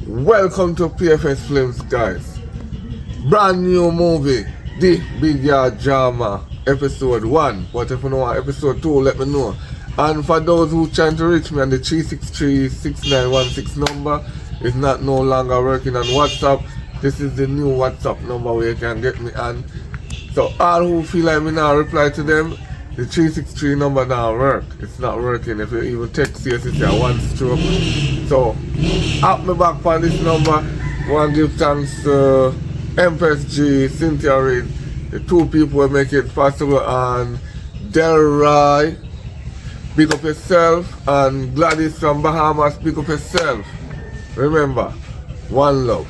Welcome to PFS Films, guys. Brand new movie, The Big Yard Drama, episode 1. But if you know episode 2, let me know. And for those who trying to reach me on the 363-6916 number, is not no longer working on WhatsApp. This is the new WhatsApp number where you can get me on. So all who feel like me now reply to them, the 363 number now work. It's not working. If you even text CS, it's a one stroke. So up me back on this number. Want to give thanks to Empress G, Cynthia Reid, the two people who make it possible, and Delroy, big up yourself, and Gladys from Bahamas, big up yourself. Remember, one love.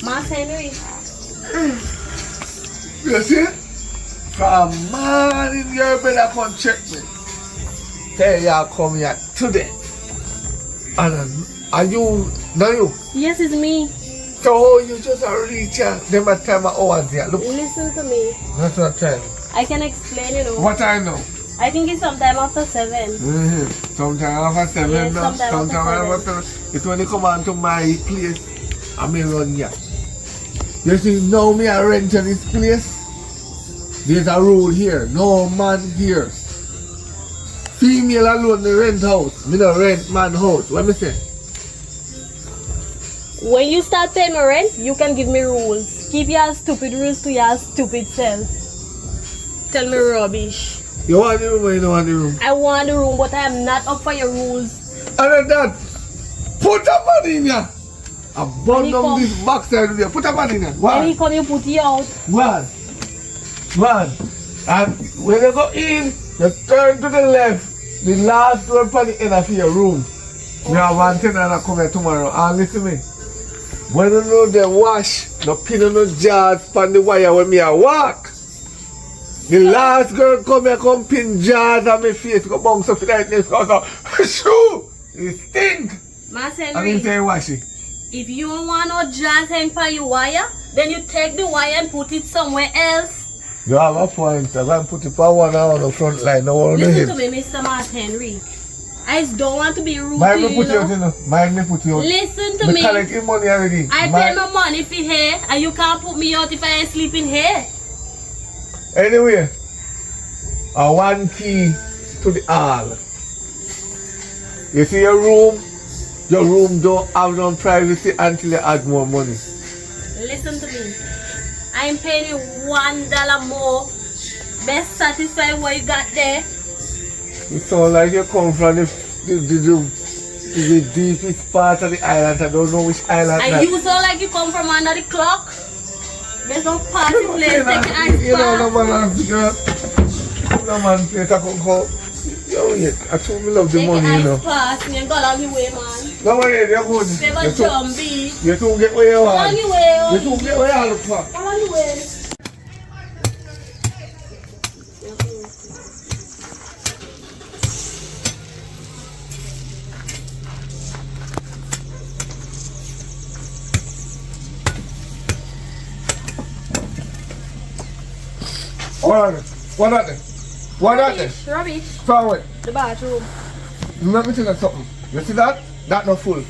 Mas Henry. You see? From morning, you better come check me. Say you come here today. And are you, not you? Yes, it's me. So you just reach here, them a time of hours here. Look, Listen to me. that's what time. I can explain, you know. What I know? I think it's sometime after 7. Sometime after 7 Yes, now. sometime after 7. It's when you come on to my place, I may run here. You see, now me I rent to this place. There's a rule here. No man here. Female alone the rent house. Me no rent man house. What me say? When you start paying my rent, you can give me rules. Keep your stupid rules to your stupid self. Tell me rubbish. You want the room or you don't want the room? I want the room, but I am not up for your rules. And then that, put a money in here. I burn he down come- this backside there. Put a money in here. When he One. come, you put it out. One. And when you go in, you turn to the left. The last door on the end of your room. We have one tenant come here tomorrow. And listen to me. When you know the wash, no pin on no jars on the wire when me a walk. The last girl come here, come pin jars on my face, go bounce up like this. Shoo! It stink. Mas I Henry, didn't say wash it. if you don't want no jazz hang by your wire, then you take the wire and put it somewhere else. You have a point. I'm going to put it on one on the front line. No one Listen hit. to me, Mr. Mas Henry. I just don't want to be rude Mind to me you, put you out, you know. Mind me put you out. Listen to Me me. collect your money already. I pay my money for here, and you can't put me out if I ain't sleeping here. Anyway, I one key to the hall. You see your room don't have no privacy until you add more money. Listen to me. I'm paying you $1 more. Best satisfied what you got there. You sound like you come from the deepest part of the island. I don't know which island. And you sound like you come from under the clock. There's no party place. Take an ice You know, no bath. man has girl. No man place I can go. Yo, yeah, I told me love the Take money, the you know. ice pass, me go along the way, man. No worry, you're good. Never You jumpy. you too get where you Along want. the way. You too get where you look for. Along the way. What are they? What are they? Rubbish. Forward. The bathroom. Let me tell you something. You see that? That not full.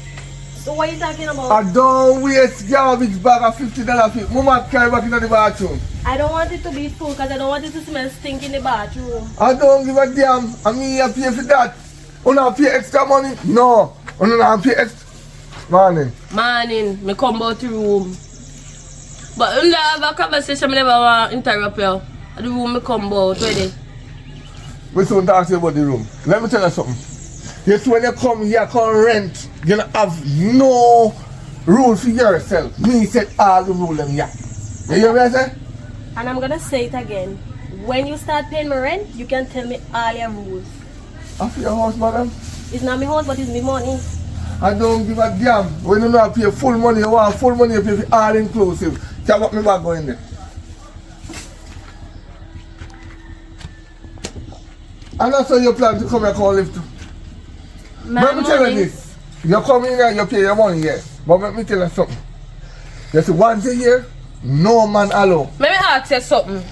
So what are you talking about? I don't waste garbage bag of $50 fee. Mama carry back into the bathroom. I don't want it to be full because I don't want it to smell stink in the bathroom. I don't give a damn. I mean, you pay for that. You not pay extra money? No. You not pay extra. Morning. Morning, me come out the room. But when I have a conversation, I never want to interrupt you. At the room, me come out, ready? We soon talk to you about the room. Let me tell you something. Yes, when you come here, come rent, you don't have no rule for yourself. Me set all the rules in here. You hear what I say? And I'm gonna say it again. When you start paying my rent, you can tell me all your rules. After your house, madam? It's not my house, but it's my money. I don't give a damn. When you not pay full money, you want full money, you pay for all inclusive. Can what me back going there? And that's how you plan to come here and live too. Let me tell you this. You come in here, you pay your money, yes. But let me tell you something. You see, once a year, no man alone. Let me ask you something.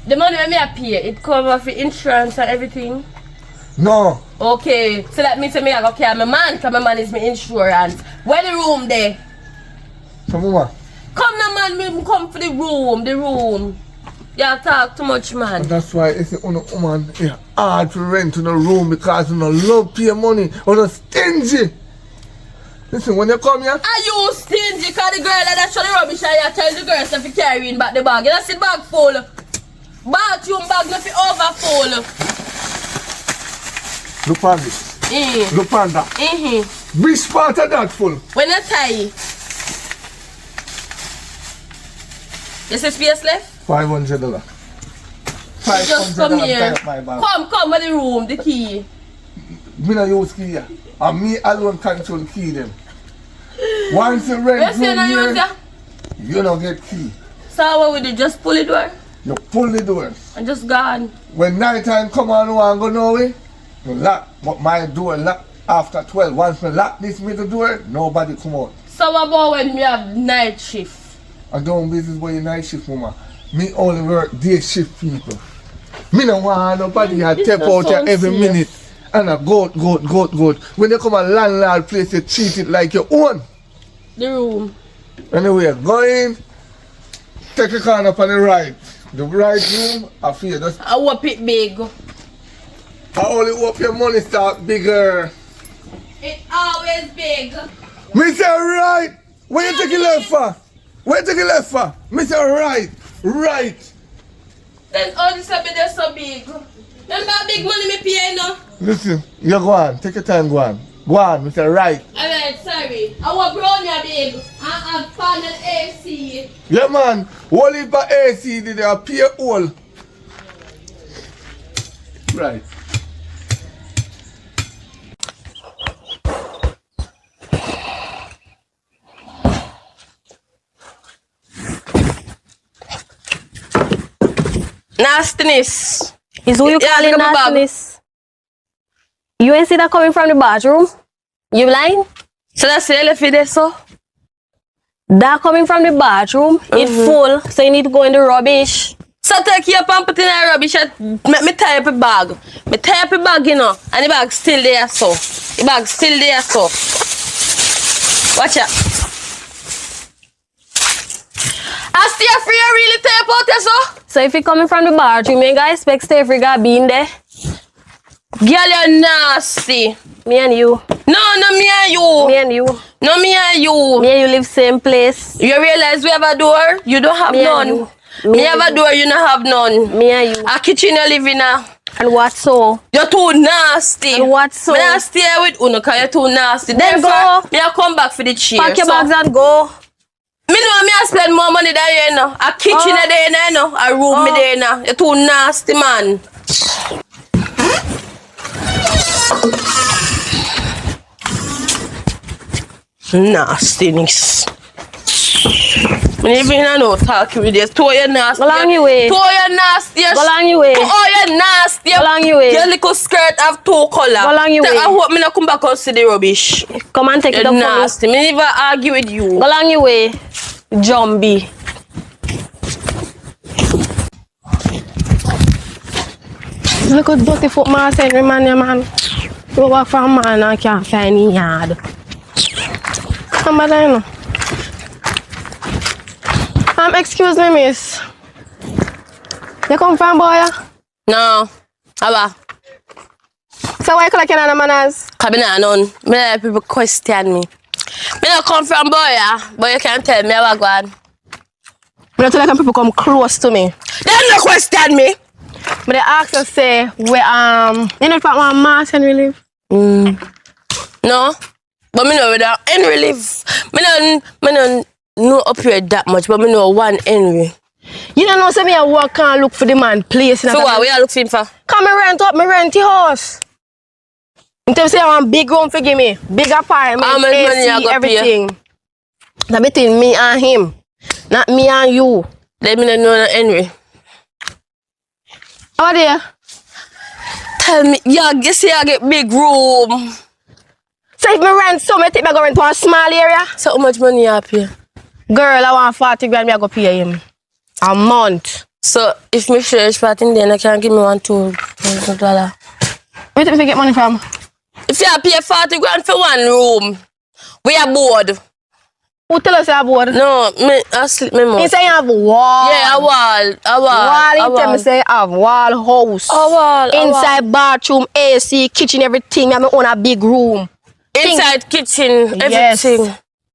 The money when I pay, it covers for insurance and everything? No. Okay, so that means I go carry my man, because my man is my insurance. Where the room there? So, mama. Come now, man, me come for the room. You talk too much, man. And that's why it's a woman it's hard to rent in a room because you don't love pay money or not stingy. Listen, when you come here, Are you stingy? Because the girl that show the rubbish and you tell the girls to carry in back the bag. You don't see the bag full. Bathroom bag not overfull. look on this. Look on that. Which part of that full? When you tie, you see space left? $500. Just come here. My bag. Come with the room, the key. Me no use key here. And me alone control the key them. Once you rent You room use here, ya? you don't get key. So what would you just pull the door You pull the door. and just gone? When night time come on, you want to go nowhere, you lock. But my door lock after 12. Once me lock this middle door, nobody come out. So what about when we have night shift? I don't business boy in night shift, mama. Me only work day shift people. Me no want nobody to This step not out here sound every safe. minute. And a goat. When you come a landlord place, you treat it like your own. The room. Anyway, go in, take a corner up on the right. The right room, I feel just I hope it big. I only hope your money start bigger. It always big. Me say right. Where you take it left for? Where you take it left for? Me say right. Right. Then all this will be there so big. Remember how big money me pay now? Listen, you go on. Take your time, go on. Go on, me say right. Alright, sorry. I want brownie big. I have fan and AC. Yeah man, all it for AC did they appear all. Right. Nastiness. Is who you Yeah, calling look at my bag. nastiness? You ain't see that coming from the bathroom? You lying? So that's the elephant there, so? That coming from the bathroom, it's full, so you need to go in the rubbish. So take your pump it in the rubbish and make me tie up a bag. Me tie up a bag, you know, and the bag still there, so. The bag still there, so. Watch out. I stay free, I really tie up out there, so? So if you coming from the bathroom, you guys expect stay free guy be in there? Girl, you're nasty. Me and you. No, me and you. Me and you. No, me and you. Me and you live same place. You realize we have a door? You don't have Me and none. you. Me Me have and a door, you don't have none. Me and you. A kitchen you live in a. And what so? You're too nasty. And what so? Me not stay with Uno because you're too nasty. Then Therefore, go. me I come back for the chair. Pack your So, bags and go. me know me I spend more money than you know. A kitchen there you know. A room me there now. You're too nasty, man. Nastiness. I even know talking with you. To your nasty. Go along your way. To your nasty. Go along your way. To all your nasty. Go along your way. Your little skirt have two colors. Go along your way. I hope me not come back and see the rubbish. Come and take it You're up for me. nasty. Me never argue with you. Go along your way, Jumbie. Look at dirty foot man saying, man. You walk from man and can't find any yard. Come on, you know. Excuse me, miss. You come from boy? No. Aba. So why you collect your manners? Because I don't know. Me let people question me. Me don't come from boy, but you can't tell me how I go on. Me don't like people come close to me. They don't question me. But they ask us say where you know part one mass Henry live? No. But me know where that Henry live. Me don't know up here that much, but me know one Henry. You don't know say me I walk and look for the man place. So what we are looking for? Come and rent up, me rent your house. You tell me say I want big room for give me, big apartment, How much money you AC, got everything. That's between me and him, not me and you. Let me know that Henry. How there? Tell me, you say I get big room. So if me rent so me take me go rent to a small area? So how much money you have here? Girl, I want 40 grand, me I go pay him. A month. So if me share party then I can give me $2,000. Where did you get money from? If you pay 40 grand for one room, we are bored. Who tell us you're bored? No, I sleep my mom. He say you have wall. Yeah, a wall. Wall, he tell me say you have wall house. A wall. Inside bathroom, AC, kitchen, everything. I own a big room. Inside kitchen, Yes. everything.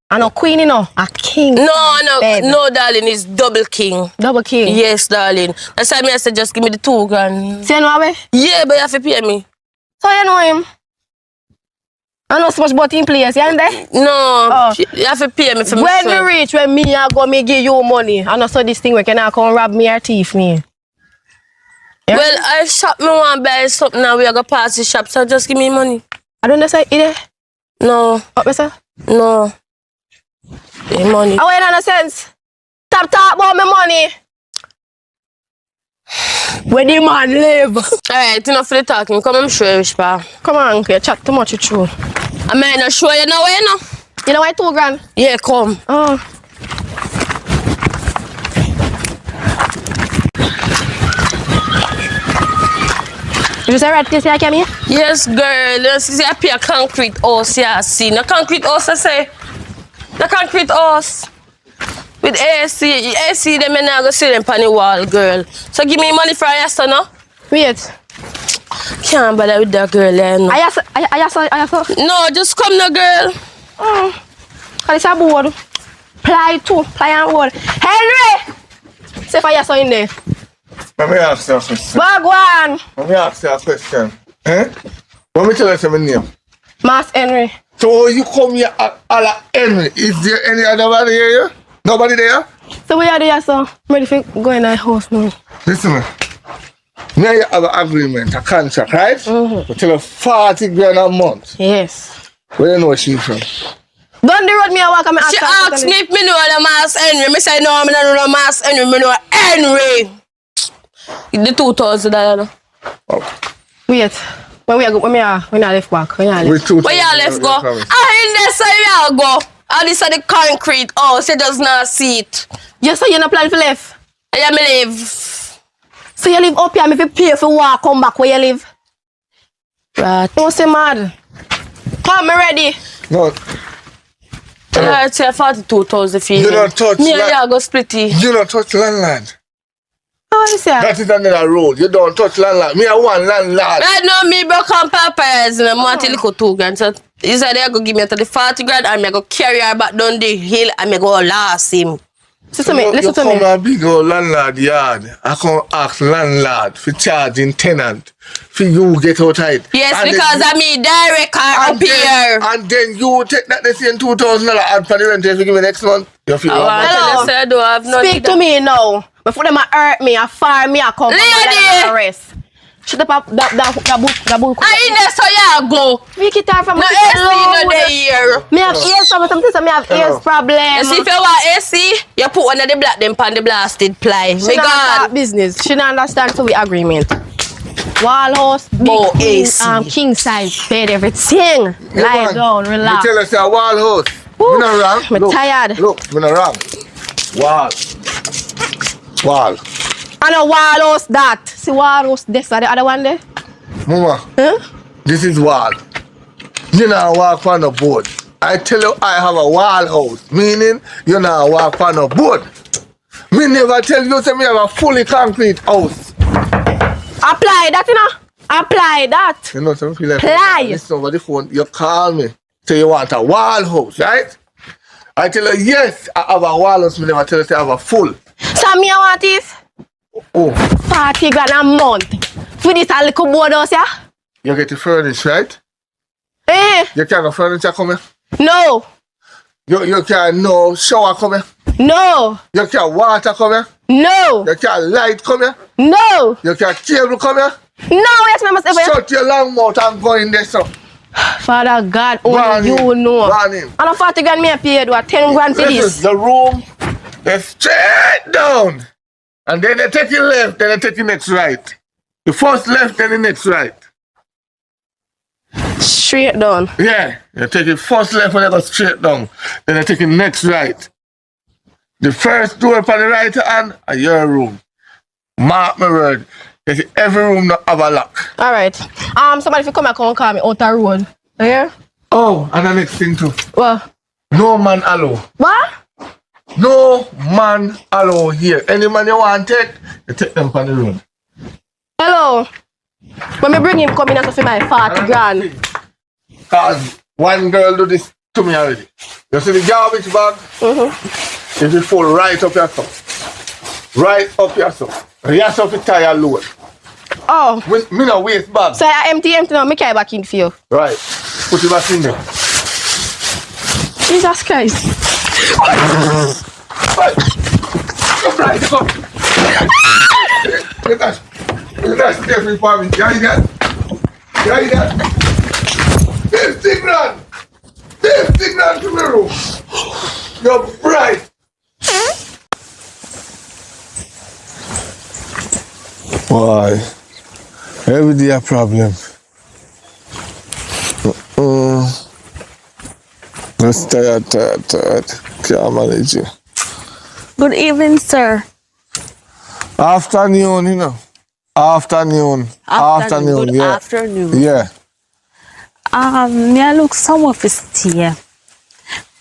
I'm a queen, you know. A king. No, darling, it's double king. Double king. Yes, darling. That's why I said just give me the 2 grand. See you know way? Yeah, but you have to pay me. So you know him? I know so much about him place, you ain't there? No, you have to pay me for when me. we reach, when me I go, me give you money. I know so this thing where can I come rob me or thief me. Yeah? Well, I shop me want buy something now. We are going to pass the shop, so just give me money. I don't know say it there. No. What sir? No. The money. I want no sense. Stop talk about my money. Where the man live? Alright, enough for the talking. Come and show you, Wishpa. Come on, you chat too much with you. I might not show you now, you know? You know why 2 grand? Yeah, come. Oh. You just read this I came here? Yes, girl. You see, I pay a concrete house, yeah, see. No concrete house, I say. No concrete house. With AC. AC, them and I go see them on the wall, girl. So give me money for your son, no? Wait. Can't bother with that girl, you know. I saw. No, just come now, girl. Oh. It's a board. Ply and board. Henry! Say for your son in there. Let me ask you a question. Wagwan! Let me ask you a question. Let me tell you something name. Mass Henry. So you come here at Henry. Is there any other body here? Nobody there? So we are there, so I'm ready for go in the house now. Listen, me and you have an agreement, a contract, right? We tell her 40 grand a month. Yes. Where you know she's from? Down the road, me I walk and She asked me if me know the Mass Henry. Me say no, I don't know the Mass Henry. Me know Henry. The $2,000. Oh. Wait. When we are left back. When you left. Where you left go? I in there say you go. And this is the concrete house. You does not see it. Just so you no plan for left. Yeah, me live. So you live up here, if you pay for walk, come back where you live. Right. Don't say mad. Come, me ready. No. I'd say 42,000 feet. You don't touch me land. and you go split it. You don't touch landlord. How is that? That is another rule. You don't touch landlord. Me, I want landlord. Right now, me broke on papers and I want to look 2 grand. So he said they go give me the 40 grand and I go carry her back down the hill and I go last him. Listen to me. You come a big old landlord yard. I come ask landlord for charging tenant. For you get out of it. Yes, and because I mean direct car up here. And then you take that the same $2,000 add for the rent if you give me next month. You feel I don't have no Speak to me now. Before them hurt me, I fire me, I come Lady! arrest. Shut up, that book. I in there so you go. We get her from No AC no day here. Me have ears something, me have ears problem. You see if you want AC, you put one of the black them on the blasted ply. She Me don't God. start business. She don't understand to the agreement. Wall house, big Bo queen, AC. king size bed, everything. Lie down, relax. Me tell us a wall house. Woo, Me not wrong. me Look, tired. Look, me not wrong. Wall. Wall. And a wall house that. See wall house this, the other one there? Mama, Huh? this is wall. You know walk on the board. I tell you I have a wall house. Meaning you know walk on the board. Me never tell you say me have a fully concrete house. Apply that, you know. Apply that. You know, some feel like Apply. listen over the phone, you call me. Say you want a wall house, right? I tell you, yes, I have a wall house. Me never tell you say I have a full. So me I want is Oh, 40 grand a month. For this a little board house, yeah? you get the furnish, right? Eh? You can't have furniture come here. No. You can't no shower come here. No. You can't water come here. No. You can't light come here. No. You can't cable come here. No, yes, I must ever. Shut your long mouth and go in there, so. Father God, only Warning, you know. warning. And a 40 grand me paid what 10 grand for This this. is the room. They're straight down. And then they take it left, then they take it next right. The first left, then the next right. Straight down. Yeah, you take it first left and they go straight down. Then they take it next right. The first door upon the right hand are your room. Mark my word. You see, every room not have a lock. Alright. Somebody if you come back and call me out the road. Yeah? Oh, and the next thing too. Well. No man allow. What? No man allow here. Any man you want to take, you take them on the road. Hello. When me bring him come in for my 40 grand. Cause one girl do this to me already. You see the garbage bag? Mm-hmm. If you fall right up your stuff. Right up your stuff. Your stuff is tire load. Oh. Me no waste bag. So I empty now, me carry back in for you. Right. Put it back in there. Jesus Christ. Right. Come right, come. Look at that. Look at that. Every for me. You hear that? You hear that? 50 grand. 50 grand to the room. You're bright. Why? Every day a problem. Let's tired. Can't manage it. Good evening, sir. Afternoon, you know. Afternoon. Good Yeah. afternoon. Yeah. Me I look somewhere for stay.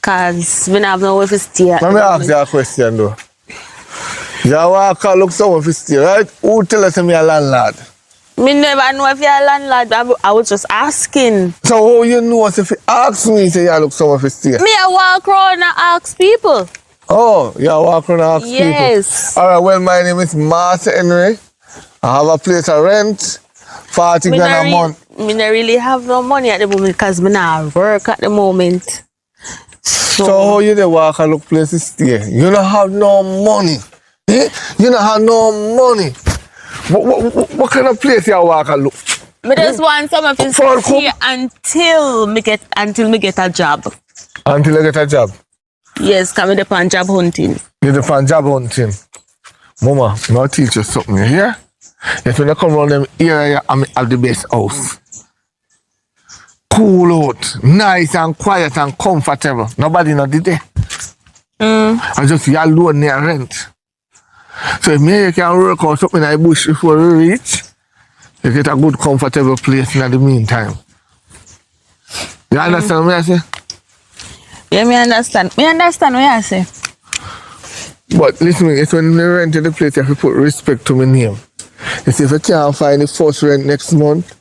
Cause we have nowhere for stay. Let me ask you a question though. You walk and look someone for stay, right? Who tell us I'm a landlord? Me never know if you're a landlord. I was just asking. So how you know if you ask me say you look someone for stay? Me I walk around and ask people. Oh, you walk around and ask people? Yes. Alright, well my name is Master Henry. I have a place to rent. 40 grand a month. Me not really have no money at the moment because me not work at the moment. So how you dey walk and look places stay? You don't have no money. Eh? You don't have no money. What kind of place you walk and look? Me just want some of this For stay until me get a job. Until you get a job? Yes, come with the job hunting. You're the job hunting. Mama, I'll teach you something, you hear? If you don't come around them area, I'm at the best house. Cool out, nice and quiet and comfortable. Nobody not there. I just you alone near rent. So if me you can work out something in the bush before we reach, you get a good comfortable place in the meantime. You understand what I say? Yeah, me understand. Me understand what you say. But listen, it's when you rent the place, you have to put respect to my name. You see, if I can't find the first rent next month,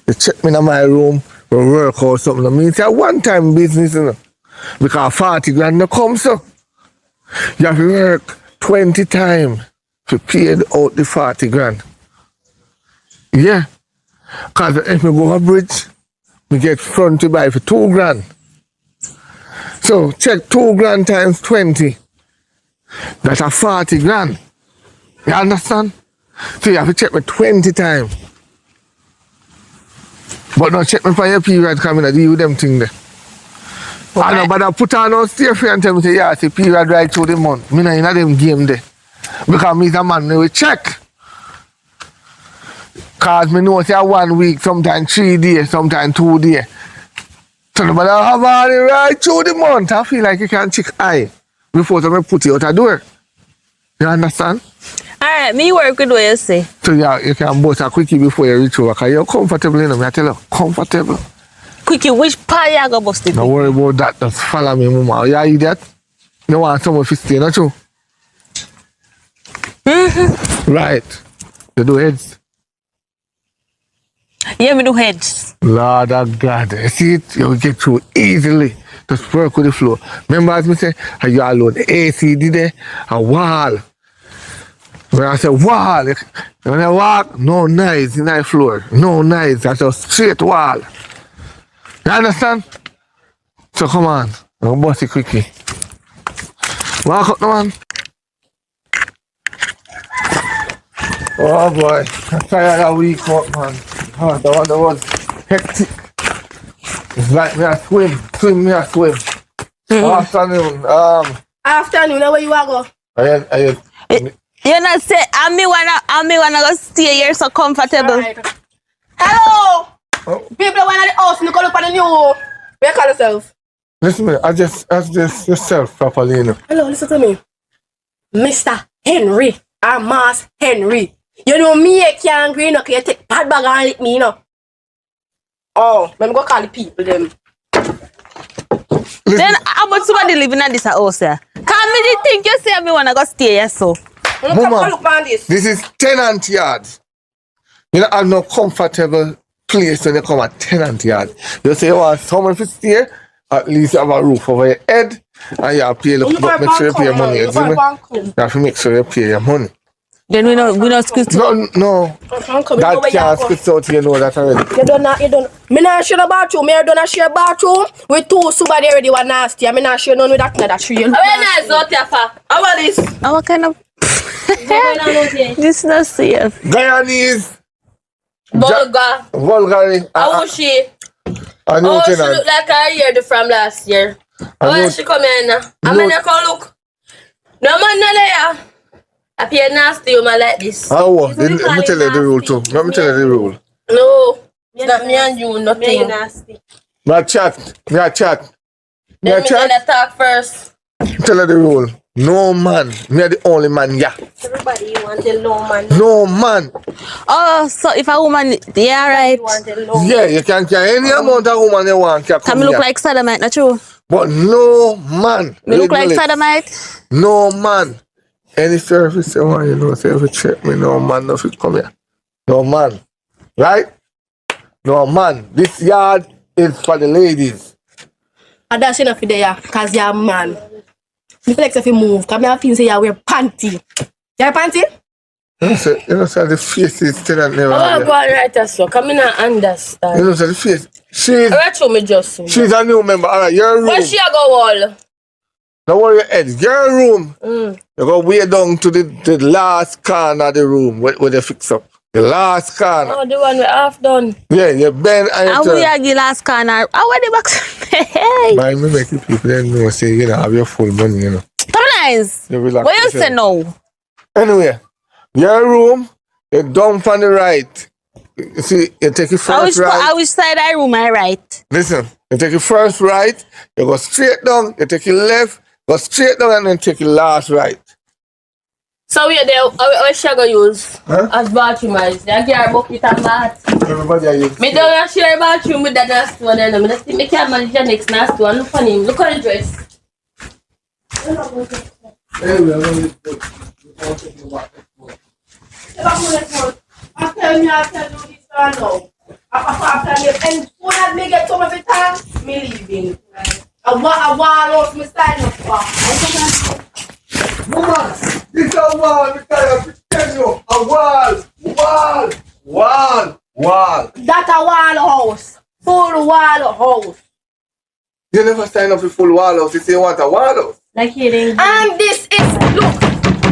you check me in my room, we work or something. I mean, it's a one-time business, you know. Because 40 grand no come, so. You have to work 20 times to pay out the 40 grand. Yeah. Because if we go a bridge, we get front to buy for 2 grand. So, check 2 grand times 20. That's a 40 grand. You understand? So you have to check me 20 times. But no check me for your period coming. I deal with them thing there. I know, but I put on no stay free and tell me say, yeah, it's a period right through the month. Me not in them game there. Because me's a man, me will check. Cause me know say 1 week, sometimes 3 days, sometimes 2 days. So nobody have all the right through the month. I feel like you can check eye before somebody put you out a door. You understand? Alright, me work with what you say. So yeah, you can bust a quickie before you reach over because you're comfortable, you know, I tell you, comfortable. Quickie, which part you go bust it? Don't worry about that, just follow me, mama. You idiot? You want someone to stay, not true? Right. You do heads. Yeah, me do heads. Lord of God. You see it? You will get through easily. Just work with the flow. Remember as me say, you alone, the AC did there, a wall. When I say wall, when I walk, no noise in the floor. No noise, that's a straight wall. You understand? So come on, I'm bust it quickly. Walk up, no man. Oh boy, I'm tired of week up, man. Oh, the one that was hectic. It's like me a swim, me a swim. Afternoon, Afternoon, where you are go? You not say, I'm me wanna go stay here so comfortable. Right. Hello! People want the house, look up on the new. Where you call yourself? Listen to me, adjust yourself properly, you know. Hello, listen to me. Mr. Henry, Mass Henry. You know me, I can't agree, no, you take bad bag and lick me, you know. Oh, let me go call the people, them. Then how about somebody living in this house here? Can me think you say me wanna go stay here so? Mama, look on this. This is tenant yard. You don't have no comfortable place when you come at tenant yard. You say you want someone to stay, at least you have a roof over your head, and you have to pay, make sure you pay your money. You see me? You have to make sure you pay your money. Then we not squeeze. No. That can't squeeze out, you know that already. You don't. Me not share the bathroom. Me don't share bathroom with two somebody already was nasty. Me not share none with that tree. How nice out there for? How about this? What kind of this not safe. Guyanese. Vulgar. How was she? I know she tenant. look like her year from last year. How she come in now? I mean, I can look. No man, no there. I feel nasty, you man like this. Oh, let me tell you the rule too. Let me tell you the rule. No, it's not me and you, nothing. nasty. Me chat. Let me talk first. Tell her the rule. No man. Me are the only man, yeah. Everybody you want a low man. No man. Oh, so if a woman, yeah, right. Yeah, you can carry any amount of woman you want. Can me look like sodomite, not true? But no man. Me look like sodomite? No man. Any service you want, you know, say if you check me, no man, no fit come here. No man. Right? No man. This yard is for the ladies. And that's enough for there, because you're a man. You feel like if you move, because I feel say you wear panty. You wear panty? You know, so the face is still at never. Oh, God, right, that's so. Come in and understand. You know, so the face. She's a new member. All right, your room. Where she a go all? Don't worry your head. Your room. You go way down to the last corner of the room where they fix up. The last corner. Oh, the one we half done. Yeah, you bend and you And turn. we are the last corner. I want the box. Hey. By me making people then know, say, you know, have your full money, you know. Nice. You relax What you yourself. say no? Anyway, your room, you dump on the right. You see, you take your first right. I which side I room I right? Listen, you take your first right, you go straight down, you take your left, go straight down and then take your last right. So we are there, what she go use? Huh? As bathroom eyes. They get her bucket and bath. Everybody are used. Me don't share bathroom with that nasty one. I just think me can't manage the next nasty one. Look on him. Look on his dress. Anyway, I'm going to put I tell you this now. After me, and when I me get some of the time, me leaving. I wall off me stand up for. Mama, this is a wall, because I tell you, a wall. That a wall house. Full wall house. You never sign up for full wall house, you say you want a wall house. Like hearing. And this is, look,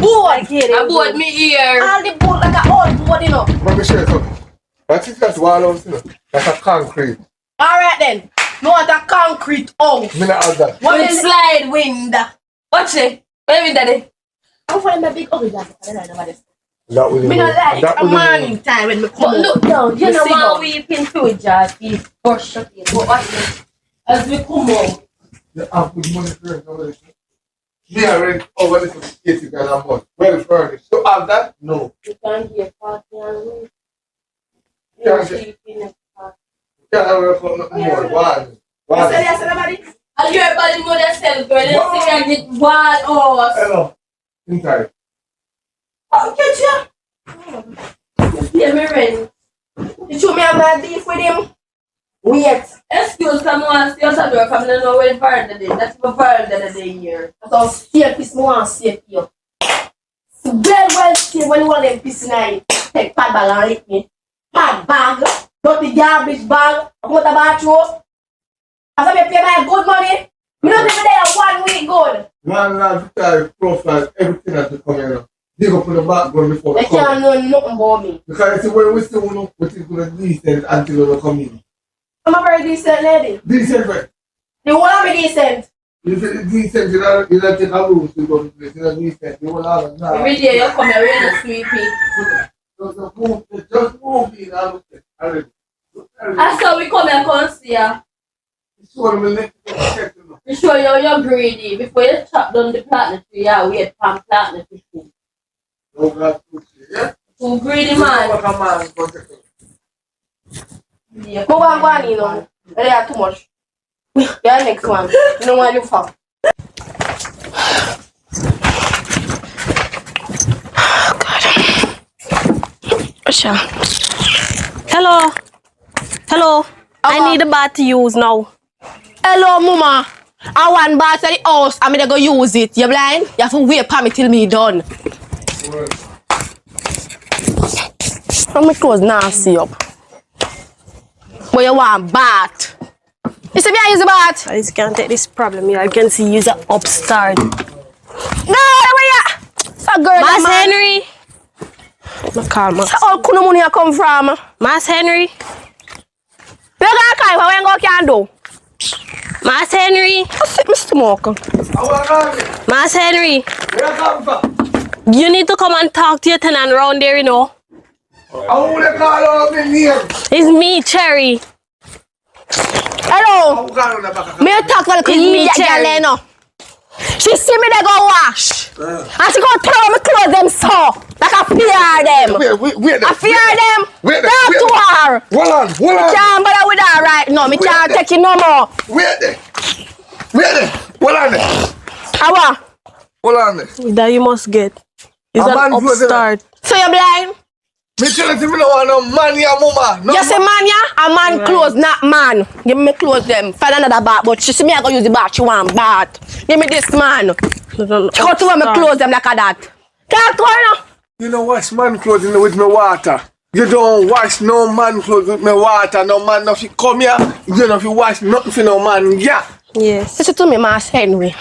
board. I board me here. All the board like a old board, you know. Let me show you something. That's wall house, you know. That's a concrete. Alright then. No want a concrete house. Me not have that. What With is slide wind. Watch it. Where is daddy? I'm finding a big ugly jacket. I don't know about this. That will Me not like that a will morning time when me come But out. look down. You Me know see how down. we pin through it, Josh. We brush up it. But watch it. As we come out. You have good money for it already. Me already over this 80 grand a month. Well furnished. You have that? No. You can get 40 and we. Yeah, sleep in the park. You can't have it for nothing more. One. You said yes, somebody? And your body know themselves, girl. Let's see and get wild horse. Hello. Inside. Oh, catch ya. Yeah, me ready. You show me have a beef with him? Wait. Excuse me, I see us at work. I don't know where the veranda is. That's my veranda that they here. I thought stay piss me want stay here. So well stay when one of them piss night. Take pad bag and lick me. Pad bag. Dirty garbage bag. I come out the bathroom. After me pay my good money. Me not even there 1 week good. One large profile, everything has to come in. Dig up in the background before They they come. can't know nothing about me. Because it's where we still know what is going to be decent until they come in. I'm a very decent lady. Decent, right? The whole of me decent. You say decent, you don't take a rules to go to place. You're decent. You will have a now. Every day you come here with a sweepy. Just move in and look at it. That's how we come here and see ya. We show you you're greedy. Before you chop down the platinum tree, you wait for platinum tree. Too greedy, man. Yeah. Go on, you know. They are too much. Yeah, next one. You know what you for? Sure. Hello. Hello. I need a bat to use now. Hello, mama. I want bath at the house. I'm gonna go use it. You blind? You have to wait for me till me done. My clothes nasty up. But you want bath? You see me I use the bath? I just can't take this problem here. I can see you're an upstart. No, where you? So girl, Mas man. Henry. No, calm. So all kuno money you come from? Mas Henry. You gonna call for when you can do? Mas Henry. Mr. Mock. Mas Henry. You need to come and talk to your tenant around there, you know. It's me, Cherry. Hello. Me talk to the me, girl, Cherry. you know. She see me they go wash. And she go throw me clothes them so. Like I fear them. Wait, I fear them. Wait, Talk to her. Hold on. Can't bother with her right now. Me can't there. take it no more. Wait there. Hold on there. How? Hold on there. That you must get. It's A an man close upstart. So you blind? Me tell you, me no want no man ya mama. No You say man ya? A man clothes, not man. Give me clothes them. Find another bath. But she see me I go use the bath. She want bath. Give me this man. How to wear my clothes them like that? Talk to her now. You don't wash man clothes with me water. You don't wash no man clothes with me water. No man no fi come here. You don't fi wash nothing for no man. Yeah. Yes. Listen to me, Mas Henry.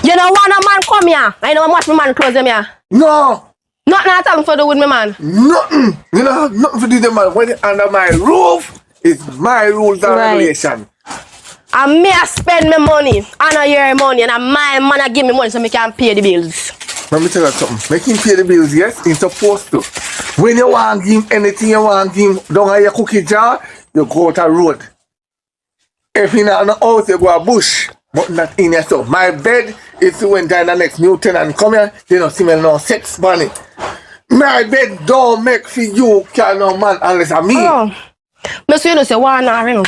You don't want a man come here. I don't watch my man clothes them here. No. Nothing at all for do with me man. Nothing. You know nothing for do them man. When it under my roof, it's my rules and Right. regulation. And me I spend my money. I know your money. And my man I give me money so me can pay the bills. Let me tell you something. Make him pay the bills, yes? He's supposed to. When you want to give him anything you want to give him down at your cookie jar, you go out a road. If you're not in the house, you go a bush. But not in your stuff. My bed is when the next new tenant come here, they don't smell no sex bunny. My bed don't make for you, can no man, unless I me. Oh. But so you know say one hour, you know.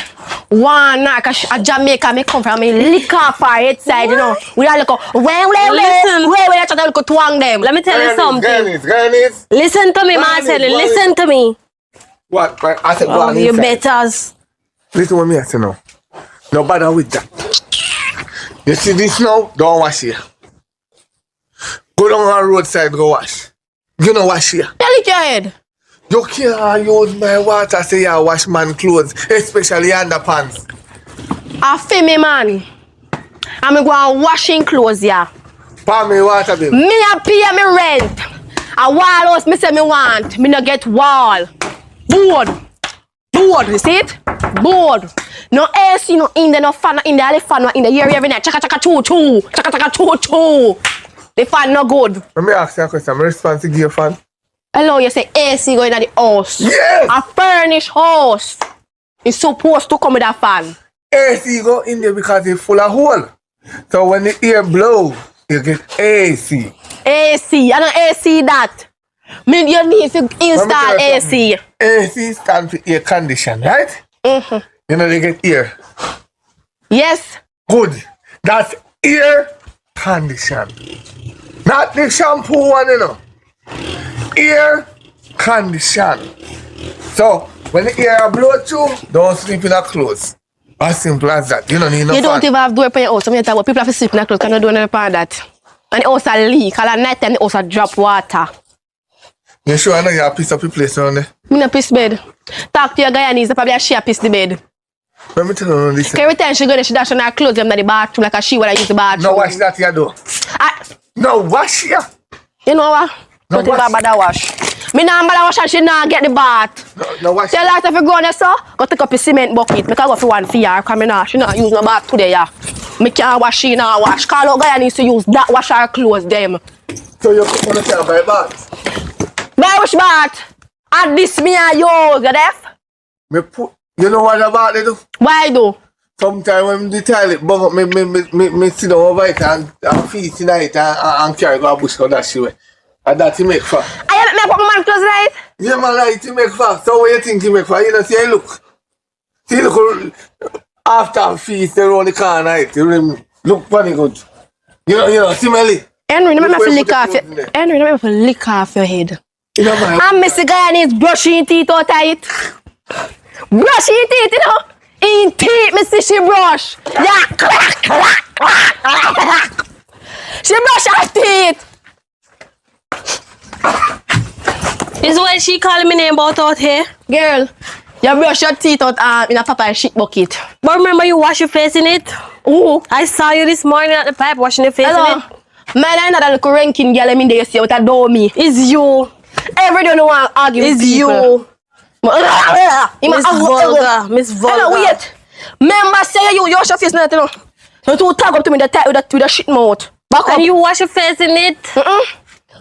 1 hour, cause a Jamaica me come from me lick off her head side, you know. We all look Listen. where you try to look twang them. Let me tell you something. Grannies. Listen to me, Grannies, Marcel. grannies. Listen to me. What? I said go Oh, on you inside. betters. Listen what me I say now. No bother with that. You see this now? Don't wash here. Go down on the roadside, go wash. You know wash here. Tell it your head. You can't use my water say you wash man clothes, especially underpants. I feel me man. I'm going washing clothes here. Pour me water, babe. Me a pay me rent. A wall house me say me want. Me no get wall. Board. You see it? Bored. No AC, no in there, no fan, no in there. The fan, no in the area every night. Chaka chaka choo choo. Chaka chaka choo choo. The fan no good. Let me ask you a question. My response to give you a fan. Hello, you say AC going at the house. Yes! A furnished house. It's supposed to come with a fan. AC go in there because it's full of hole. So when the air blow, you get AC. AC, I don't AC that. Mean you need to install AC. AC stands for air condition, right? Mm-hmm. You know they get air. Yes. Good. That's air condition. Not the shampoo one, you know. Air condition. So when the air blow through, don't sleep in a clothes. As simple as that. You don't need no You don't fan. even have door for your house. So when you talk about people have to sleep in a clothes, cannot do anything about that. And the house a leak. And at night time the house a drop water. You sure I know you have piece up your place around there? Me no piss bed. Talk to your Guyanese, they probably share piss the bed. Let me tell you this. Every time she go there, she dash on her clothes in the bathroom like a she when I use the bathroom. No wash that you do. No wash here. You know what? No Don't even wash. bother wash. Me nah bother wash and she nah get the bath. No wash. Tell her if you go on there, so go take up a cement bucket. Me can go for one for her, cause me nah, she not use no bath today, yeah. Me can't wash, she nah wash. Call out guy needs to use that wash her clothes, them. So you come on the buy bath? Buy which bath? And this me a use, you deaf? Me put, you know what about they do? Why do? Sometimes when the toilet bung up, me sit down over it and feet in it and carry go a bush go dash away. And that he make for. I make me put my man clothes right? Yeah man, right, he make for. So what you think he make for? You know, see I look. See look after feet around the corner, right? You look funny good. You know, similarly. Henry, no Look make me where lick you put off the your clothes in there. Henry, no make me lick off your head. You know my And Mr. Guyanese brushing teeth out of it. Brushing teeth, you know? In teeth, me see she brush. Yeah, clack, clack, clack, clack, clack. She brush her teeth. Is when she calling me name about out here. Girl, you brush your teeth out in a Popeye shit bucket. But remember you wash your face in it? Ooh. I saw you this morning at the pipe washing your face Hello. in it. Man, I'm not a little ranking girl, I mean, they say with a dummy. It's you. Every day no want to argue with It's people. you. Miss Vulgar. Miss Hello, Vulgar. wait. Remember, say you wash your face now, you know. So you talk up to me with a shit mouth. Back up. And you wash your face in it?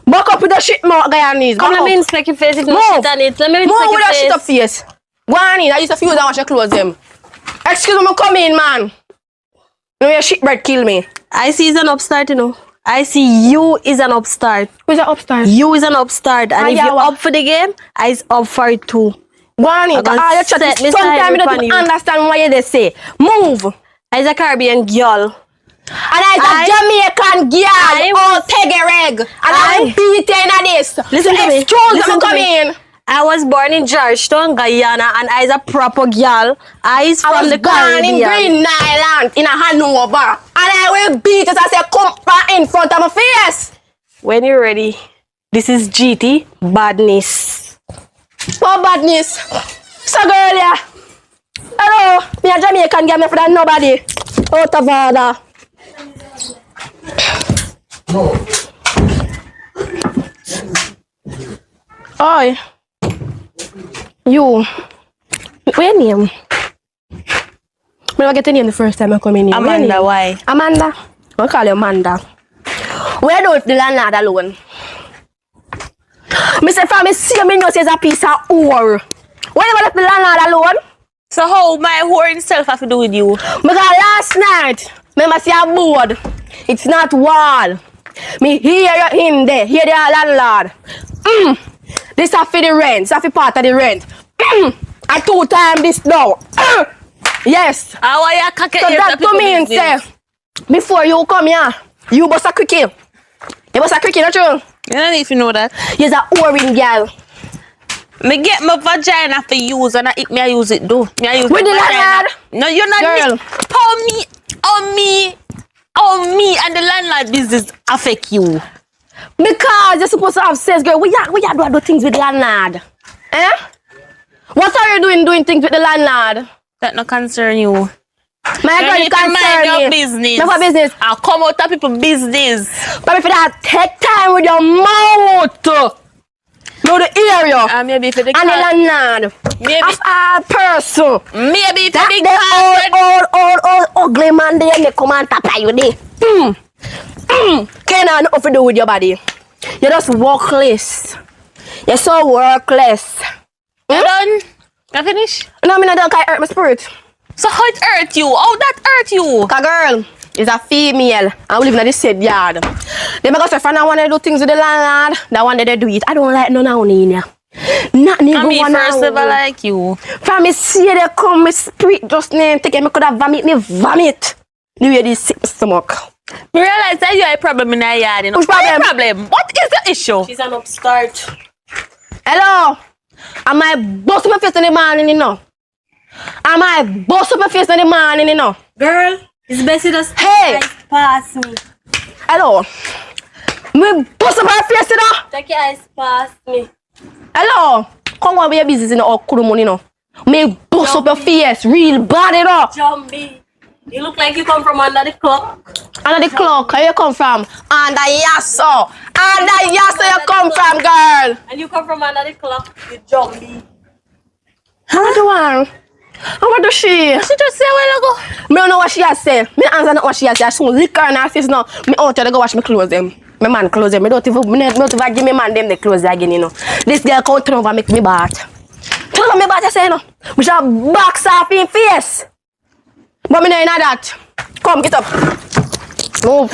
Back up with the shit mouth, Guyanese. Come, Back let me up. inspect your face if no Move. shit on it. Let me Move inspect with your that shit up face. face. Go on in, I used to feel that wash your clothes them. Excuse me, come in, man. No, your shit bread kill me. I see is an upstart, you know. I see you is an upstart. Who's that upstairs? You is an upstart. And Ah, if yeah, you're what? up for the game, I is up for it too. Go on in, I'm gonna all your chat set is me sometimes side you don't upon even you. understand what you say. Move. I is a Caribbean girl. And I a Jamaican girl, all tegereg. And I'm beating at this. Listen to me. Excuse me, Listen to come me. in. I was born in Georgetown, Guyana, and I is a proper girl. I is I from was the born in Caribbean. Green Island, in a Hanover. And I will beat it as I come back in front of my face. When you're ready, this is GT Badness. What badness? So girl, yeah. Hello, me a Jamaican girl, me for that nobody. Out of order. no. Oi. You. Where name? I get your name the first time I come in here. Where Amanda, name? why? Amanda. I call you Amanda. Where do the landlord alone? Mr. From me see me know says a piece of ore. Why you left the landlord alone? So how my whore itself have to do with you? Because last night, me see a board. It's not wall. Me hear you in there, hear the landlord. This is for the rent, this is for part of the rent. And 2 times this now. Yes. How are you cocky? So that to mean say, before you come here, you bust a quickie. You bust a quickie, not true? You don't need to know that. You're a whoring girl. Me get my vagina for use and I use it do. Me I use With my the vagina. landlord? No, you're not. Girl. How me and the landlord business affect you? Because you're supposed to have sense, girl. We do things with the landlord. Eh? What are you doing things with the landlord? That no concern you. My You girl, need it to mind concern your me. business. Not for business. I'll come out of people's business. But if you don't take time with your mouth, know the area. Maybe for the And the landlord. Maybe. Of all person. Maybe for That the old ugly man there may come and tap you there. Can't have nothing to do with your body. You're just workless. You're so workless. You done? You finish? No, I don't hurt my spirit. So how it hurt you? How that hurt you? Cause girl is a female and we live in the said yard. They make us say friend I want to do things with the landlord. That one they do it. I don't like none of in here. Not even one first of all like you. From me see they come, my spirit just name take me could have vomit. The way this sick stomach. Me realize that you have a problem in the yard. You know? Which problem? Problem? What is the issue? She's an upstart. Hello? Am I bust up my face in the morning, you know? Am I bust up my face in the morning, you know? Girl, it's best you just Hey! pass me. Hello? Me bust up my face, you know? Take your eyes past me. Hello? Come on with your business, you know, or kudu money, you know? Me bust up your face real bad, you know? Jumbie, you look like you come from under the clock. Under the clock, where you come from? Under Yasso. Under Yasso you come from, girl. And you come from under the clock, you jumbie. How do I? What do she? She just say a while ago. Me don't know what she has said. Me answer not what she has said. I soon lick her in her face now. Me out there to go wash my clothes them. My man clothes them. Me don't even give me man them the clothes again, you know. This girl come turn over make me bath. Turn over me bath, I say, you know. We shall box off in face. But me no in that. Come, get up. Move.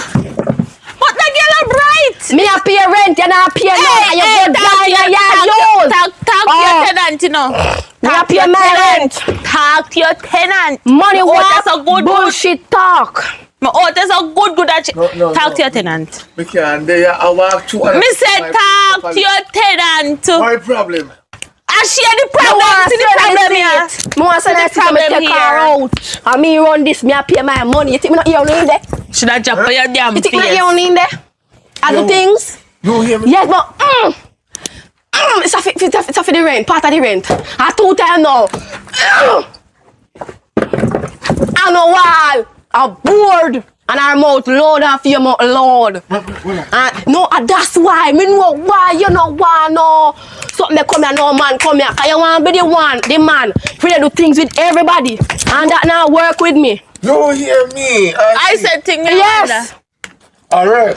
But the girl are bright. Me a pay rent, you not pay no. And you go down and you use. Talk to your tenant, you know. Me a pay my rent. Talk to your tenant. Money Oh, what? that's a good Bullshit talk. There's a good at No, talk to your tenant. Me can't. I walk through. Me said talk to your tenant. My problem. I share the problem. See the problem here. Me want to say problem me take her here. out. And me run this, me a pay my money. You think me not hear you in there? Should I jump on your damn You think me not face? hear you in there? I do Yo. things. You hear me? Yes, but it's a for the rent, part of the rent. I 2 times now. I know why. I'm bored. And our mouth load off your mouth loud. No, that's why. Me know why. You know why, no. Something come here, no man come here. Cause you want to be the man. For you do things with everybody. And that now work with me. You hear me? I said thing. Yes. Alright.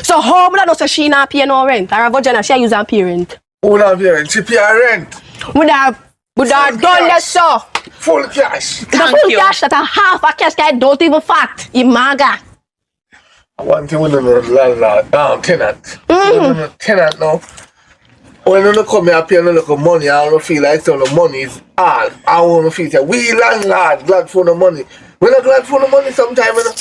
So how would I know say she not pay no rent? Or a vagina, she use her pay rent. Who not pay rent? She pay her rent. Would have done that so. Full cash. The full cash that a half a cash guy don't even fat. Imaga. One thing we don't know landlord, tenant. Tenant now. When you come here pay no look of money, I don't feel like some of the money is all. I want to feel like we landlord glad for the money. We're not glad for the money sometimes, you know.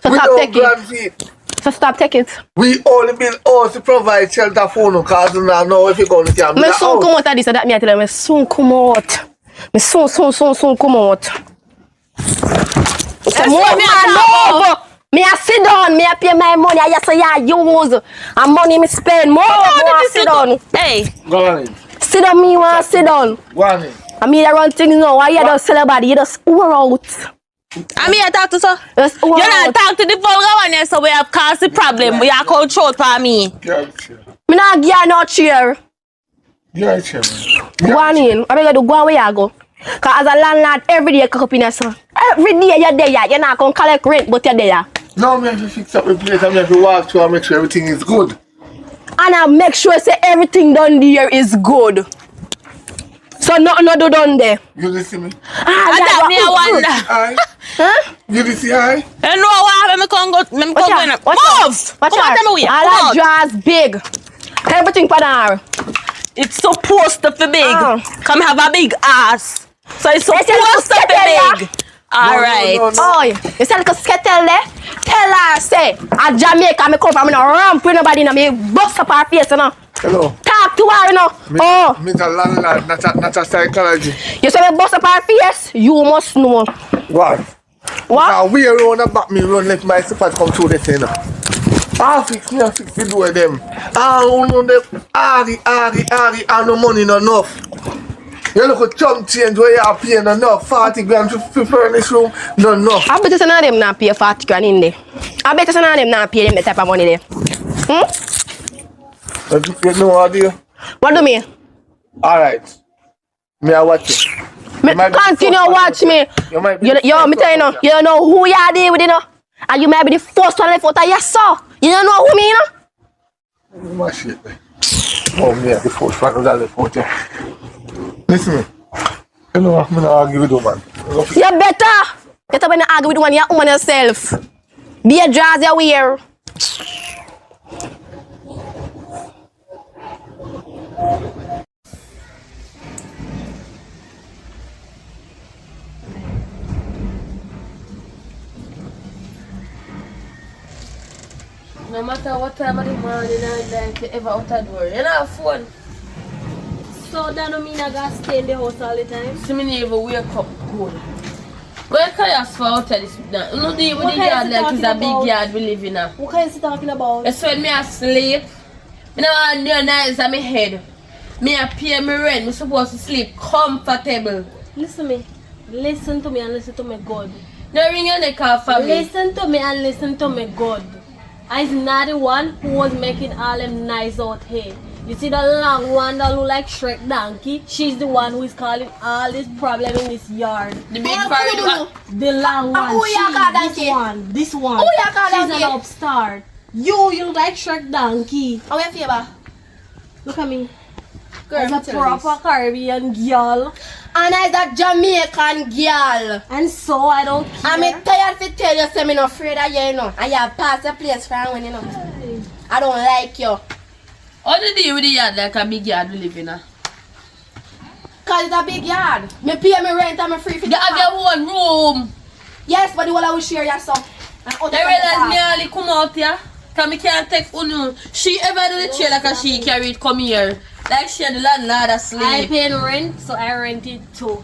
So We stop don't taking glad for it. So stop taking it. We only build house to provide shelter for no cause we don't know if you're going to come. Me soon come out of this, so that me I tell you, me soon come out. Me soon come out. So more man over. Me a sit down, me a pay my money, I just say I use. And money me spend more sit down. Hey. Go on in. Sit down, me want sit down. Go on in. I mean I run things now, why you don't sell a body, you just owe out. I mean, I talk to so. Just owe You out. not talk to the vulgar one here, so we have caused the problem. We are controlled for me. You're a chair. Me not give you no chair. You're a chair, man. Go on in. I beg you to go on where you go. Cause as a landlord, every day you cook up in a son. Every day you're there, you're not gonna collect rent, but you're there. Now I have to fix up the place. I have to walk through and make sure everything is good. And I make sure say everything done there is good. So nothing no do done there. You listen me? I got me a wonder. Aye. Huh? You listen, aye? You know what? Let me come go. Let me Watch come out, go. watch out. Move. Watch Come on, out. tell me where. All Come that on. jaw's big. Everything for her. It's supposed to be big. Oh. Come have a big ass. So it's Yes, supposed to yes, be big. All right. no. Oh, you say like a skettle there? Tell her, say, at Jamaica, me come from, me no ramp with nobody, no, me bust up her face, you know. Hello. Talk to her, you know. Oh, Me's a landlord, not a psychology. you say me bust up her face? You must know. What? What? Now we around the back, me run let my support come through the thing. I fix the door of them. I don't know them. Ari, and no money not enough. You look at chump change where you are paying enough. 40 grand to furnish room, not enough. I bet you some of them not pay 40 grand in there. I bet you some of them not pay them that type of money there. You have no idea. What do me? Alright. Me I watch it. Me continue watch me. Yo, me tell you now, you don't know who you are dealing with, you know. And you might be the first one left out of your saw. You don't know who me, you know. My shit, man. Oh, me the first one that left out here. Listen me. You know, I'm not argue with you, man. You better. Better when you argue with the one, you woman yourself. Be a dress you wear. No matter what time of the morning or night you ever out the door, you know phone. So that don't mean I gotta stay in the house all the time? So me never wake up cold. Where can you ask for out of this? No deal with the yard like it's a big yard we live in now. What kind you talking about? That's when me asleep. Me no want no nights on my head. Me a pay me rent, me supposed to sleep comfortable. Listen to me and listen to me God. No ring your neck off for me. Listen to me and listen to me God. I'm not the one who was making all them nice out here. You see the long one that look like Shrek donkey? She's the one who is causing all this problem in this yard. The big foreign one. The long one. Who you call donkey? This one. Who you call She's donkey? an upstart. You look like Shrek donkey. How you feel? Look at me. Girl, As a proper Caribbean girl. And as a Jamaican girl. And so I don't care. I'm tired to tell you, so I'm not afraid of you, you know. And you have passed the place for when you know. I don't like you. How do you deal with the yard like a big yard we live in? Cause it's a big yard. Me pay me rent and I'm free for You have your own room. Yes, but the whole I will share yourself. They realize me only come out here. Cause me can't take Unu. She ever do the chair like a she carry it come here. Like she and the landlord asleep. I pay rent, so I rent it too.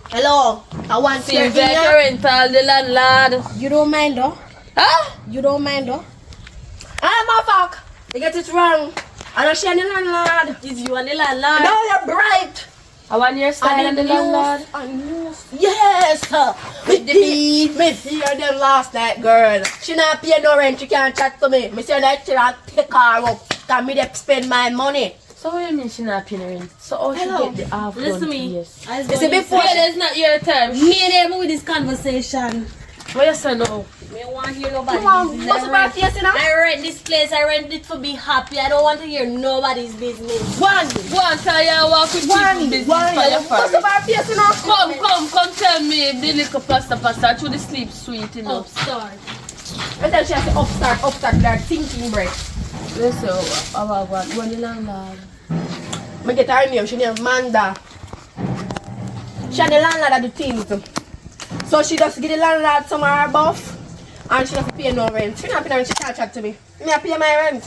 Hello, I want to Seems like you rent all the landlord. You don't mind though? Huh? You don't mind though? I'm a fuck. You get it wrong. I don't share the landlord. Is you and the landlord? No, you're bright. I want your style and the landlord. Yes. With the beat. Me see her them last night, girl. She not pay no rent. She can't chat to me. Me say that she not take her up. Cause me dey spend my money. So what do you mean she not paying rent? So how she Hello. get the half Listen to me. Yes. I was You see, going before- to- Yeah, it's not your time. Me and him with this conversation. What you say now? Me don't want to hear nobody. Come on, business. what's about face, you know? I rent this place. I rent it for be happy. I don't want to hear nobody's business. One. Go and tell you walk with people business for your What's family. about face, you know? Come tell me if the little pasta through the sleep sweet enough. Upstart. And then she has to upstart, like thinking break. Listen, what the landlord? Me get her name, she named Manda. She and the landlord that do things. So she just give the landlord some of her buff. And she doesn't pay no rent. She not pay no rent, she can't chat to me. Me I pay my rent.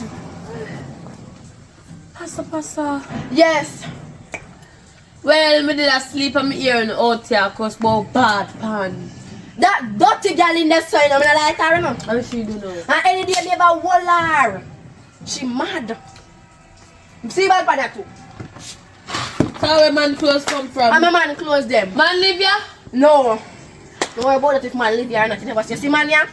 Pasta. Yes. Well, me did a sleep on my ear and out here cause about bad pan. That dirty girl in the sun, I'm not like her, you know. How she do know? And any day me ever hold her. She mad. See bad pan that too. So where man clothes come from? And my man close them. Man live here? No. Don't worry about it if man live here or not. You never see man here?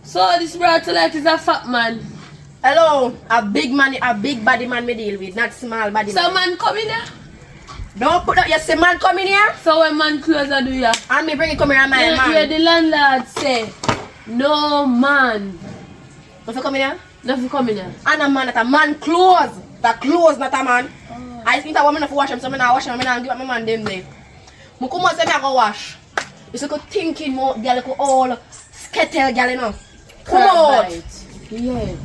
So this brother like is a fat man. Hello, a big body man me deal with, not small body So man. man come in here? Don't put up, you see man come in here? So when man clothes I do ya? And me bring it come here and my Yeah, man. the landlord say, no man. If you come in here? Nothing come in here. And a man that a man clothes. That clothes not a man. I think that woman have to wash them, so I not wash them, I not give up my man them there. I come out say I go wash. You see, thinking more, girl, like all skettle girl, you know. Come out. Yeah.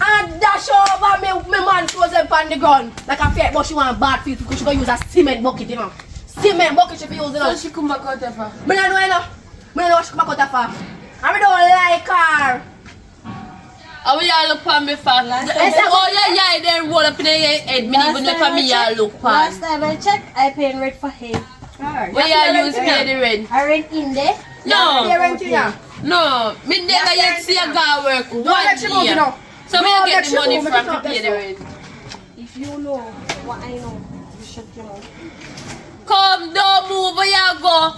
And dash over me man clothes them on the ground. Like a fake, but she want bad feet because she gonna use a cement bucket, you know. Cement bucket she be using, you know. So she come back out there for? Me don't know, you know. Me don't know what she come back out for. And me don't like her. How will y'all look for me for? Oh yeah, then roll up in your head. Me even know for me y'all look for. Last time I checked, I pay rent for him. Where y'all use pay the rent? I rent in there. No. They rent here. No. Me never yet see a guy work Don't one let she move, you year. know. So me Don't get let the she money move, from make to it pay up the this rent. If you know what I know, you shut your mouth. Come, don't move where you go.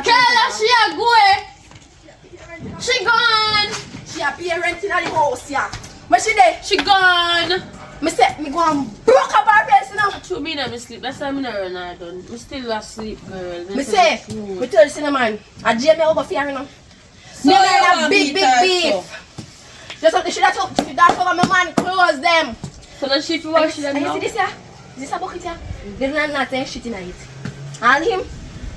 Tell her she a go. She gone. She a pay rent in the house, yeah. Where she there? She gone. Me say, me go and broke up her face now. To me, never sleep. That's why I'm not run I done. Me still asleep, girl. Me say, me tell you, cinnamon, I Jamie over here, you know. So Me you have want big me to beef. Just something she that over my man clothes them. So the shit you wash them And you now? see this here? This a bucket here? There's nothing shit in it. And him?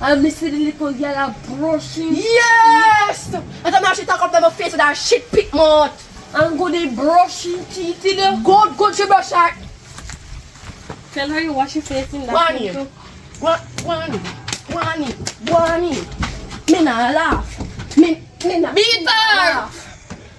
And me see the little girl are brushing. Yes! I don't know how she talk up to my face with that shit pit mouth. And go they brushing teeth in there. Good, she brush her. Tell her you wash your face in that. One in. Me not laugh. Me not Beat her! laugh.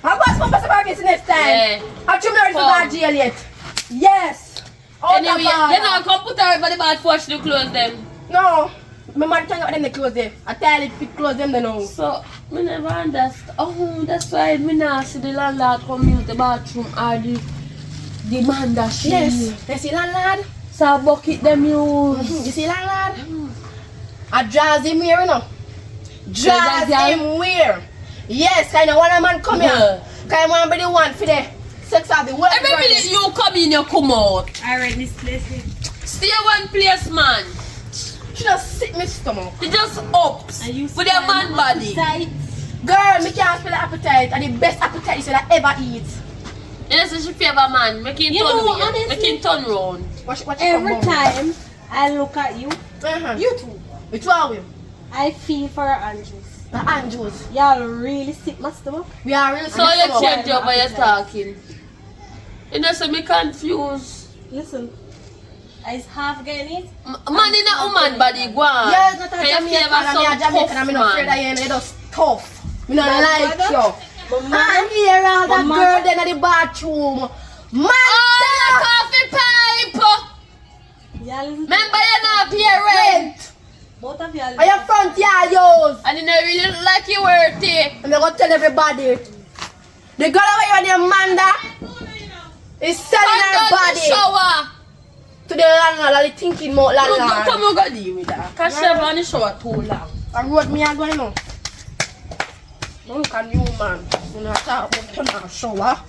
I was supposed to have this next time. Yeah. I'm too married to go to jail yet. Yes. Anyway, then I'll come put her over the bed to wash the clothes them. No. My man trying to them the clothes there. I tell it fit clothes them they know. So, me never understand. Oh, that's why me not see the landlord come use the bathroom or the man that she Yes. You see landlord? So bucket them use. You see landlord? I draws him here, you know. Draws him where? Yes, kind of one a man come here. Kind of one be the one for the sex of the world. Every minute you come in, you come out. Alright, this place. Stay one place, man. She just sit in my stomach. You just ups with your man body. Girl, me can't spell the appetite. And the best appetite that I ever eat. You know, so she favor man. Make him You turn know, weird. honestly, Make him turn round. Watch Every time I look at you, You two. Which one will? I feel for Andrews. The Andrews. Y'all really sick my stomach. We are really So you stomach. change up when you're talking. You know, so me confused. Listen, I half getting it. Man in a woman body, go on. Yeah, it's not a Can you Jamaican. favor I'm some a Jamaican. I'm tough not afraid man? of you. You're just tough. Me not My like mother? you. My I hear all that My girl mother? then in the bathroom. Man, Oh, coffee pipe! Y'all listen. Remember you're not pay rent. Both of y'all. are you front yard yours? And you don't really look like you worth it. I'm gonna tell everybody. The girl over here, Amanda, is selling Come her down the body shower. to the landlord. The thinking about landlord. Come on, go deal with that. Cause she have on the shower too long. I wrote me a going now. Look at you, man. You know, talk about turn on shower.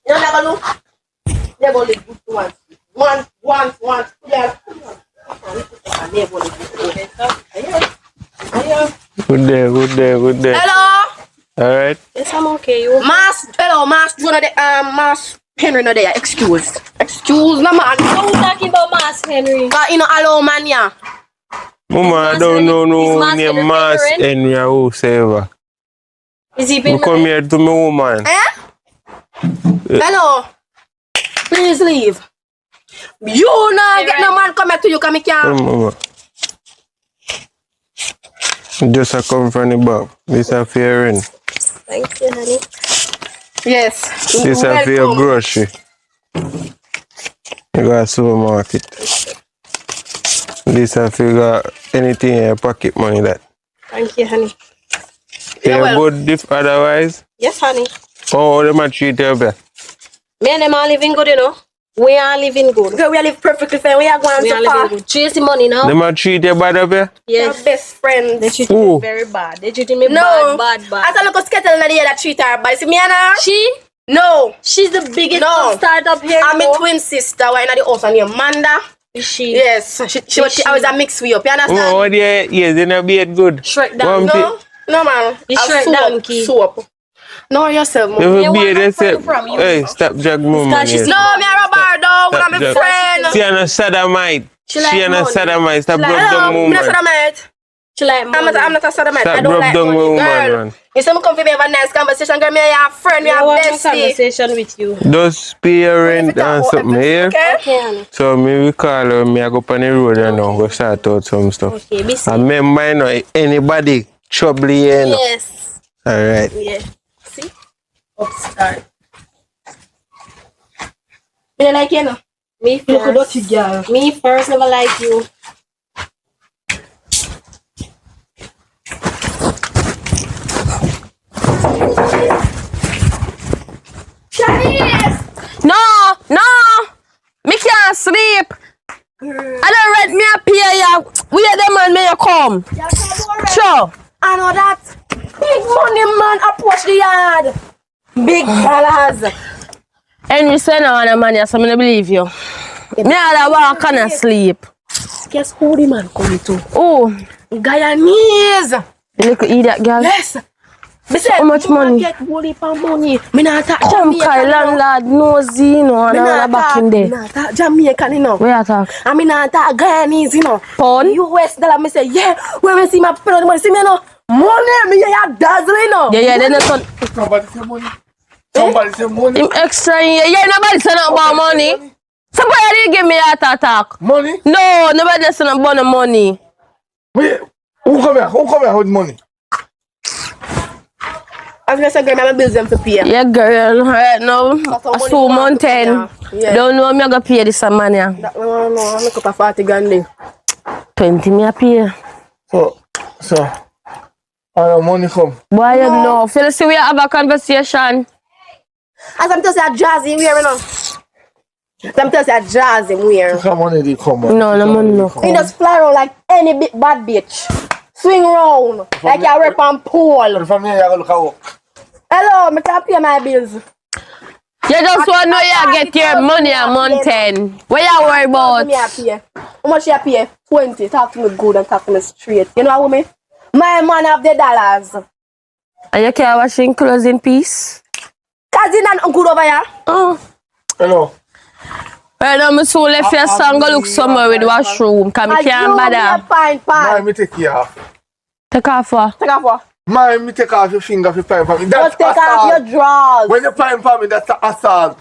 You never look. Never look good one. One. Yeah. Never look good. Good day. Hello. Alright. Yes, I'm okay. You. Mass. One of the Mass Henry no there. Excuse no man. Who talking about Mass Henry? You know, hello man, yeah. Mama, I don't know no Mass name Henry Mass veteran? Henry or whosoever. Is he You been come here to me woman. Hello. Please leave. You not get no man come back to you, come here. Mama. Just a come from the back. This a fair rent. Thank you, honey. Yes. This a fair grocery. You got a supermarket. This a fair anything in your pocket money that. Thank you, honey. You're well. good if otherwise. Yes, honey. Oh, them a treat you better. Me and them are living good, you know. We are living good. Girl, we live perfectly fine. We are going We so are far. living good. Chasing money now. Them a treat you bad up here? We're Yes. best friends. They treat Who? me very bad. They treating me No. bad. I thought look at skettle in the air that treat her, but see me and her? She? No. She's the biggest No. startup here. I'm you know. a twin sister. We're in the house and Amanda. Is she? Yes. She always a mix with you. You understand? Oh, yeah, yes, they not be it good. Shrek down. One No, no man. You A Shrek soap, donkey. Soap. No, yourself, They man. will You be want they that say, friend from you? hey, stop drag mama. Because she Yes. see- No, me a rubber dog. Stop I'm a drag. friend. She and a sodomite. She like She and a money. sodomite. Stop She like- rub Hello, down I'm not woman. sodomite. She like money. I'm not a sodomite. Stop I don't rub like down money. woman, Girl, man. you say me come for me have a nice conversation. Girl, me and your friend. We I are want a bestie. conversation with you. Just pay your rent and something here. Okay? Okay, honey. So me we call her, me I go on the road and now go start out some stuff. Okay, be safe. And remember, you know, anybody trouble here, you know. Yes. Alright. Yeah. See? Upstart. Me like you know. Me You look a first. dirty girl. Me first never like you. Chinese! No. Me can't sleep. I don't rent me a pay ya. We are them and me you come. You're so boring. Sure. I know that. Big money man approach the yard. Big dollars. And you say no want a man, so I don't believe you. Me all walk and sleep. Guess who the man coming to? Oh, Guyanese. you little idiot girl. Yes. How much money? Get bully for money. Me not talk Come, Jamaican, Kyle, you know. landlord, nosy, you know, and all back in Me there. not talk Jamaican, you know. Where you talk? I mean, not talk Guyanese, you know. Pound? US dollar, me say, yeah. When me see my friend, money, see me, you know. Money, me, yeah, dazzle, you know. Yeah, then it's on. Somebody say money. Somebody say money. Him extra in here. Yeah, nobody say nothing about money. Somebody didn't give me a heart attack. Money? No, nobody say nothing about the money. Wait, who come here? Who come here with money? I was gonna say, girl, my bills them to pay. Yeah, girl, right now, money 2 you want months to pay, 10. yeah. Don't know me I go pay this money. That no, I make up a 40 grand there. 20 me a pay. So, all the money come. Boy, you know, feel see we have a conversation. As I'm telling you, jazzy wear, you know. As I'm telling you, jazzy wear. Look how money they come on. No, no money no. He just fly around like any big bad bitch. Swing round like you rip on pole. From here, you gotta look at work. Hello, me can pay my bills. You just want to know you get your money a month 10. What you worry about? Me a pay. How much you pay? 20. Talk to me good and talk to me straight. You know what I mean? My man have the dollars. And you can't wash in clothes in peace? Cousin and good over here. Oh. Hello. Right now, I'm so left your son go look somewhere with washroom. Because I can't bother. Fine, Mind me take you off. Take off what? Take off what? Mind me take off your finger for pine for me. That's Just take off assault. your drawers. When you pine for me, that's an assault.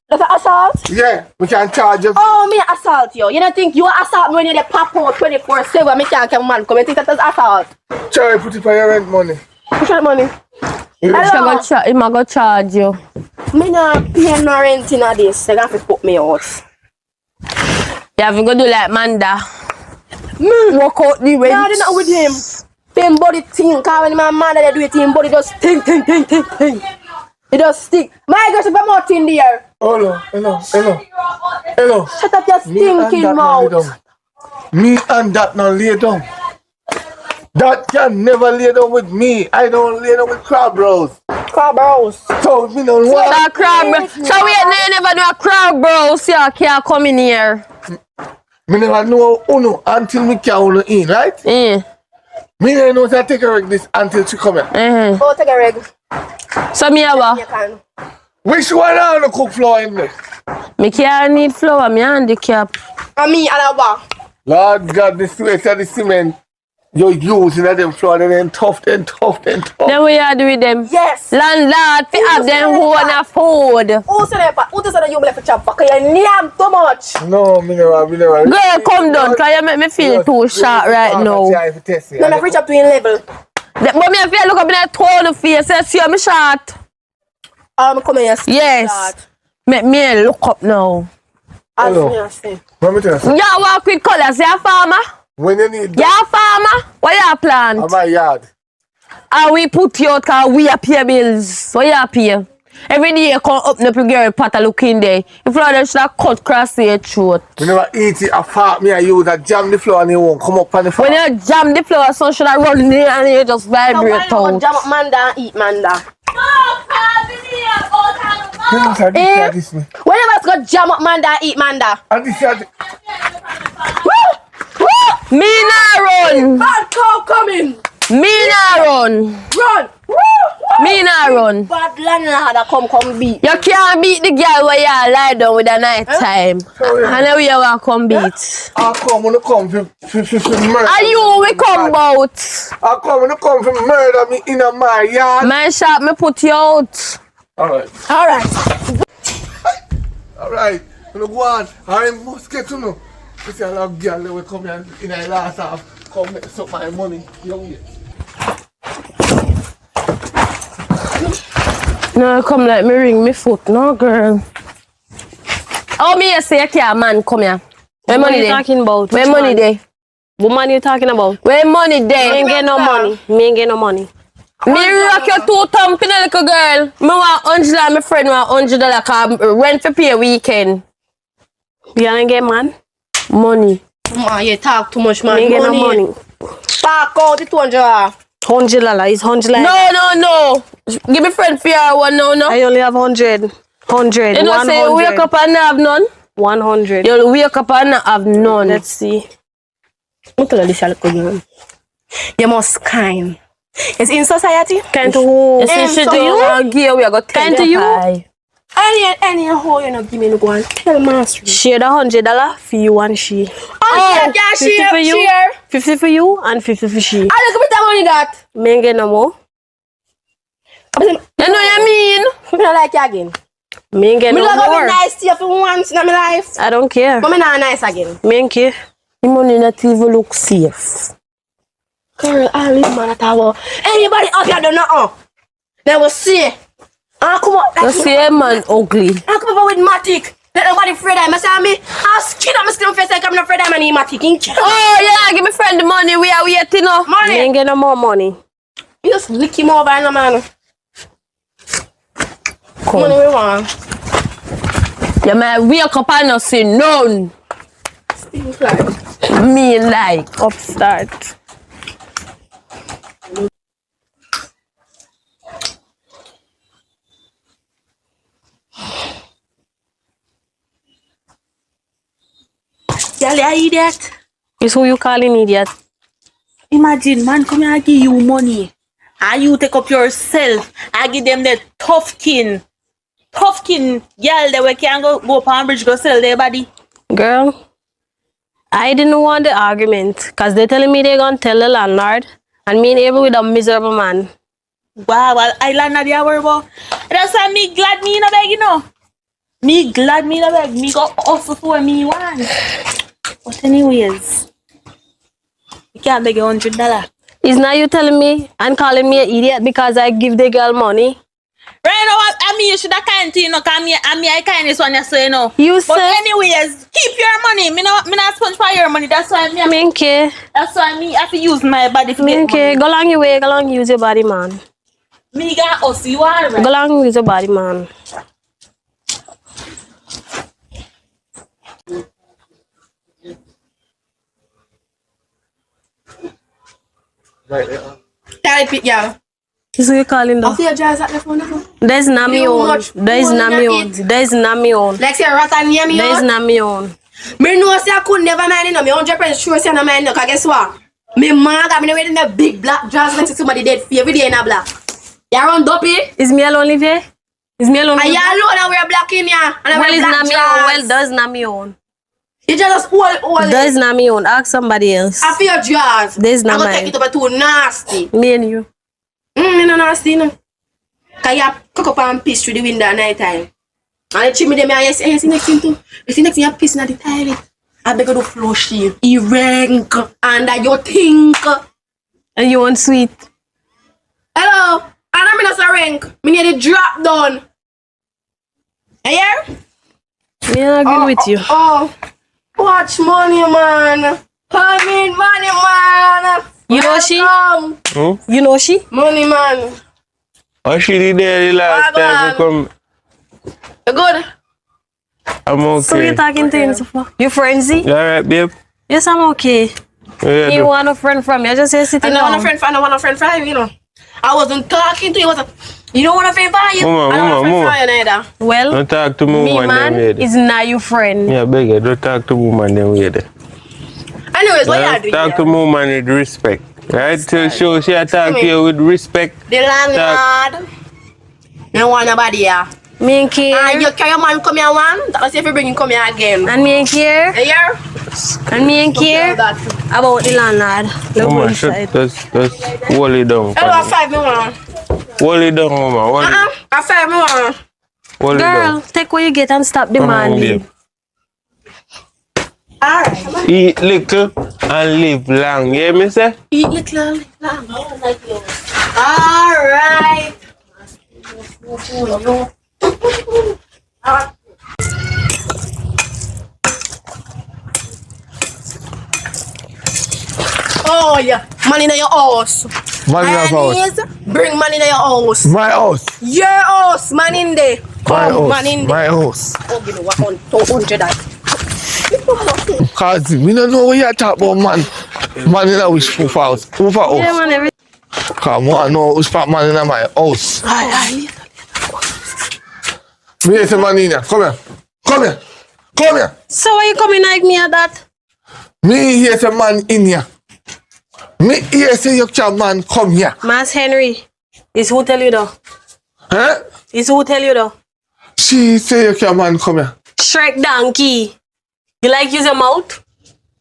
That's an assault? Yeah, we can charge you. Oh, me assault you. You don't think you assault me when you dey pop out 24/7? Me can't come man come and think that's assault. Charlie, put it for your rent money. Which one money? He go charge you. Me not pay no rent in this. They have to put me out. You have to go do like Manda. Walk out the rent. No, I not with him. Him body think. Cause when my man they do it, him body just think. It just stick. My gosh, if I'm out in there. Hello. Shut up your stinking mouth. Me and that now lay down. That can never lay down with me. I don't lay down with crab bros. Crab bros. So me don't want. That crab bro. So we never know a crab bro. So you can't come in here. Me never know Uno until me can Uno in, right? Yeah. Me never know to take a reg this until she come here. Oh, take a reg. So me have You a. can. Which one on the cook floor in there? Me can't need flour. Me handicap. And me and a what? Lord God, the sweat and the cement you're using at them floor and then tough. Then what you do with them? Yes. Landlord, fi have them who want a food. Who said that? Who said that you left for chop? Because you name too much. No, me never. Girl, come down, because you make me feel too short right now. No, I reach up to your level. But me have to look up in that tone of face and see me short. I'm coming here. Yes. Make me look up now. Hello. Let me tell you. You work with colors, you a farmer? When you need You a farmer? What you plant? on my yard. And we put you out because we are pay bills. What you pay? Every day you come up the girl pot and look in there. If you don't should have cut cross your throat. We never eat it apart. Me and you that jam the floor and you won't come up on the floor. When you jam the floor, sun should have run in there and you just So why vibrate you out. jam up Manda and eat Manda? This me. When you go jam up Manda and eat Manda? And this is Me nah run. Bad cow coming. Me nah run. Run. Me nah run. Bad landlord come beat. You can't beat the girl where you lie down with a night time. And then we will come beat. I come when you come for murder. And you will come out. I come when you come for murder me in my yard. My shop me put you out. Alright. Alright. You go on. I must get to know. This is a lot of girl that will come here in the last half. Come make some my money. Young. No, come like me ring me foot, no girl. Oh, me you say you can't man come here. Where money you there? talking about? Where Which money man? there? What man you talking about? Where money Me there? ain't get no money. Me ain't get no money. Me rock your two thump in a little girl. Me want $100 and my friend want $100 cause rent for pay weekend. You ain't get man? Money. Man, you talk too much, man. Me ain't get no money. Park out the 200. $100. It's 100 like No. Give me friend for your one now, no. I only have 100. 100. You know, say you wake up and not have none. 100. You wake up and not have none. Let's see. What tell you this girl? You must kind. It's in society. Kind to who? She to you. Give we are going to Kind to you. Any hoe you know give me no go and tell master. Share the $100 for you and she. Oh, yeah, 50 for you. share. 50 for you and 50 for she. I look at the money that. Me ain't get no more. You know what I mean? I don't like you again. Me ain't get Me no not gonna more. be nice to you for once in my life. I don't care. But me not nice again. Me ain't care. The money not even look safe. Girl, I leave man at all. Anybody out here don't know. They will see. Come on. You see a man ugly. I come over with Matic. Let nobody afraid of me. Say me. I'll skin up my skin face like I'm not afraid of me. Matic. Oh yeah, give me friend the money. We are waiting now. Me Money. ain't get no more money. You just lick him over no man. Come. Money we want. You might wake up and not see none. Things like. Me like. Upstart. Y'all are idiot. Is who you calling idiot? Imagine, man, come here and give you money. And you take up yourself and give them the tough kin girl that we can go up on bridge, go sell their body. Girl, I didn't want the argument because they're telling me they're gonna tell the landlord and me and Ava with a miserable man. Wow, well, I land at the hour about. That's why me glad me no beg, you know. Me glad me no beg. Me go hustle for me one. But anyways, you can't beg $100. Is now you telling me and calling me an idiot because I give the girl money? Right now, I mean, you should have kind to, you know, because I kind this one, you say, you know. You But say anyways, keep your money. Me not sponge for your money. That's why me ain't care. That's why me have to use my body for Me get ain't care. money. Go along your way. Go along use your body, man. Me got us, you are right. Go along use your body, man. Right there. Tell it, y'all. Is who you calling I though? feel jazz at the phone. There's not me You own. much There's more not than me you own. eat. There's not me own. Like say rat and near me There's on. not me own. Me know say I could never mind no. Me 100% sure say I no mind no. Cause guess what? Me man got me wearing the big black dress next to somebody dead for every day in a black. You run dopey? Is me alone live here? Is me alone? And you alone and wear black in here. And I Well, wear it's black not me own. dress. Well, does not me own. You just hold Does not me own. Ask somebody else. I feel jazz. This not I'm gonna mine. take it over too nasty. Me and you. Me no nasty no. Cause you cook up and piss through the window at night time. And the chimney them and you see next thing too. You see next thing you pissing at the toilet. I beg you to flush you. You rank and that you think. And you want sweet. Hello. And I'm not a rank. Me need a drop down. You hear? Me agree with you. Oh. Watch money man. Come in money man. You know she? Welcome. You know she? Money man. Oh, she did there the last time we come. You good? I'm okay. So you're talking to him so far? You frenzy? You alright, babe? Yes, I'm okay. Yeah, You want a friend from me? I just say sitting I don't want down. a friend for I don't want a friend for you, you know. I wasn't talking to you. You don't want a friend for you. Mama, I don't want a mama, friend for you neither. Well, don't talk to me, me woman man them way there. is not your friend. Yeah, beg you, don't talk to woman them way there. Anyways, what Yeah, you doing? talk to woman with respect. Right? To show she attack you with respect. The landlord. You don't want nobody here. Me ain't care. And you carry your man come here one. Let's see if you bring him come here again. And me ain't care. You hear? And me ain't care about the landlord. Look Mama, inside. just hold it down. Hello, a 5 me want. Hold it down, mama. Hold it, A 5 me want. hold it Girl, down. take what you get and stop Come on, demanding. babe. Alright. Eat little and live long. You hear me say? Eat little. Alright. Oh yeah, money in your house. Man in your house. Please bring money in your house. My house. Your house, man in there. My Come, house. man in there. My house. Oh, give me 100 Cause we don't know what you're talking about, man. Man in a wish for house. Who for Yeah, house? man, every Come on, no, which part man in my house? Me is a man in here. Come here. Come here. Come here. So why you coming like me at that? Me here is a man in here. Me here say you can man come here. Mas Henry, is who tell you though? Huh? Is who tell you though? She say you can man come here. Shrek donkey. You like use your mouth?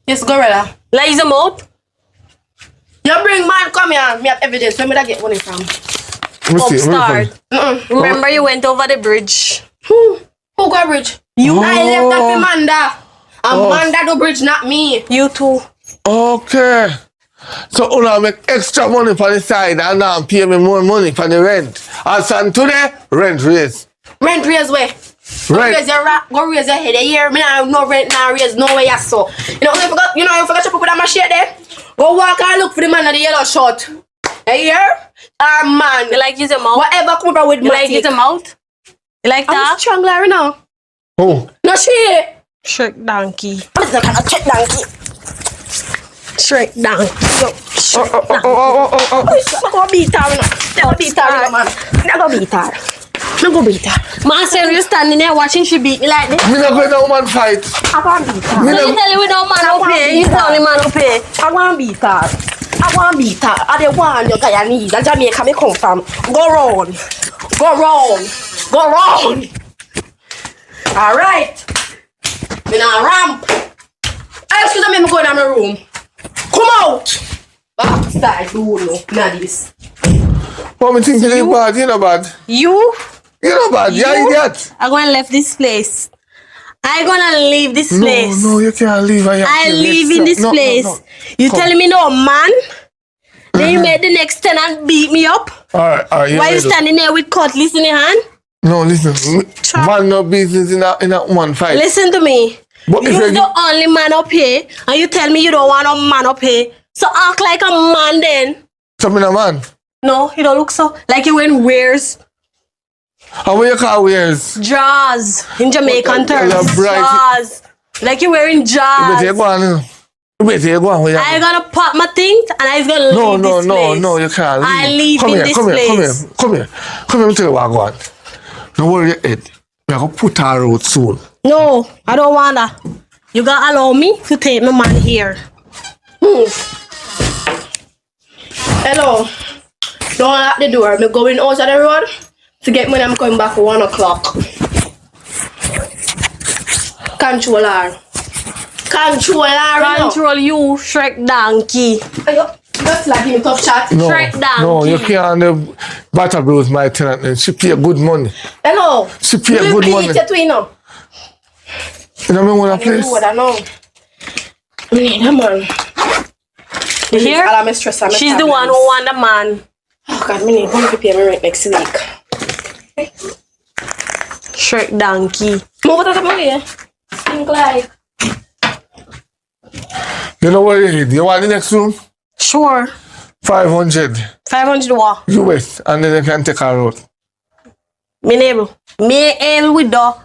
Yes, gorilla. Like use your mouth? You bring man, come here. Me have evidence. Where me that get money from? Let me see. Upstart. Mm-mm. Remember you went over the bridge. Who go bridge? You. I left that for Manda. Amanda do bridge, not me. You too. Okay. So una make extra money for the side and now pay me more money for the rent. And so today, rent raise. Rent raise where? Rent. Go raise your head a year. Me nah have no rent now raise no way you so. You know you forgot to put that machine there? Go walk and look for the man of the yellow shirt. A year? Man. You like use your mouth? Whatever come up with You like use your mouth? You like I'm that? strong Larry now. Oh. No shit. Shrek donkey. I'm just gonna check donkey. Shrek donkey. Yo, Shrek donkey. I'm gonna beat her now. I'm gonna beat her, man. I'm gonna beat her. I'm gonna beat her. Marcel, you standing there watching she beat me like this? Me not going to woman fight. I'm gonna beat her. Me So you not. tell you we don't man up here, you the only man up here. I want to beat her. I want to beat her. I don't want your Guyanese. And Jamaica me come from. Go round. Go round. Go round. Alright. Me now ramp. Excuse me, I'm going to my room. Come out. Backside, do no. Not this. What me think you bad? You know bad. You? You know bad. You idiot. I'm gonna leave this place. I'm gonna leave this place. No, you can't leave. I live in this place. You Come. telling me no man? Then you made the next tenant beat me up? Alright. Why you ready? standing there with cutlass in your hand? No, listen. Man, no business in a one fight. Listen to me. But if You're you- the only man up here, and you tell me you don't want a man up here. So act like a man then. So me a man. No, you don't look so. Like you wearing wears. How will you call wears? Jaws in Jamaican What the- terms. you're bright. Jaws. Like you wearing You better jaws. go on. You better go on. Where you I go. gonna pop my things and I gonna leave this place. No, you can't leave. I leave come in here, this come place. Here, come here. Let me tell you what I want. Don't worry your head. We're going to put her out soon. No, I don't wanna. You gotta allow me to take my man here. Hello. Don't lock the door. I'm going outside the road to get money. I'm coming back at 1 o'clock. Control her. Control her. Control you, Shrek donkey. Just like him tough chat. No, Shrek donkey. no, you can't battle bruise my tenant. She pay good money. Hello. She pay You good beat money. it, you know. You know me want a You place? know what I know. Yeah, man. You hear? All of my stress and my She's the one who want a man. Oh God, me need money to pay my rent next week. Shrek donkey. Move out of my way. Think like. You know what you need? You want the next room? Sure. 500 500 what? US, and then you can take her out. Me able. Me able with the.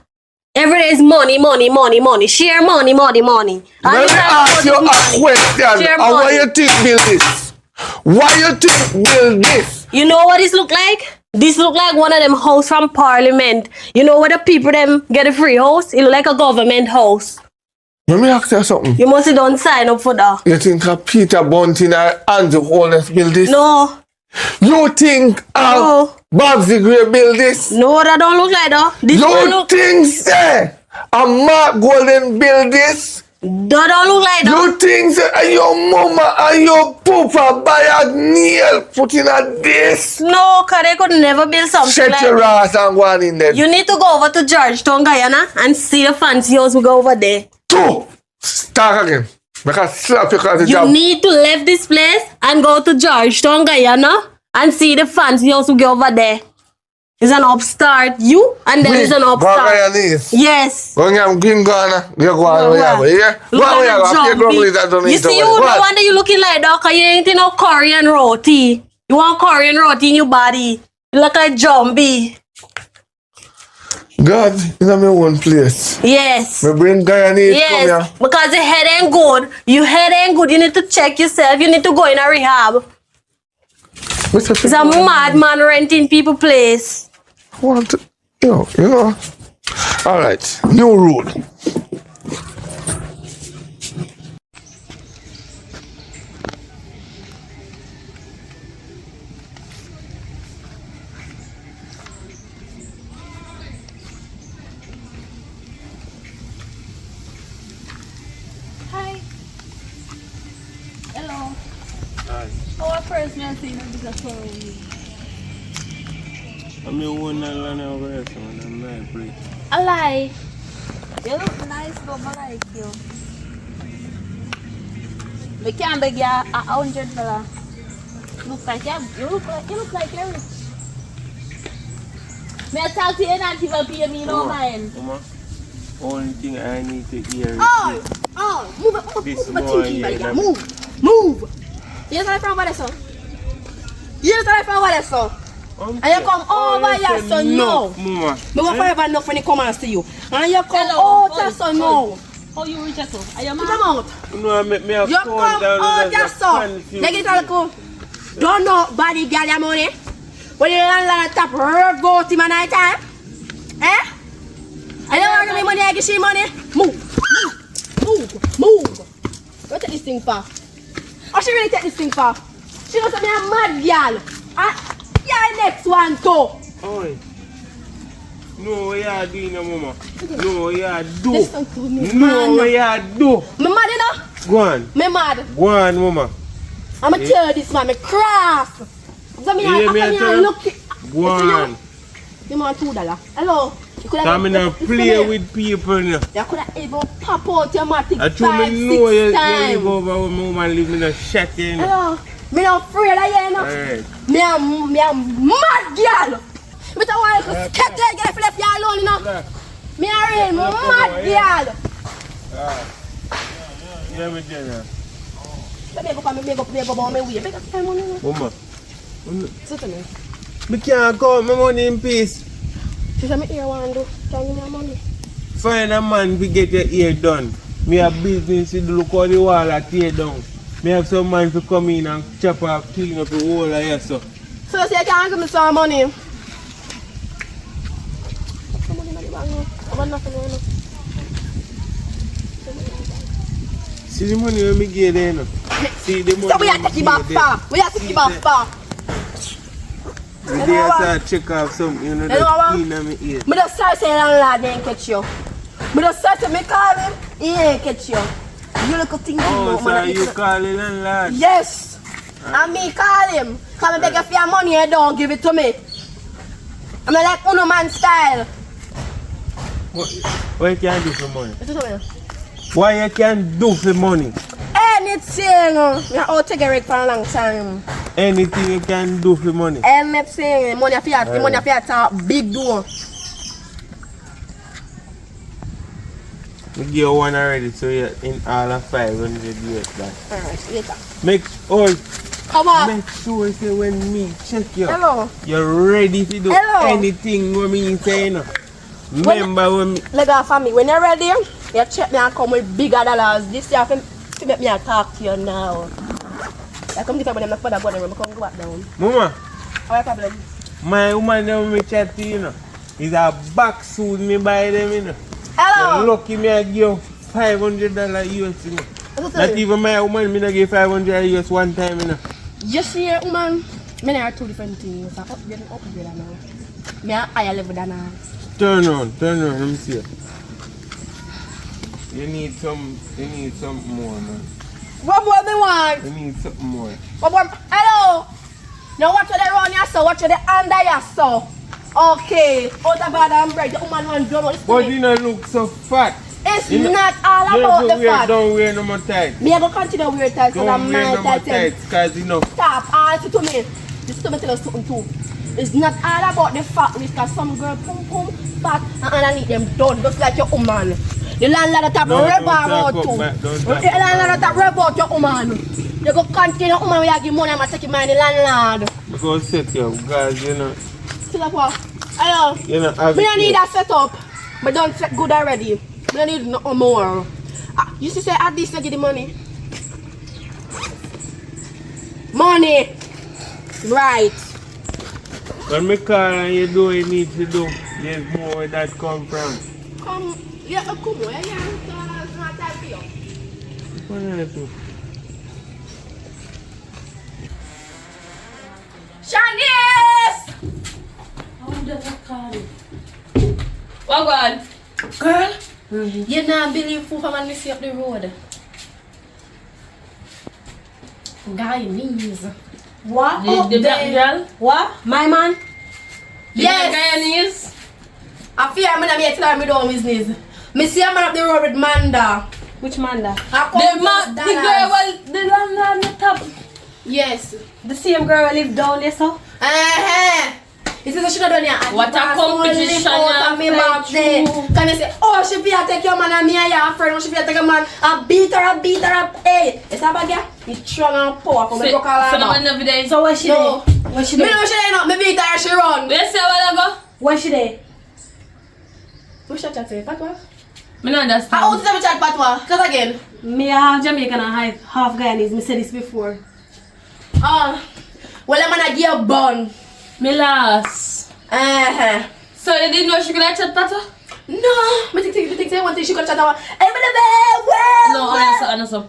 Every day is money. Share money. Let me ask you a question. Share And why money. you think build this? Why you think build this? You know what this look like? This look like one of them house from Parliament. You know where the people them get a free house? It look like a government house. Let me ask you something. You must don't sign up for that. You think Peter Bunting or Andrew Holness build this? No. You think No. Babsy Gray build this? No, that don't look like that. This one You look. think say Mark Golden build this? That don't look like that. You think say your mama and your papa buy a nail put in a this? No, cause they could never build something Shut like your that. ass and go on in there. You need to go over to Georgetown, Guyana, and see the fancy house we go over there. Two. Start again. Because slap you because the You job. need to leave this place and go to Georgetown, Guyana, and see the fancy house we go over there. It's an upstart, you, and then it's an Go on upstart. your knees. Yes. Go on green Ghana. You go on Go where on. you go. Yeah? Go Look on where you at go. the After you jumpy. go with that, don't You need to see, you worry. no Go on. wonder you looking like that, cause you ain't in no Korean roti. You want Korean roti in your body. You look like Jumbie. God, in my own place. Yes. Me bring Guyanese come Yes. here. Because your head ain't good. Your head ain't good. You need to check yourself. You need to go in a rehab. It's a madman renting people place. What? You know. All right. New rule. Hi. Hello. Our first man saying this is a story. I'm your one and learn over here, so I'm not free. A lie. You look nice, but I like you. We can't beg you $100. You look like you're rich. May I talk to you and not even pay me no mind? Mama, only thing I need to hear is Move it, this move boy it, here. move. You know from what son? You know from what son? And you come over here, son, no. Mama. Me will forever enough when he come and see you. And you come out here, son, no. How you reach us? Are you Come mad? out. No, me have You come out here, son. Negative alcohol. Don't know body girl your money. When you landlord tap rev out him a night time. Eh? And you want to give me money, I give you money. Move. What take this thing for? What she really take this thing for? She knows me a mad girl. Yeah, next one too. Oi. No, what you doing, mama? No, what you do? Listen to me, No, what man. you do? Me mad, you know? Go on. Me mad. Go on, mama. I'm going to tell this man, me craft. So me, Yeah, me I tell- look. Go on. You want $2? Hello? You could Come in and play with people now. You could have even pop out your matic I told 5, me know 6 you live times. over with my woman live in a shack, you know. Hello? Me not afraid of you, you know? Alright. Me a mad girl. Me don't want to skate there, get left you alone, you know? Me a real mad girl. Yeah, me tell you. Let me go on my way. Make up time money. Mama. Sit to me. Me can't count my money in peace. She said me here want to do. Can you give me money? Find a man to get your hair done. Me have business to look on the wall and tear down. Me have some man to come in and chop up, clean up the whole of your stuff. So you say you can't give me some money? Some money in the bank now. I got nothing right now. See the money when me get there now. See the money. So we have to take it back far. We have to take it back far. Me there start check off something, you know, that clean on me ear. Me just start saying landlord, he ain't catch you. Me just start to me call him, he ain't catch you. You little thing you know, Oh, so man. you call it landlord? Yes. And me call him. Come and beg you for your money, you don't give it to me. I'm like Uno man style. What you can do for money? Listen to me. What you can do for money? Anything. Me out take a break for a long time. Anything you can do for money. Anything. Money for your, money for your talk, big door. We give you one already, so you're in all of 500 years back. Alright, later. Come on. Make sure say when me check you, Hello. you're ready to do anything what me say, you know. Remember when me... Let go for me. When you're ready, you check me and come with bigger dollars. This year, to make me a talk to you now. I come get up with them, not for the bottom, I come go back down. Mama, What problem? my woman when me chat to you, know, is a back suit me buy them, you know. Hello. You're lucky me I give you $500 US, you know. Not even my woman, me not give $500 US one time, you know. You see, woman, me are two different things. I upgrade now. Me are higher level than her. Turn on, let me see it. You need something more, man. What more they want? You need something more. What more? Hello. Now watch the run your so, watch the under your so. Okay. Out of bad and bread, the woman want drum. But you don't look so fat. It's you not all about the fat. Don't wear no more tights. Me I go continue to wear tights because I'm wear no more tight. tights, cause you know. Stop, answer to me. This to me tell us something too. It's not all about the fat, because some girl pum fat and underneath them done just like your woman. The landlord that rev out too. The landlord that rev out your woman. You go continue your woman where you give money and take your money the landlord. Because set you up, guys, you know. Sit up what? Hello. You know, Me don't need that setup. But don't set good already. Me don't need no more. You see say at least I give the money. Money. Right. When me call and you do what you need to do, there's more where that come from. Come. Yeah, come on. Yeah, it's not time for you. What do I do? Shanice! What God? Girl, you not believe who come and miss you up the road. Guyanese. What? The black girl? What? My man? Yes. Yes. I fear I'm gonna be telling me down business. Me see a man up the road with Manda. Which Manda? The girl well, the landlord on top. Yes. The same girl who live down there, so? It is a should have done here. What a competition out of me back there. Can you say, oh, she feel take your man and me and your friend, or she feel take a man and beat her up. Hey, it's a bag here. It's strong and powerful. Me broke her leg. So where she there? Where she Me there? know she there not. Me beat her, she run. Where say what I go? Where she there? What's your chat say, Patwa? Me not understand. How old is the chat, Patwa? Cause again. Me half Jamaican and half Guyanese. Me said this before. Well, I'm gonna give a bun. Me last. So you didn't know she could have chat better? No, me think one thing she could chat about. Hey, well. No, honestly.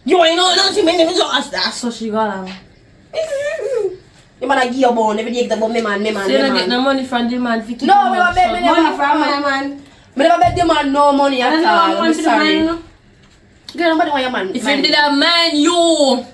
You ain't know nothing, me never saw that. So she got out. You man give a bun every day about me man. So you don't get no money from the man? No, me never beg Money from my man. Me never beg the man no money at all. I'm sorry. Man, Girl, nobody want your man. If you did a man, you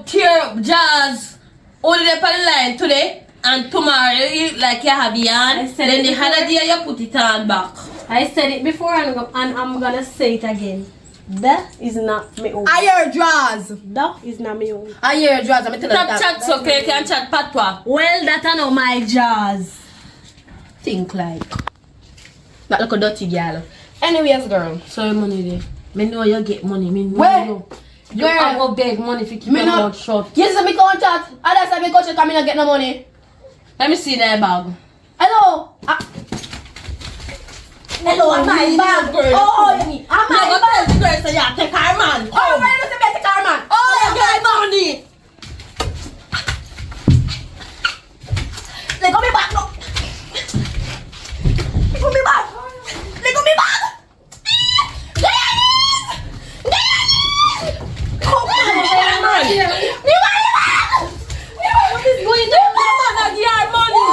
tear up jazz. Only they put the line today. And tomorrow, you, like you have yarn, then the other day you put it on back. I said it before and I'm gonna say it again. That is not me own. I hear draws. That is not me own. I hear draws. I'm telling you Stop that. chat so okay, you can chat patwa. Well, that I know my jazz. Think like. That look a dirty girl. Anyways, girl. So your money there. Me know you get money. Me know Where? you Girl. can go beg money if you keep Me your no- mouth shut. Yes, me can't chat. Others say me can't chat because me not get no money. Let me see that bag. Hello. Hello, I'm my bag. Oh, I'm my bag. The girl say yeah, take her man. Oh, where is the better car man? Oh, you get money. Let go me back, no. Let go me back. Let go me back. Come on, man. What is going on? Man, give her money.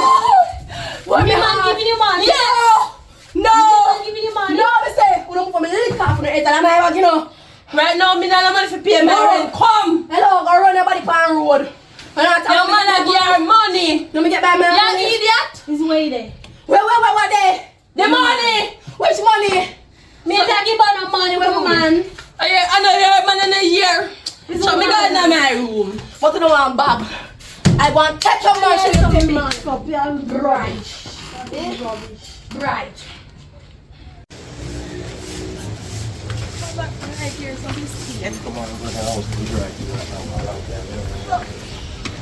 What me man giving you money? Yes. No. Man giving you money? No, me say, we don't put me little car for the head and I'm like, you know. Right now, me not have money for pay my rent. Come. Hello, go run your body on road. Your man give her money. Let me get back my You money. idiot. It's way there. Where there? The money. Which money? Me not give her no money with my man. I know your man in a year. So me go in my room. But you don't want bag. I want to take your money to me. Right.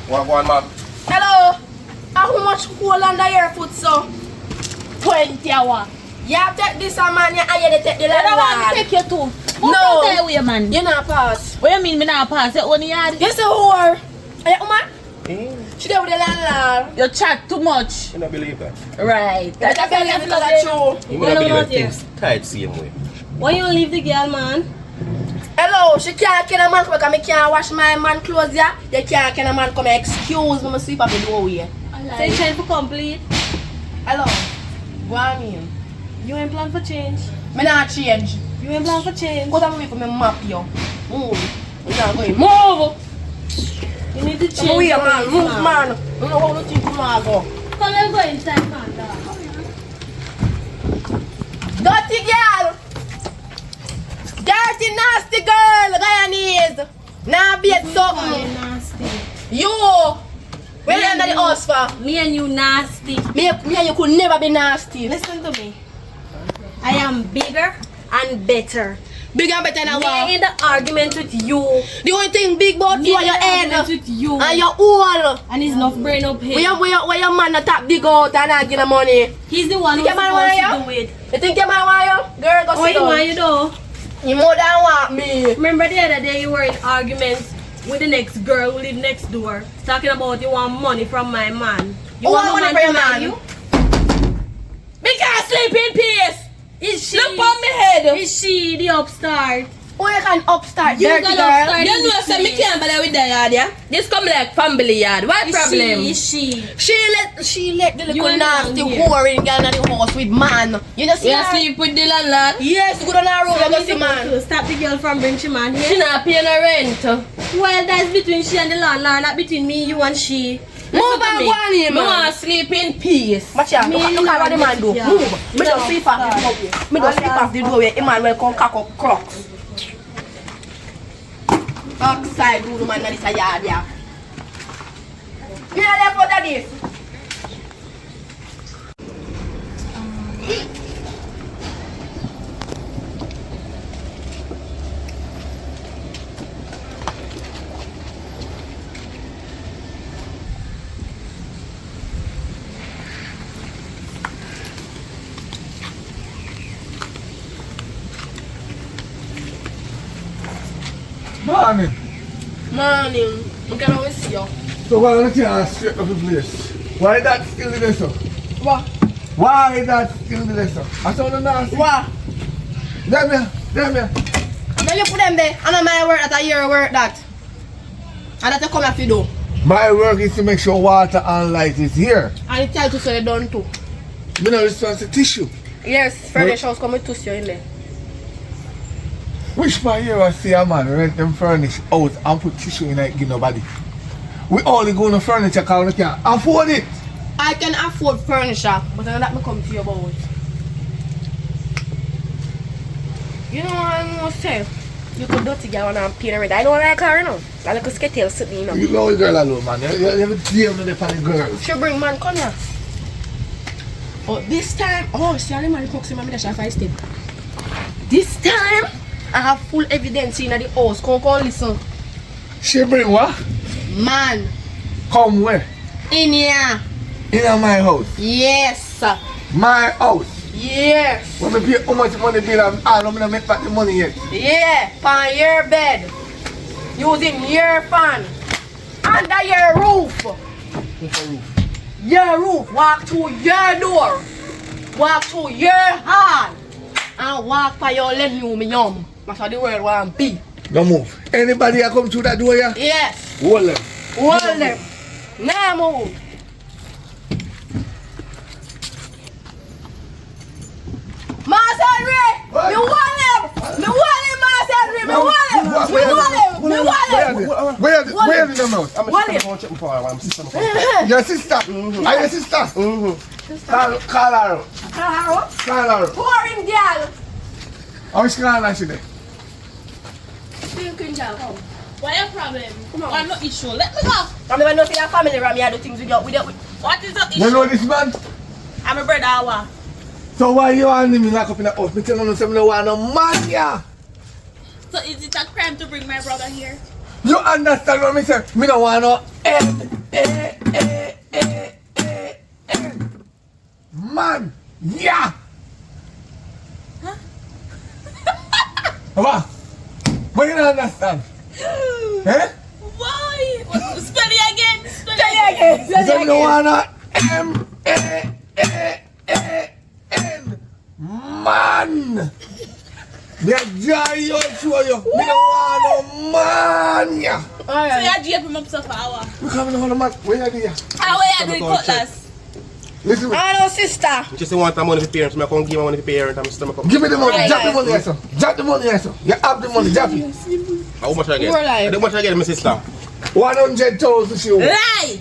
What, man? Hello. How much coal under your foot, so? 20 hours. Yeah, take this man, yeah, and you take the I don't want to land. take you too. No. Stay away, man. You not pass. What you mean me not pass? You only yard. You say whore. Are you woman? She there with the landlord. You chat too much. You don't believe that? Right. That's a believe because that's true. You Well, don't believe not that things tied same way. Why you leave the girl, man? Hello, she can't kill a man because I can't wash my man clothes, yeah? You can't kill a man come excuse me, I sweep up the doorway. So you trying to complete? Hello. Go on in. You ain't plan for change. Me not change. You ain't plan for change. What am I for me map you? Move. You not going. Move! You need to change. Move, your man. ways, Move, man. You know how you think you want to go. Come let's go inside, man. Dirty girl! Dirty, nasty girl! Guyanese! Now be it something. Nasty. You! Where you under the house for? Me and you nasty. Me and you could never be nasty. Listen to me. I am bigger and better. Bigger and better than Me what? in the argument with you. The only thing big about Me you in are your the head argument with you. and your hole. And he's not brain up here. Where your man not tap big out and not give the money. He's the one You who's think your man supposed want to you? do it. You think your man want you? Girl, go Oh, sit you want down. you though? You more than want me. Remember the other day you were in arguments with the next girl who live next door, talking about you want money from my man. You Who want want no money from man your to you? Me can't sleep in peace. Is she? Look on me head. Is she the upstart? Who you can upstart? You Dirty can girl. upstart. You know, say me can't bother with the yard, yeah? This come like family yard. What problem? Is she? She let the You little nasty alone here. whore in girl in the house with man. You know see You her? sleep with the landlord? Yes, good on her room. So You know me see man. supposed to stop the girl from bringing she man She here? not paying her rent. Well, that's between she and the landlord, not between me, you and she. Move Listen to and me. go on here, Me man. want to sleep in peace. Watch out. Look at what the man do. Yeah. Move. Me Yeah. don't sleep off the doorway. Me don't sleep off the doorway. Emmanuel come cock up crocs. Outside do the man that is a yard, yeah. You know left out of this. Morning. Morning. I can always see you. So why don't you straight up the place? Why that still there, sir? What? Why that still there, sir? I saw the nasty. What? Damn ya, damn ya. Then you put them there. And on my work that I your work that. And that you come here to do. My work is to make sure water and light is here. And it tell you to say done too. Me no response to tissue. Yes, furniture house come with two in there. Which part here I see a man rent them furnish out and put tissue in it give nobody? We only go to furniture because we can't afford it. I can afford furniture, but I know that me come to you about. You know what I must say? You could dirty girl and I'm paying rent. I don't like her, you know. I like a skittle sitting, you know. You know the girl alone, man. You have a deal with the girl. She bring man, come here. Oh, this time, oh, see, I'm man cooks in my dash 5 step. This time, I have full evidence in the house. Come listen. She bring what? Man, Come where? in here. In my house. Yes. My house. Yes. When me pay how much money bill and all I'm gonna make back the money yet. Yeah, on your bed. Using your fan. Under your roof. Your roof. Walk through your door. Walk through your hall. And walk by your living room. That's how the world want to be. No move. Anybody that come through that door here? Yes. Hold them. Hold them. Now move. Master Henry! Me want him! Me want him, Master Henry! Me want him! Me want him! Me want him! Where is the mouth? I'm What a is- sister. I'm checking for her. I'm sister. Your sister. Are your sister? Call her out. Hello? Call her out. Pouring girl! How much can I see there? Thinking girl, come. What your problem? Come on. I'm not issue. Let me go. I'm never know see that family around me. I do things with you. What is the You issue? know this man? I'm a brother. Awa. So why you want me lock up in the house? Me tell you something, no want no man here. So is it a crime to bring my brother here? You understand what me say? Me no want no man. Yeah. Huh? What? What you don't understand? Eh? Why? Spell it again. Spell Tell it you again. You Tell say you me no again. want no man. Me a joy you show you. Me no want no man. Yeah. So Alright. you drape him up so for hour. We coming on the man. Where you there? How are you doing cutlass? Listen. Hello, sister. Just want the money for parents. I can't give my money for parents. I'm still come. Give me the money. Right, Drop the right. money, yes, sir. Drop the money, yes, sir. You have the money. Drop it. How much I get? We're live. How much I get, my sister? 100,000 she owe. Lie!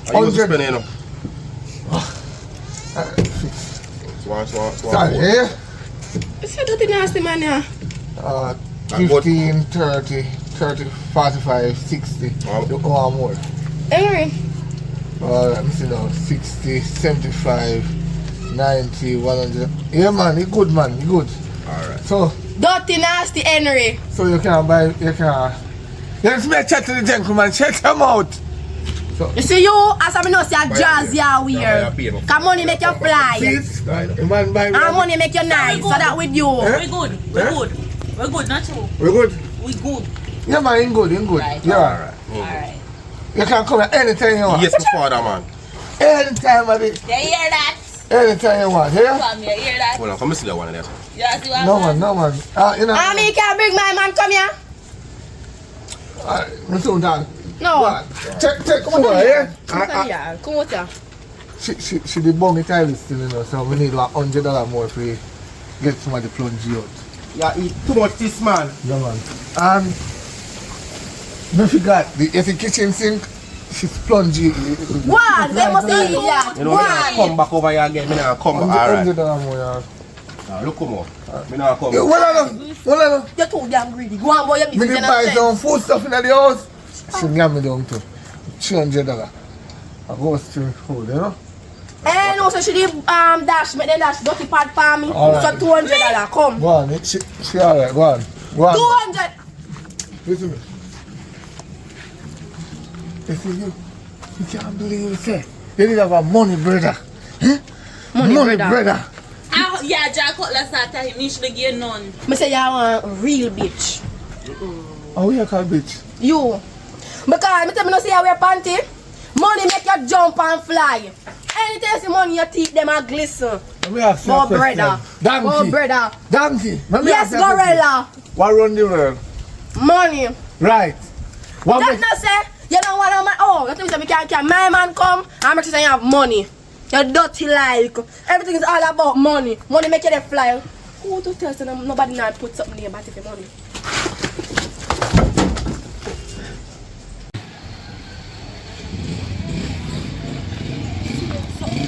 How you 100. spend it, you know? Swan. Sorry, eh? You see that nasty man here? 15, 30, 45, 60. Wow. You want more? Henry. Let me see now. 60, 75, 90, 100. Yeah, man. You good, man. You good. Alright. So Dirty nasty Henry. you can buy, you can. Let's make chat to the gentleman. Check him out. You see you, as I know, see a jazz here Yeah, weird. yeah, Come money make you fly. See it? The man buy And money make you nice. So that with you. Eh? We good. We Eh? good. We're good, not true. We good? We good. Yeah, man, in good, in good. Right. Yeah. Alright. You can come here anytime you want. Yes, my father, man. Anytime, buddy. You hear that? Anytime you want, yeah? Come here, hear that? Hold on, come and see that one of them. You see what No, I'm man, no, man. You know, Me can't bring my man come here. me soon done. No. Go on. Take four, yeah? Come with ya. She the bung it all still, you know, so we need like $100 more if we get some of the plunge out. Yeah, eat too much this, man. No, man. And me forgot, if the kitchen sink, she's plunging. One, they must be here. You know, me not come back over here again. Me not come back. Alright. $100 more, yeah. Look come on. Me not come. Yeah, well, You're too damn greedy. Go on, boy, you're me missing did buy some food stuff in the house. She got me down to $300. I go street food, you know? And also she did dash, make them dash dirty pad for me. All right. So $200, come. Go on, she alright, go on. Go on. 200. Listen to me. Listen, you can't believe it, say. You need to have a money brother. Eh? Money brother. Yeah, Jack Cutler started him. He should give none. Me say you want a real bitch. How you call bitch? You. Because me tell me no see you wear panty. Money make you jump and fly. Anything you see money, your teeth them a glisten. Let me ask you Oh, a question. brother. Donkey. Oh, brother. Donkey. Let me Yes, ask you a question. gorilla. What run the world? Money. Right. What That make... not say, you don't want my, oh, you think that we can't, my man come, and make sure you have money. You're dirty like, everything is all about money. Money make you dey fly. Who to tell you nobody not put something there about if you money?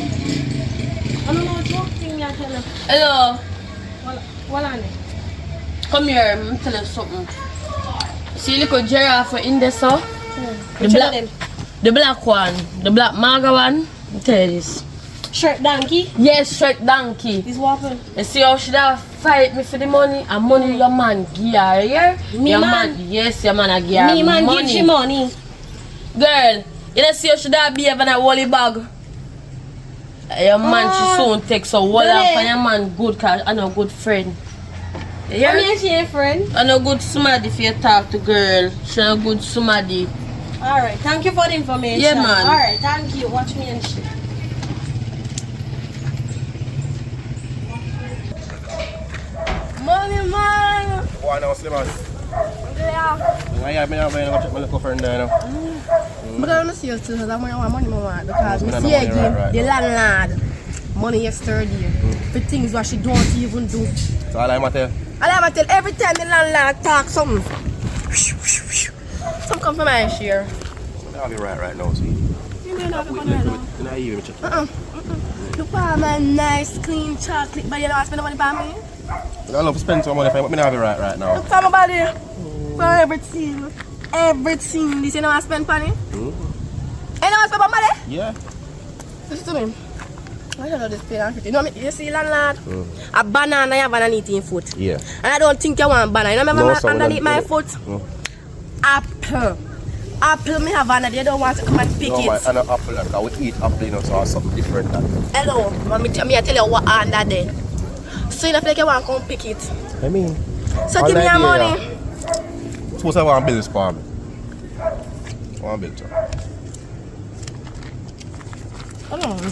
I don't know what thing you're telling. Hello. What on it? Come here, I'm telling you something. See little giraffe in there, so? The black one, the black maga one. I'll tell you this. Shirt donkey? Yes, straight donkey. This weapon. You see how she da fight me for the money? And money your man give her, yeah? Me your man? Yes, your man a give her Me man money. give she money. Girl, you don't see how she da behave in a holy bag? Your man she soon take so hold Really? on for your man good cause I know good friend. You hear? I mean, she ain't friend. I know good somebody if you talk to girl. She know good somebody. Alright, thank you for the information. Yeah, man. Alright, thank you. Watch me and shit. Money, man. Why now, Slimmers? Yeah. Why you been going to check my little friend there now? But I don't see you still because I want money, mama. Because me Right, see again, right. the landlord, money yesterday, for things what she don't even do. So all I'm tell. I tell every time the landlord talk something, some come from my share. I'll be right now, see. You may not have money right now. Then I hear me check. Look for my nice clean chocolate, but you don't spend the money for me. I love to spend some money, but me not be right now. Look for my body, for everything. Everything. This you know I spend money? You know I spend my money? Yeah. Listen to me. I don't know this pain and pretty. You know me, you see landlord? A banana you have underneath your foot. Yeah. And I don't think you want banana. You know No, remember so underneath my foot? No. Apple. Apple me have under. You don't want to come and pick No, it. man, and an apple, like, I would eat apple, you know, so something different. Hello. Me I tell you what under there. So you don't feel like you want to come pick it. I mean, So give me your money. suppose I want to build this farm. I want to build it. Hold on.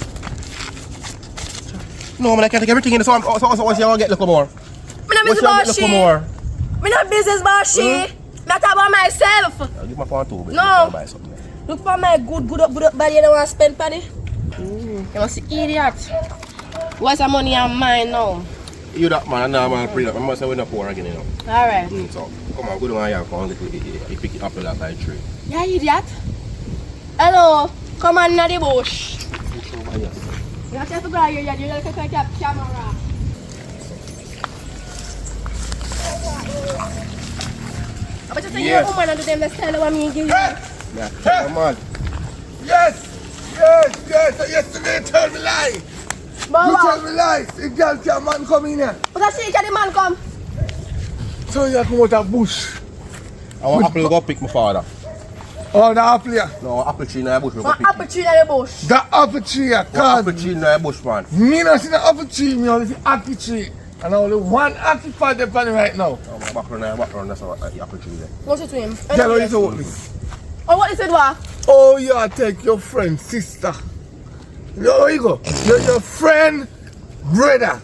No, man, I can't take everything in the so what's you want to get a little more? Me not What's business you about want to get a little shit. more? Me not business about shit. Me talk about myself. I'll give my phone too, but No. I'll buy something. Look for my good up body. You don't want to spend money. You must be idiot. What's the money on mine now? You that man, and now man, pre that. I must say we're not poor again, you know. Alright. So, come on, go down here, come on, you pick it up like by tree. Yeah, idiot. Hello. Come on, in the bush. Push over here. You have to go here. You have to take a camera. But you say you're a Yes. woman and do them the style of me give you. Yeah, come on. Yes! Yesterday you told me lie! You Baba. tell me lies! A girl can man come in here. But I see the man come. So you come out of bush. I want apple to go pick my father. Oh, the apple here. No, apple tree in the bush, we go One pick apple it. tree in the bush. The apple tree here, One apple cause tree in the bush, man. me not see the apple tree, me only see apple tree. And only one occupied the pan right now. Oh, my background, that's what the apple tree there. What's it to him? Tell her it's what this. Oh, what is it, what? Oh, you take your friend, sister. There you go. You're your friend, brother.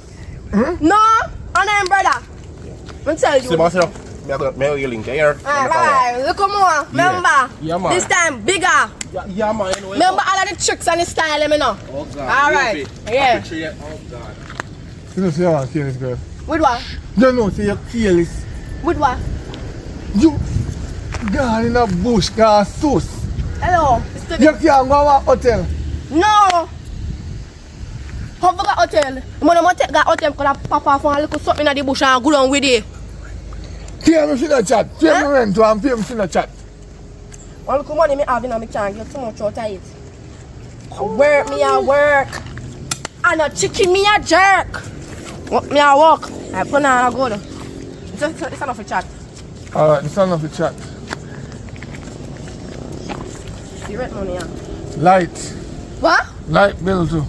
No, I'm not brother. I'm telling you. See, myself. May I link here? Alright, look more. Remember, Yeah, man. this time bigger. Yeah, man. Anyway, Remember all of the tricks and the style, let me know. Oh, God. Alright, yeah. Apple tree, oh, God. You know, see how I kill this girl. With what? You know, see, you're careless. With what? You gone in a bush, gone sauce. Hello. You can't go to a hotel. No. How about hotel? I'm going to take that hotel because I pop off and look something in the bush and go down with it. Pay me for the chat. Pay me rent and pay me for the chat. All the money I have in my can't get too much out of it. I work. And a chicken me a jerk. What me a walk. I put on a go. It's enough for chat. Alright, it's enough for chat. You rent money, yeah. Light. What? Light bill too.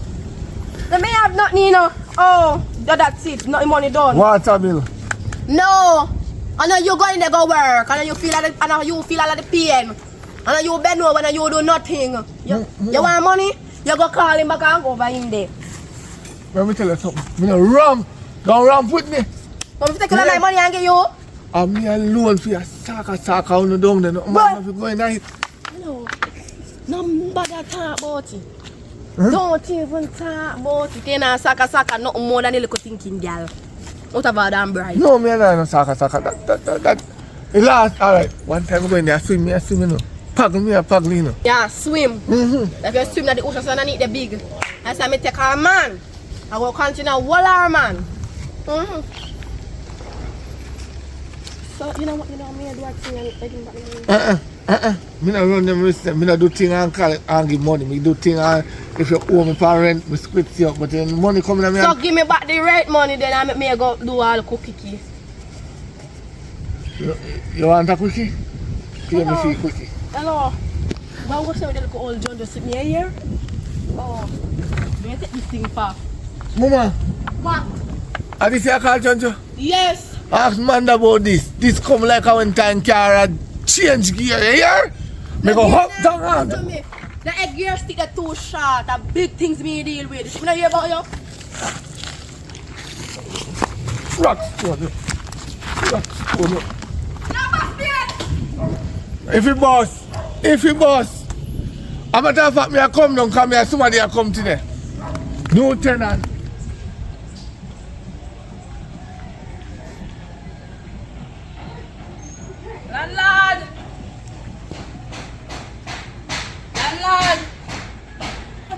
They may have nothing, you know. Oh, that's it. Nothing money done. Water bill. No. I know you go in there go work. I know you feel all of the pain. I know you bend over and you do nothing. You want money? You go call him back and go over in there. Let me tell you something. I'm ramp. Don't ramp with me. Come if take all my money and give you. I'm me alone for your saka on the down there. No man if you go in there. No. Nobody talk about it. Don't even talk about it. You know, saka nothing more than a little thinking girl. Out of all damn bright. No, me no saka. That. It last, alright. One time I go in there, I swim, you know. Paddle, you know. Yeah, swim. If you swim at the ocean, so I need the big. That's why I take a man. I will continue to wall our man. So, you know what, me I do acting and begging back the money. Me not run them risk them. Me not do thing and call it and give money. Me do thing and if you owe me for rent, me split you up. But then money coming at me. So give me back the rent money, then I make me go do all the cookie. You want a quickie? Pay me for a quickie. Hello. But what's with the little old John just sit me here? Oh, me take this thing far. Mama, What? are this your call, Jonjo? Yes. Ask man about this. This come like a one time car change gear, you hear? Me go hop down To and me. The egg gear stick that too short. The big things me deal with. You know hear about you? rock stone. If you boss. I'm a fact me I come down, come here, somebody I come today. No tenant. Landlord!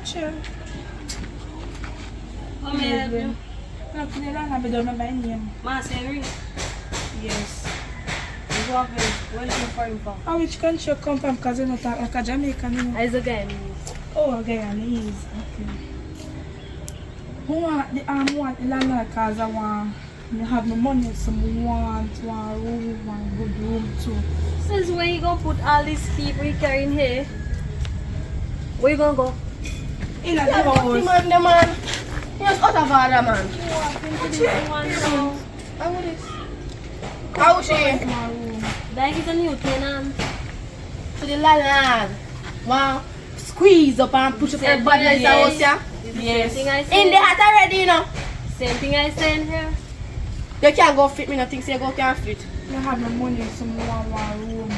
Sure. Come here. No, can you learn how to do my name? Master Henry. Yes. He's walking. What are you looking for him for? Oh, which country you come from? Because you don't talk like a Jamaican, you know. He's a guy. Oh, a Guyanese. Okay. I want the landlord because I want to have my money, so I want one room, one good room too. Since when you gonna put all these people you carrying here? Where you gonna go? In a house. The man. He's out of order, man. How would it? How she? My room. That is a new tenant. To the landlord. Wow. Squeeze up and push up everybody like the house, yeah? Yes. Same thing I In said. the hat already, you know. Same thing I said here. You can't go fit me, nothing say go can't fit. I have my money, so I want one room.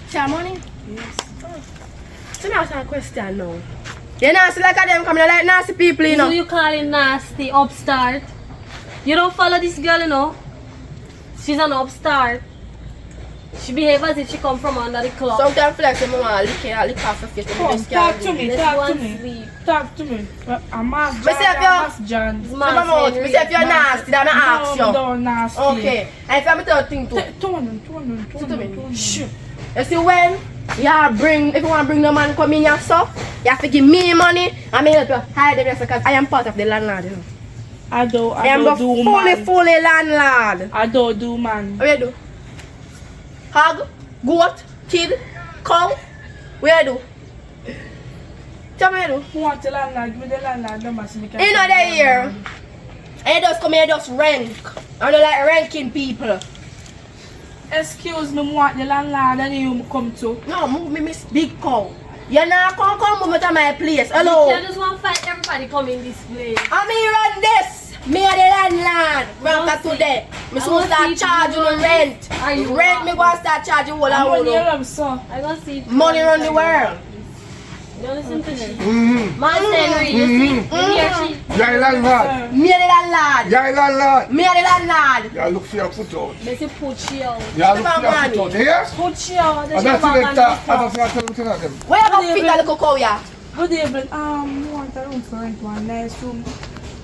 Share money? Yes. So now some question now. You nasty like a them coming like nasty people, you know. So you calling nasty upstart? You don't follow this girl, you know. She's an upstart. She behaves as if she come from under the clock. Sometimes flex them want lick off her face. Come, talk to me, Let's talk go to and me. sleep. Talk to me. I'm ask Me say if you- ask John. It's Come out. Me say if you're nasty, then I ask No, you. don't nasty. Okay. And if I'm tell thing too. Turn. Shh. You see when if you want to bring the man come in here, so you have to give me money and me help you hide the rest because I am part of the landlord, you know. I I am don't the do man. fully landlord. I don't do man. What you do? Hog, goat, kid, cow. What you do? Tell me what you do. Who want the landlord? Give me the landlord number so we can. You know they here. And you just come here just rank. I don't like ranking people. Excuse me, what the landlord and you come to? No, move me, Miss Big Cow. You not come move me to my place. Hello. You just want to fight everybody come in this place. I'm here run this. Me are the landlord. From today. Me supposed to start charging the rent. Rent me go and start charging all I want. I gonna see Money run the world. You listen to me. Master Henry, you see? He or she. You're landlord. Me are the landlord. You're landlord. Me are the landlord. You look for your foot out. Messi put you out. You look for your foot out. Yes? Put you out. And that's the thing of them. Where you go fit a little cow ya? Good evening. Want a room for rent, one nice room.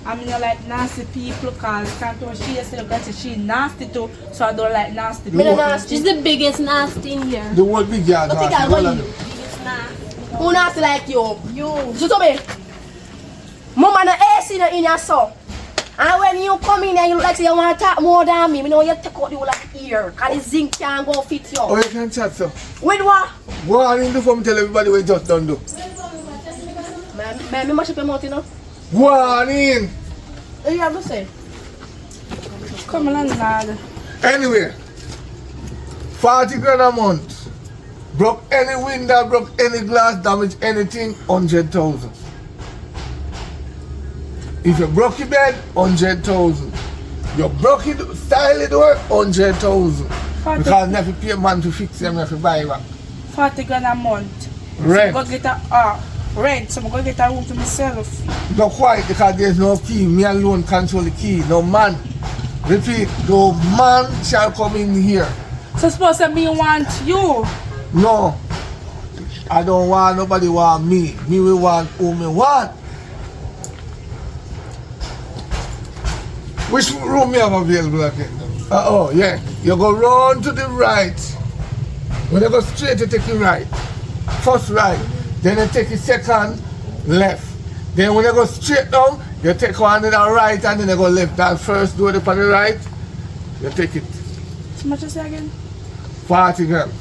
I mean, you like nasty people because Canton, she is still got she nasty too, so I don't like nasty Me people. no nasty. She's the biggest nasty in here. The word big yard. Don't think I'll go you. Biggest nasty. Who nasty like you? You. So tell me. Mama no AC no in your son. And when you come in and you look like you want to talk more than me know you take out the whole of ear. Because the zinc can't go fit you. Oh, you can chat, sir. With what? Go on in the phone, tell everybody what you just done do. Me mash up your mouth, you know. Go on in. What you have to say? Come on, landlord. Anyway, 40 grand a month. Broke any window, broke any glass, damage anything, 100,000. If you broke your bed, 100,000. You broke it, style it door, 100,000. Because you have to pay a man to fix them, you have to buy back. 40 grand a month. Rent. So go get a rent, so I'm going to get a room to myself. Not quite, because there's no key. Me alone control the key. No man. Repeat, no man shall come in here. So suppose that me want you. No. I don't want nobody want me. Me will want who me want. Which room you have available again? Oh, yeah. You go round to the right. When you go straight, you take it right. First right. Then you take it second left. Then when you go straight down, you take one to the right and then you go left. That first door upon the right, you take it. How much is it again? 40 grand.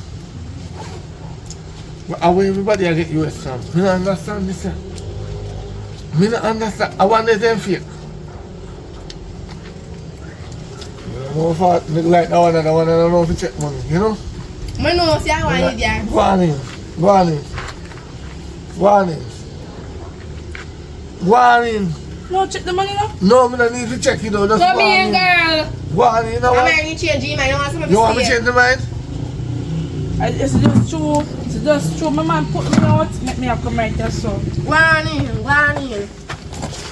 How everybody I get US from? Me don't understand this. Me don't understand. I want them fake. More for like that one and that one, I don't know if you check money, you know? I know, see, I want it there. Go on in. Go on in. Go on in. Go on in. No, check the money now. No, I don't need to check it out. Just Come go on here, in. girl. Go on in. You know I'm what? going to change your mind. You want something You want me to to change the mind? It's just true. It's just true. My man put me out, make me a comment so. Go on in. Go on in.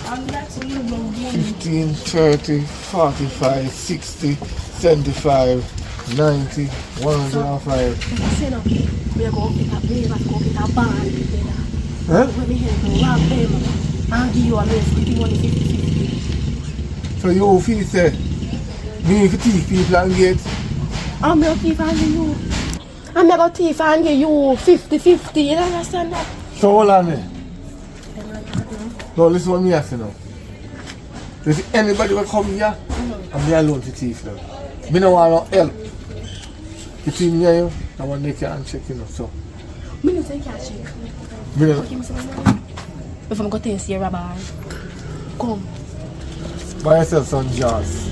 And that's a little long 15, 30, 45, 60, 75, 90, 105. I say no. We go get a band together. Huh? When we head to rob them, I'll give you a list. Give you 50-50. So you feel say, me if you thief people and get, I'm going to thief and give you. I'm going to thief and give you 50-50. You understand that? so hold on there. No, listen what me I say now. If anybody will come here, I'm there alone to thief them. Me no want no help. Between me and you, I want to make you and check, you know, so. Me no say can't check. Me no. Give me some money. If I'm going to see a rabbi. Come. Buy yourself some jars.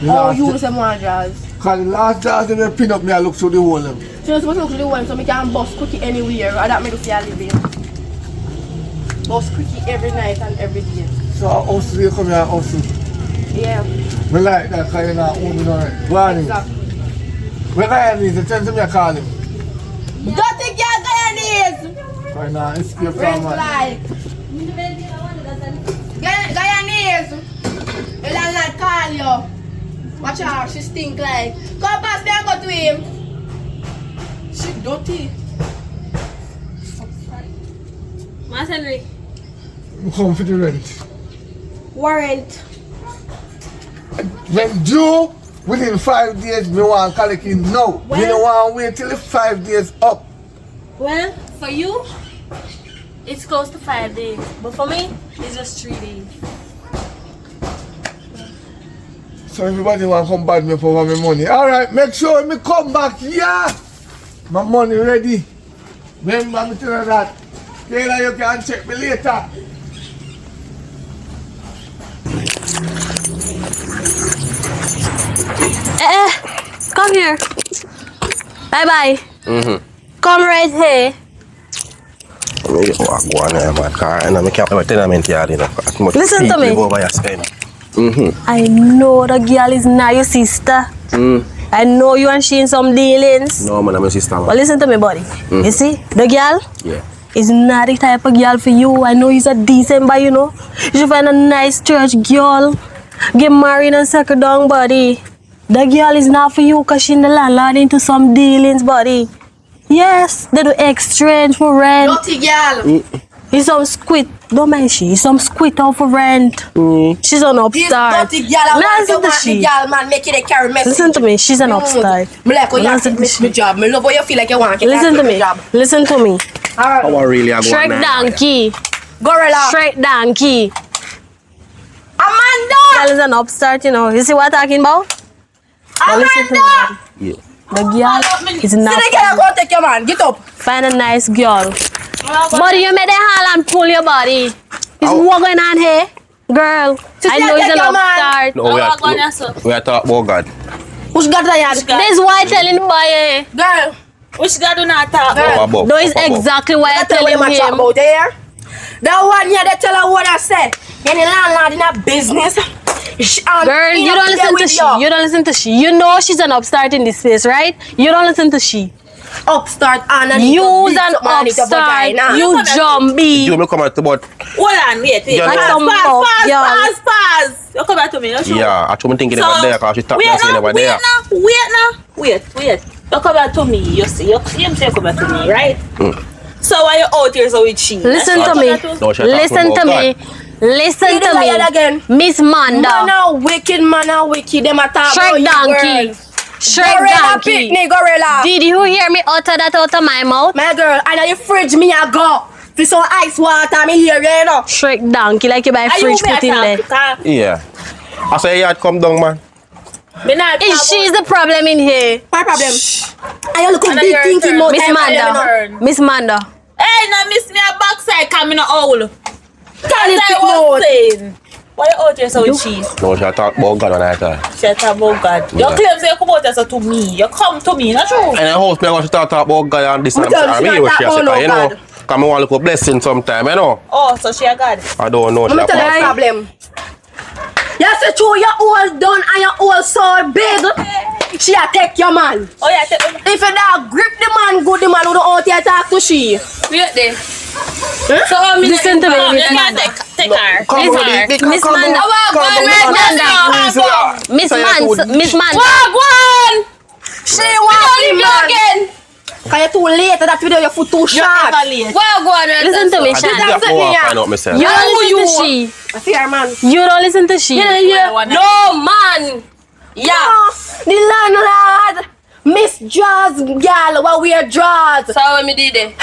Oh, you say more jars. Because the last jars they will pin up me, I look through the whole of them. So you're supposed to look to the one so I can bust cookie anywhere. Or that make you see a living. Bust cookie every night and every day. So I hustle, you come here and hustle. Yeah. Me like that because you're not own me no rent. Go on in. Exactly. Where Guyanese, you tell me I call him. Dirty girl Guyanese! Right now, escape Red from man. flag. Guyanese! The landlord call you. Watch her, she stink like. Come past me and go to him. She dirty. Master Henry. Come for the rent. Warrant. When due, within 5 days, me want to collect it now. Me don't want to wait till the 5 days up. Well, for you, it's close to 5 days. But for me, it's just 3 days. So everybody want to come back me for my money. Alright, make sure me come back here. My money ready. Remember me tell you that. Taylor, you can check me later. Come here. Bye-bye. Come right here. Me go on there, man. Car and I can't have a tenement yard, you know. Listen to me. Over your spend. I know the girl is not your sister. I know you and she in some dealings. No, man, I'm your sister, man. But listen to me, buddy. You see, the girl Yeah. is not the type of girl for you. I know he's a decent boy, you know. You should find a nice church girl. Get married and settle down, buddy. The girl is not for you because she in the landlord into some dealings, buddy. Yes, they do exchange for rent. Dirty girl. He's some squid. Don't mind she. He's some squid out for rent. She's an This upstart. dirty girl, I Me want to listen to want the she. girl, man, make it a carry message. Listen to me. She's an upstart. Me like how you Listen take to miss she. my job. Me love how you feel like you want to Listen to take me. job. Listen to me. Alright. How I really am Shrek donkey. Gorilla. Straight donkey. Amanda. Girl is an upstart, you know. You see what I'm talking about? Now listen to me, Amanda. buddy. Yeah. The girl is See not. the girl, go take your man. Get up. Find a nice girl. Buddy, you made the hall and pull your body. Is what going on here? Girl, I know he's an upstart. No, we are talking about God. Who's got that? This is why I telling the boy. Girl. Which God do not talk? Girl. Above, That is above. exactly why I I tell you telling what I'm him. about there. That one here, they tell her what I said. You're the landlord in a business. Girl, you don't listen to she. You don't listen to she. You know she's an upstart in this space, right? You don't listen to she. Upstart and You's an upstart. You jumpy. You me come out about. Hold on, wait. Yeah, Like no. some mouth, girl. Pause. You come back to me. You sure? Yeah, actually, I'm thinking about there because she talked and saying about there. Wait. You come back to me. You see, you come back to me, right? So why you out here so with she? Listen to me. No, she Listen to me. Listen to me. Again. Miss Manda. Man are wicked, Them a talk Shrek about you, donkey. girl. Shrek Gorilla donkey. picnic, gorilla. Did you hear me utter that out of my mouth? My girl, I know the fridge me a go. For some ice water, me here, you know. Shrek donkey like you buy fridge put in there. Yeah. I say, yeah, come down, man. She's the problem in here. My problem. I look at big thinking more Miss time. Manda. Miss Manda. Hey, now miss me a backside coming a owl. Tell it I big was more. saying. Why you out here so with cheese? No, she talk about God when I talk. She talk about God. You Yeah. claim say you come out here so to me. You come to me, not true? And the house, me I want to talk about God and this and Me tell you, that. she Me not what she talk say, about you no know. God. Because I want to look a blessing sometime, you know. Oh, so she a God. I don't know. Let me tell you the problem. You say true, your all done and your all so big. She a take your man. Oh yeah, take me. If you don't grip the man good, the man would out here talk to she. Wait there. So Listen to me, You Miss can't Manda. take her. Miss Manda. Miss Manda. Wagwan! She want him man. Cause you too late that video, your foot too short. Wagwan! Listen to me, I think Shan. that's what I find out myself. You don't listen to she. I see her man. You don't listen to she. No man! Yeah. The landlord. Miss Jaws girl, what wear draws. So when me did it?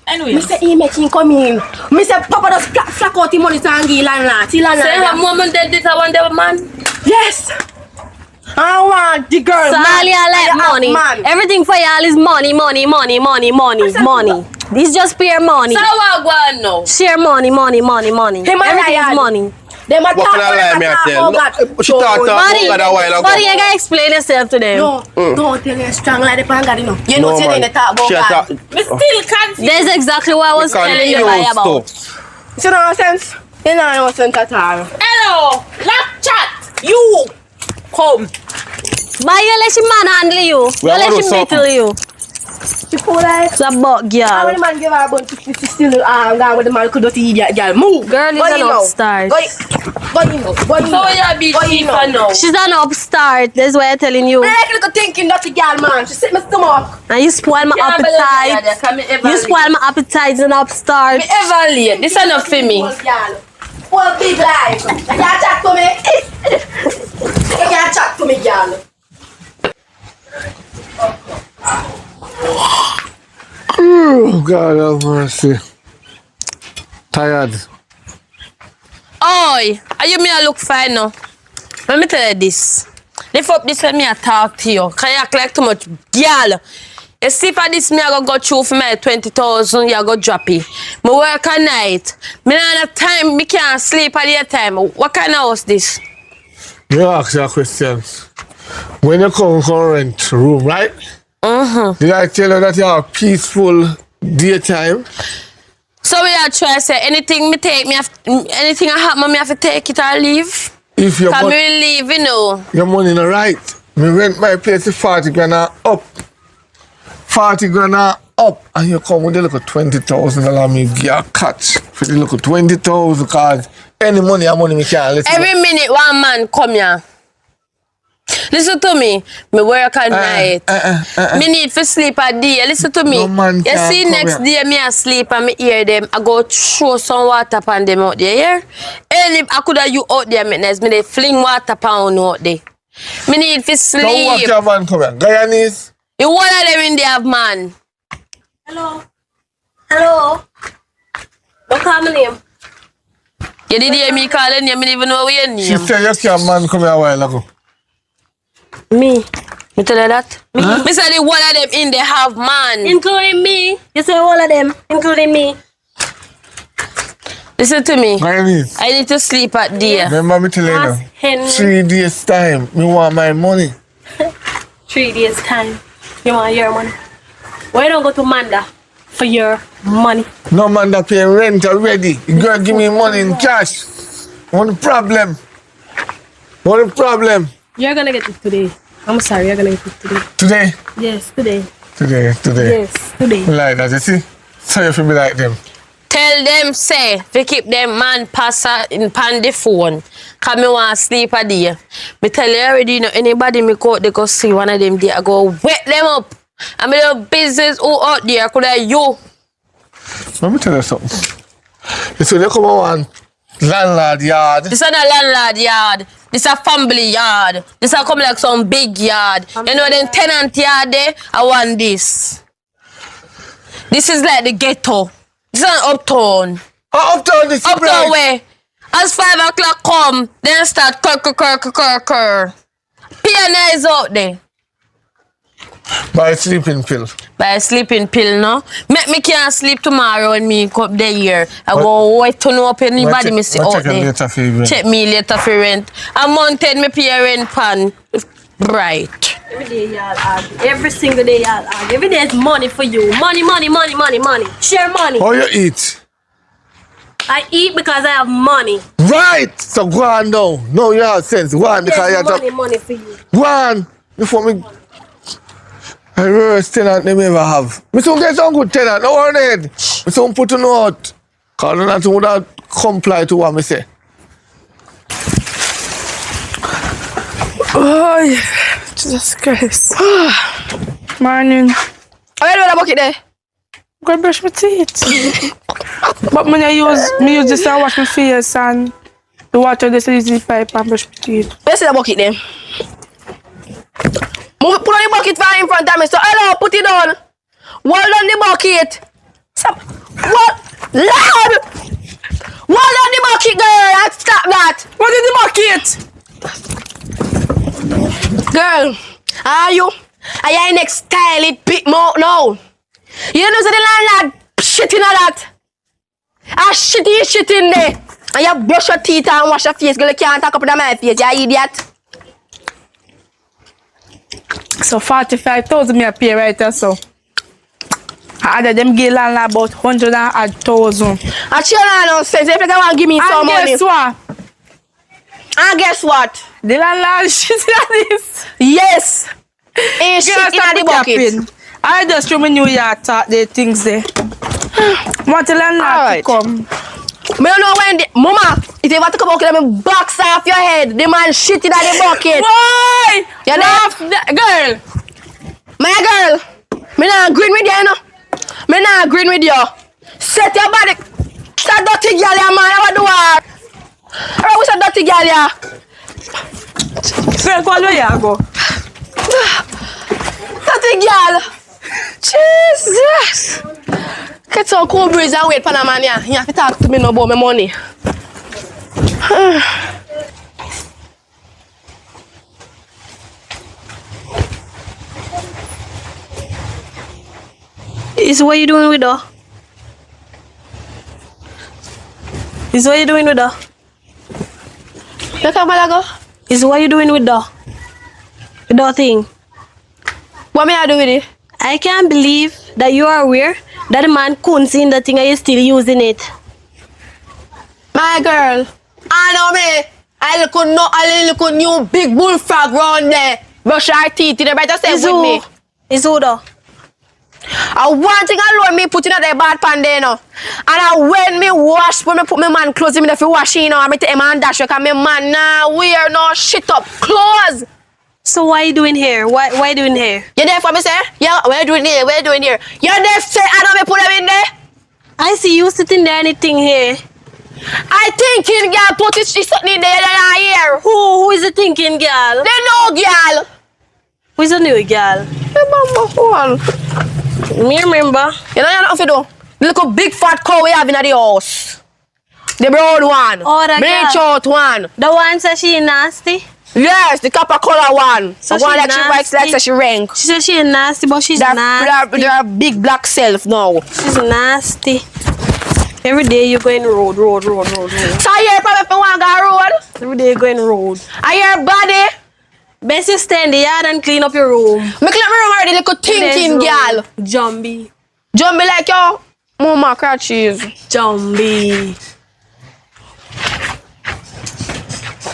Anyway. Me say he make him come in. Me say Papa just flack out the money to give landlord. See Say her landlord. mom did this, I want the man. Yes. I want the girl. So all y'all like and the money. man. Everything for y'all is money. It's just pure money. So Wagwan now. Share money. Him and Everything is Ryan. money. Them a What talk can I lie me about I tell? God. She talk Buddy, about God a while ago. buddy, you gotta explain yourself to them. No, don't tell you strong like the pan God, you know. You know, No, say man. they talk about She God. talk- Me still confused. That's exactly what I was telling you Confused about. too. You know sense? You know sense at all. Hello, lap chat. You come. But you let your man handle you. You Well, let what him do little you. Before like, It's about how girl. many man give her a bunch of still gone with the man could do idiot girl. Move. Girl is Go an in now. upstart. Go in now. Go in So now. you be Go in cheap now. now. She's an upstart. That's why I'm telling you. I like look thinking dirty girl man. She sit my stomach. And you spoil my Can't believe appetite. that, can me ever You spoil my appetite and upstart. Me ever late. This enough for me. Old girl. Old big life. You can't chat to me. You can't chat to me, girl. Oh, God have mercy. Tired. Oi, are you me a look fine now? Let me tell you this. Lift up this when me a talk to you. Can you act like too much girl? You see for this me I go through for my 20,000, you go drop it. Me work at night. Me not have time, me can't sleep at the time. What kind of house this? You ask your questions. When you come rent room, right? Did I tell you that you have peaceful daytime? So we are trying to say anything anything I happen, me have to take it or leave. If your Can we leave, you know? Your money not right. Me rent my place to 40 grand and up. 40 grand and up. And you come with a little $20,000 me give a catch for the little 20,000 cause any money me can't let Every minute one man come here. Listen to me. Me work at night. Me need to sleep at day. Listen to me. No man you see next day me a sleep and me hear them. I go throw some water upon them out there. Yeah? Any I could have you out there, me they fling water upon out there. Me need to sleep. So what your man come here? Guyanese? You one of them in there have man. Hello. Hello. Don't call my name. You did hear me calling you, me didn't even know what your name. She said you see a man come here a while ago. Me tell you that? Me said the one of them in there have man. Including me. You say all of them, including me. Listen to me. Guyanese. I need to sleep at day. Remember me telling Ask you? Henry. 3 days time, me want my money. 3 days time. You want your money? Why don't go to Manda for your money? No man that pay rent already. You gotta give me money in cash. What the problem? What the problem? You're gonna get it today. I'm sorry, you're gonna get it today. Today? Yes, today. Today. Yes, today. Like that, you see? So you feel me like them. Tell them, say, to keep them man pass in pan the phone. Cause me want to sleep a day. Me tell you already, you know, anybody me go, they go see one of them there, I go wet them up. And me do business who out there, could I you? Let me tell you something. This when you come on landlord yard. This is not a landlord yard. This is a family yard. This is come like some big yard. You know them tenant yard there? I want this. This is like the ghetto. This is an uptown. Oh, uptown this Uptown right. way. As 5 o'clock come, then start cur. Piano is out there. By sleeping pill. By a sleeping pill, no? Make me can't sleep tomorrow when me come there here. I go wait to know up anybody me see out there. Later for you. Check me later for rent. Unwanted me pay rent pan. Right. Every day y'all argue. Every single day y'all argue. Every day is money for you. Money. Share money. How you eat? I eat because I have money. Right! So go on now. No, you have sense. Go on because you There's have money for you. Go on. Before me. I worst tenant they ever have. Me soon get some good tenant. No worry. Me soon put on out. Because not would have comply to what me say. Oh, Jesus Christ. Morning. Oh, you know the bucket there? Go brush my teeth. But when I use this and wash my face and the water this is the pipe and brush my teeth. Where's the bucket there? Move, put on the bucket right in front of me. So hello, put it down. Hold on the bucket. Stop. What? Lord! Hold on the bucket, girl. Stop that. What is the bucket? Girl, are you? Are you next style it big more now? You know so the landlord shit in that. I shit in there. And you brush your teeth and wash your face. Girl, you can't talk up in my face. You idiot. So 45,000 me pay right there, so. I had them give landlord about 100,000. And she don't know sense. If you want to give me some money. Guess what? And guess what? The landlord shit in this. Yes. And shit in the bucket. I just remember New Year talk the things there. Want the landlord to come. Me don't know when the mama, if you want to come out, let me box off your head. The man shit in the bucket. Why? You know? Girl. My girl. Me not agreeing with you, you know. Me not agreeing with you. Set your body. That dirty girl, yeah, man. What do I? What's a dirty girl, yeah? Girl, go where you go. Dirty girl. Jesus. Get some cool breeze and wait for the man, yeah. You have to talk to me no about my money. Is what you doing with her? Is what you doing with her? You come, Malago? Is what you doing with the thing? What me I do with it? I can't believe that you are aware that the man couldn't see the thing and you're still using it. My girl, I know me. I look at new big bullfrog round there. Brush her teeth, you better stay with me. It's who though? And one thing alone me put in at the bad pan there now. And when me wash, when me put my man clothes in me, if you wash in now, I take him and dash because my man now wear no shit up clothes. So what are you doing here? Why you doing here? You there for me, sir? Yeah, what you doing here? What you doing here? You there, sir? I don't me put them in there. I see you sitting there anything here. I thinking girl put it she sitting in there and here. Who is the thinking girl? They know girl. Who is the new girl? Remember one. Me remember. You know nothing to do. The little big fat cow we have in the house. The brown one. Oh, that bleach girl. out one. The one says she nasty. Yes, the copper color one. So the one she that she likes nasty. like she rank. She says she nasty, but she's nasty. They're big black self now. She's nasty. Every day you're going road. So you probably if you want to go road. Every day you're going road. Are your body? Best you stay in the yard and clean up your room. Me clean up my room already, little thinking girl. Jumbie. Jumbie like yo. Mama crack cheese. Jumbie.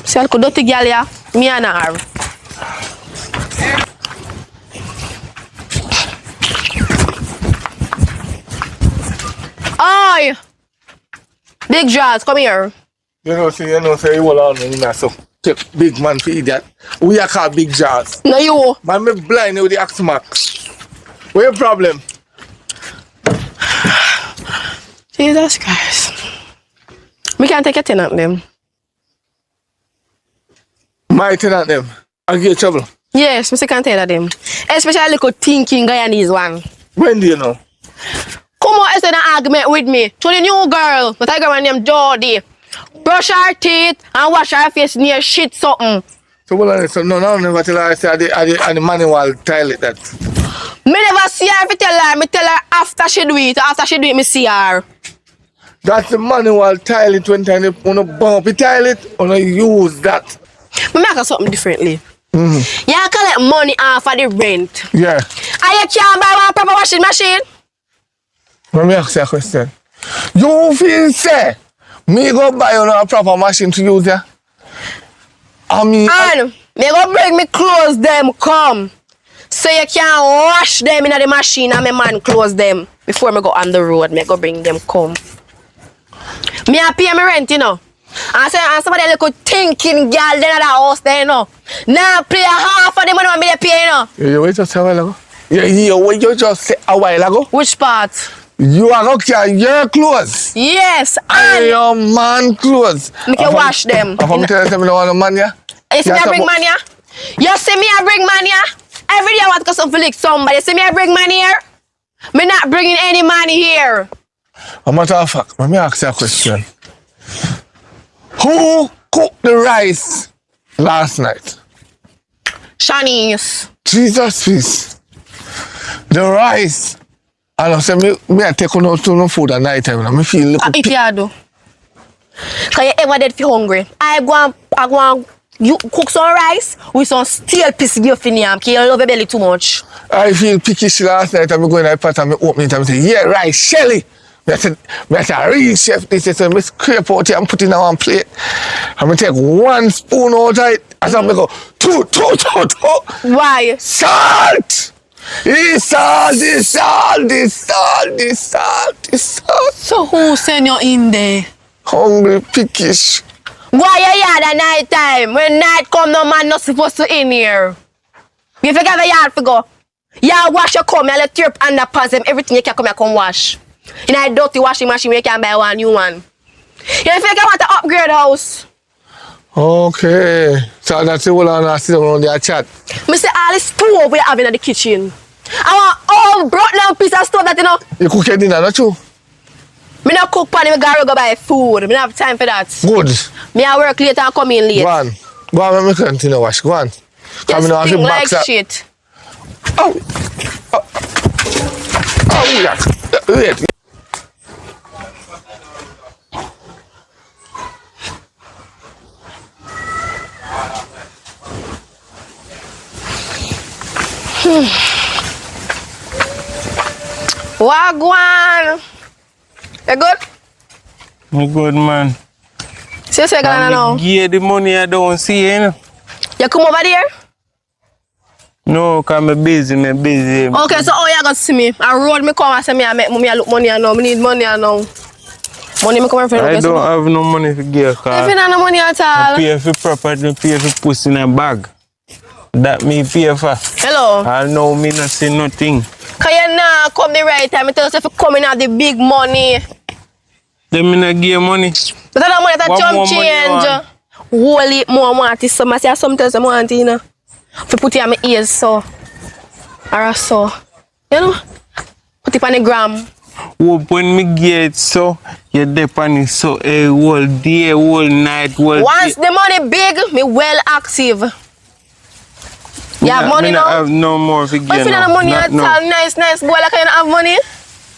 See a little dirty girl here. Me and her. Oi! Big Jaws, come here. You know, say you hold on in there, so take big man for idiot. We are called Big Jaws. No, you. Man, me blind with the axe max. What your problem? Jesus Christ. We can't take a tenant them. My tenant them. I get trouble. Yes, Mr. Can't tell them. Especially little thinking Guyanese one. When do you know? Come on, it's an argument with me. To the new girl, the tiger man named Jody. Brush her teeth and wash her face near shit something. So what so no never tell her I say the manual toilet that. Me never see her if I tell her. Me tell her after she do it. After she do it, me see her. That's the manual toilet when you wanna bump the toilet, wanna use that. Me make her something differently. You collect money off of the rent. Yeah. And you can't buy one proper washing machine. Let me ask you a question. You feel say me go buy you a proper machine to use ya? I mean And me go bring me clothes them come. So you can wash them in the machine and my man close them. Before me go on the road, me go bring them come. Me a pay me rent, you know. And somebody little thinking girl then at the house there, you know. Now pay half of the money me pay, you know. you wait just a while ago? Yeah, what you just said a while ago? Which part? You are not carry your clothes. Yes, And and your man clothes. me can wash them. I'm me tell you me no want no man ya. You see me I bring money here? You see me I bring money here? Every day I want to go something like somebody. You see me I bring money here? Me not bringing any money here. A matter of fact, let me ask you a question. Who cooked the rice last night? Shanice. Jesus peace. The rice. And I say me I take on to no food at night time. I feel little If you do. Cause you ever dead feel hungry. I go and you cook some rice with some steel piece give for yam. Cause you love your belly too much. I feel pickish last night and I go in the pot and I open it and I say, yeah, rice, Shelly. I said, real chef, this is I scrape out here and put it in one plate. And I take one spoon out of it and I go, two. Why? Salt! It's salt. So who send you in there? Hungry, pickish. Why you yard at night time? When night come, no man not supposed to in here. You forget the yard for go. You wash your come, you let your underpants them, everything you can come here come wash. In a dirty washing machine where you can buy one new one. You feel like you want to upgrade house. Okay. So that's the whole I sit down there chat. Me say all the stove we have in the kitchen. I want all brought down piece of stove that you know. You cook your dinner, not you? Me not cook pan, me go buy food. Me don't have time for that. Good. Me I work late and come in late. Go on, let me continue wash. Go on. You stink like shit. Oh, yeah. Wait. Wagwan. You good? Me good, man. See you gonna now. Give the money I don't see, you know. You come over there? No, cause me busy. Okay, so how you gonna see me? I road me come and say me I make me I look money now. Me need money now. Money me come and friend. I don't have no money to give, cause If you don't have no money at all. I pay for property, I pay for pussy in a bag. That me pay for. Hello. I know me not see nothing. Cause you now come the right time. I tell you if you come in at the big money. Then me not give money. But that money that What jump more money you change. Holy more want is some. I say sometimes I want you know. If put it on my ears so. Or so. You know? Put it on the gram. When me get so, you depend it so a whole day, whole night, whole Once day. the money big, me well active. You have money me now? not have no more to give But if you don't have money Not at now. all, nice boy, like you don't have money.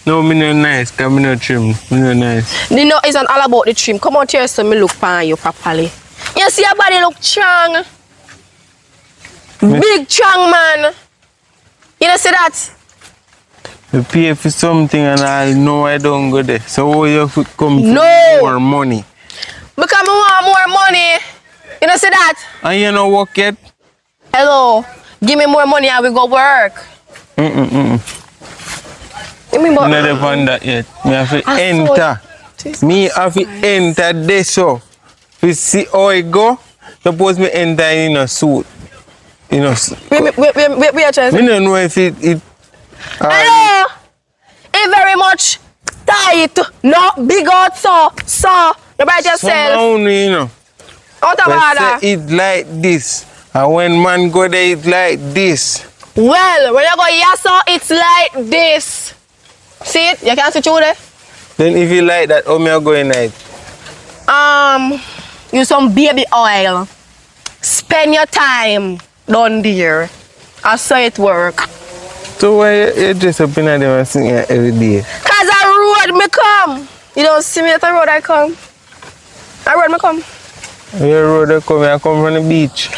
No, me not nice, cause me not trim. Me not nice. You know, it's not all about the trim. Come out here so me look on you properly. You see your body look strong. Big strong man. You know see that? You pay for something and I know I don't go there. So how you fit come No. for more money? Because I want more money. You know see that? And you know work yet? Hello. Give me more money and we go work. Give me more. Me not depend that yet. Me have to I enter. Me have to enter this so. We see how it go. Suppose me enter in a suit. You know. We are trying to. Me don't know if it Hello. It very much tight. No big out so. You buy yourself. somehow, you know. Out of They order. say it like this. And when man go there, it like this. Well, when you go here, so it's like this. See it? You can see through there. Then if you like that, how me I go in it? Use some baby oil. Spend your time down there. I saw it work. So why you dress up in them and sing here every day? Cause a road me come. You don't see me at the road I come. A road me come. Your road I come from the beach.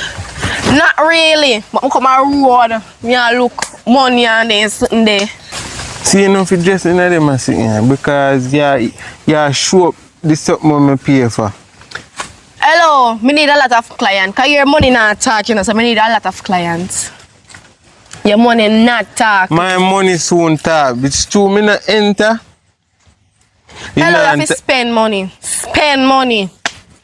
Not really. But I come a road. Me a look money and then something there. See, you know if you dress in them and sing here because you show up this something me pay for. Hello, me need a lot of clients. Cause your money not talk, you know, so me need a lot of clients. Your money not talk. My money soon talk. It's true, me not enter. You Hello, know, you have to spend money. Spend money.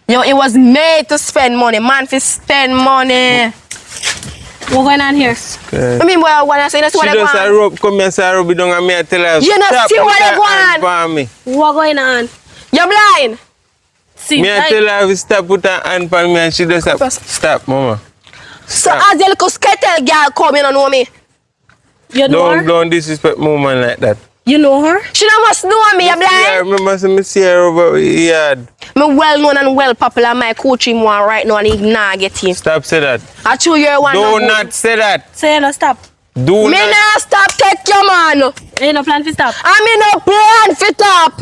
Yo, it was made to spend money. Man, to spend money. What's going on here? Okay. I mean, what I say, that's what She I just a want. rub, come here, say rub it down and me I tell her, You know, stop, see what put I her hand want. for me. What's going on? You're blind. See, Me I tell her, stop, put her hand for me and she just say, stop, mama. So Stop. as the little skittle girl come, you don't know me. you know her? Don't disrespect woman like that. You know her? She don't must know me, you're Yeah, blind. remember me see her over here. Me well known and well popular. My coaching one right now and he nah get him. Stop say that. I chew your one. Do no not say that. Say you no stop. Do Me not. nah stop take your man. You no plan to stop. I me no plan fit up.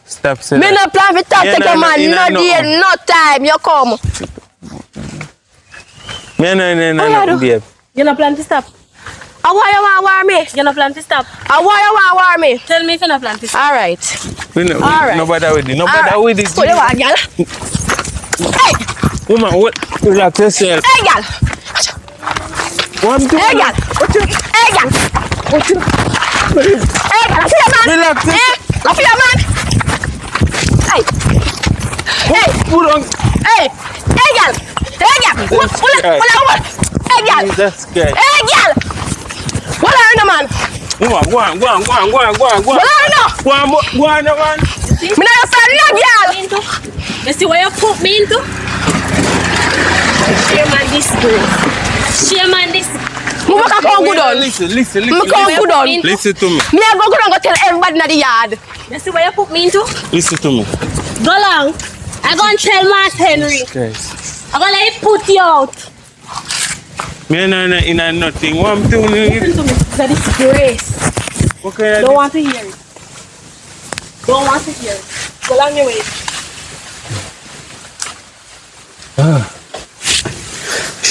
Stop say Me no that. plan fit up Yeah, take no, your no, man. you No know, day, no time. You come. No, babe. You no plan to stop. I why you want war me? You no plan to stop. I why you want war me? Tell me if you no plan to stop. All right. Alright. No bother with it. No bother with it. So you want, girl? Hey, Woman, what? Relax yourself. hey, girl. What I'm doing? Hey, girl. Hey, girl. Hey, girl. I feel your man. Relax yourself. Hey, I feel your man. Hey. Hey. Put on. Hey. Hey, girl. Hey, girl. What? Hey, girl. That's good. Hey, girl. What are you, man? Go on. What are you, no? Go on, man. Me not your friend, no, girl. You see what you put me into? Shame and disgrace. Shame and disgrace. Me work a come good on. Listen. Me come good on. Me Listen to me. I go good on go tell everybody in the yard. You see what you put me into? Listen to me. Go long. I'm going to tell Matt Henry. Guys. I'm going to let him put you out. Me no in a nothing. What I'm doing Listen is to me. It's a disgrace. okay. Don't want to hear it. Don't want to hear it. Go along your way.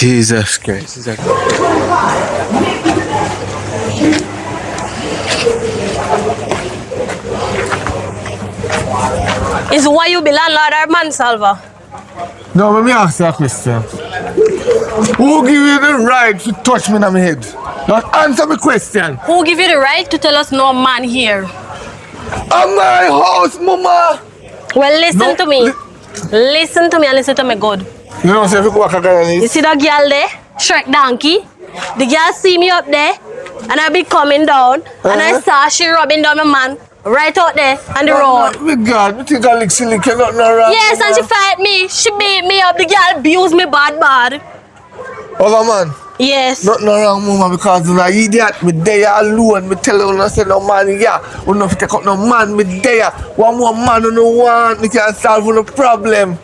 Jesus Christ. Is that... Is why you be landlord or mansalver? No, let me ask you a question. Who give you the right to touch me in my head? Now answer my question. Who give you the right to tell us no man here? I'm my house, mama. Well, listen to me. Listen to me and listen to me good. You know, say if you go back again, You see that girl there? Shrek donkey? The girl see me up there and I be coming down and I saw she rubbing down my man right out there on the road. My God, I think I lick silly, cannot no wrong. Yes, and she fight me. She beat me up. The girl abused me bad. Over man. Yes. Nothing wrong, mama, because you're an idiot. Me there alone. Me tell you, I say no man, yeah. You don't take up no man, me there. One more man you don't want, me can solve no problem.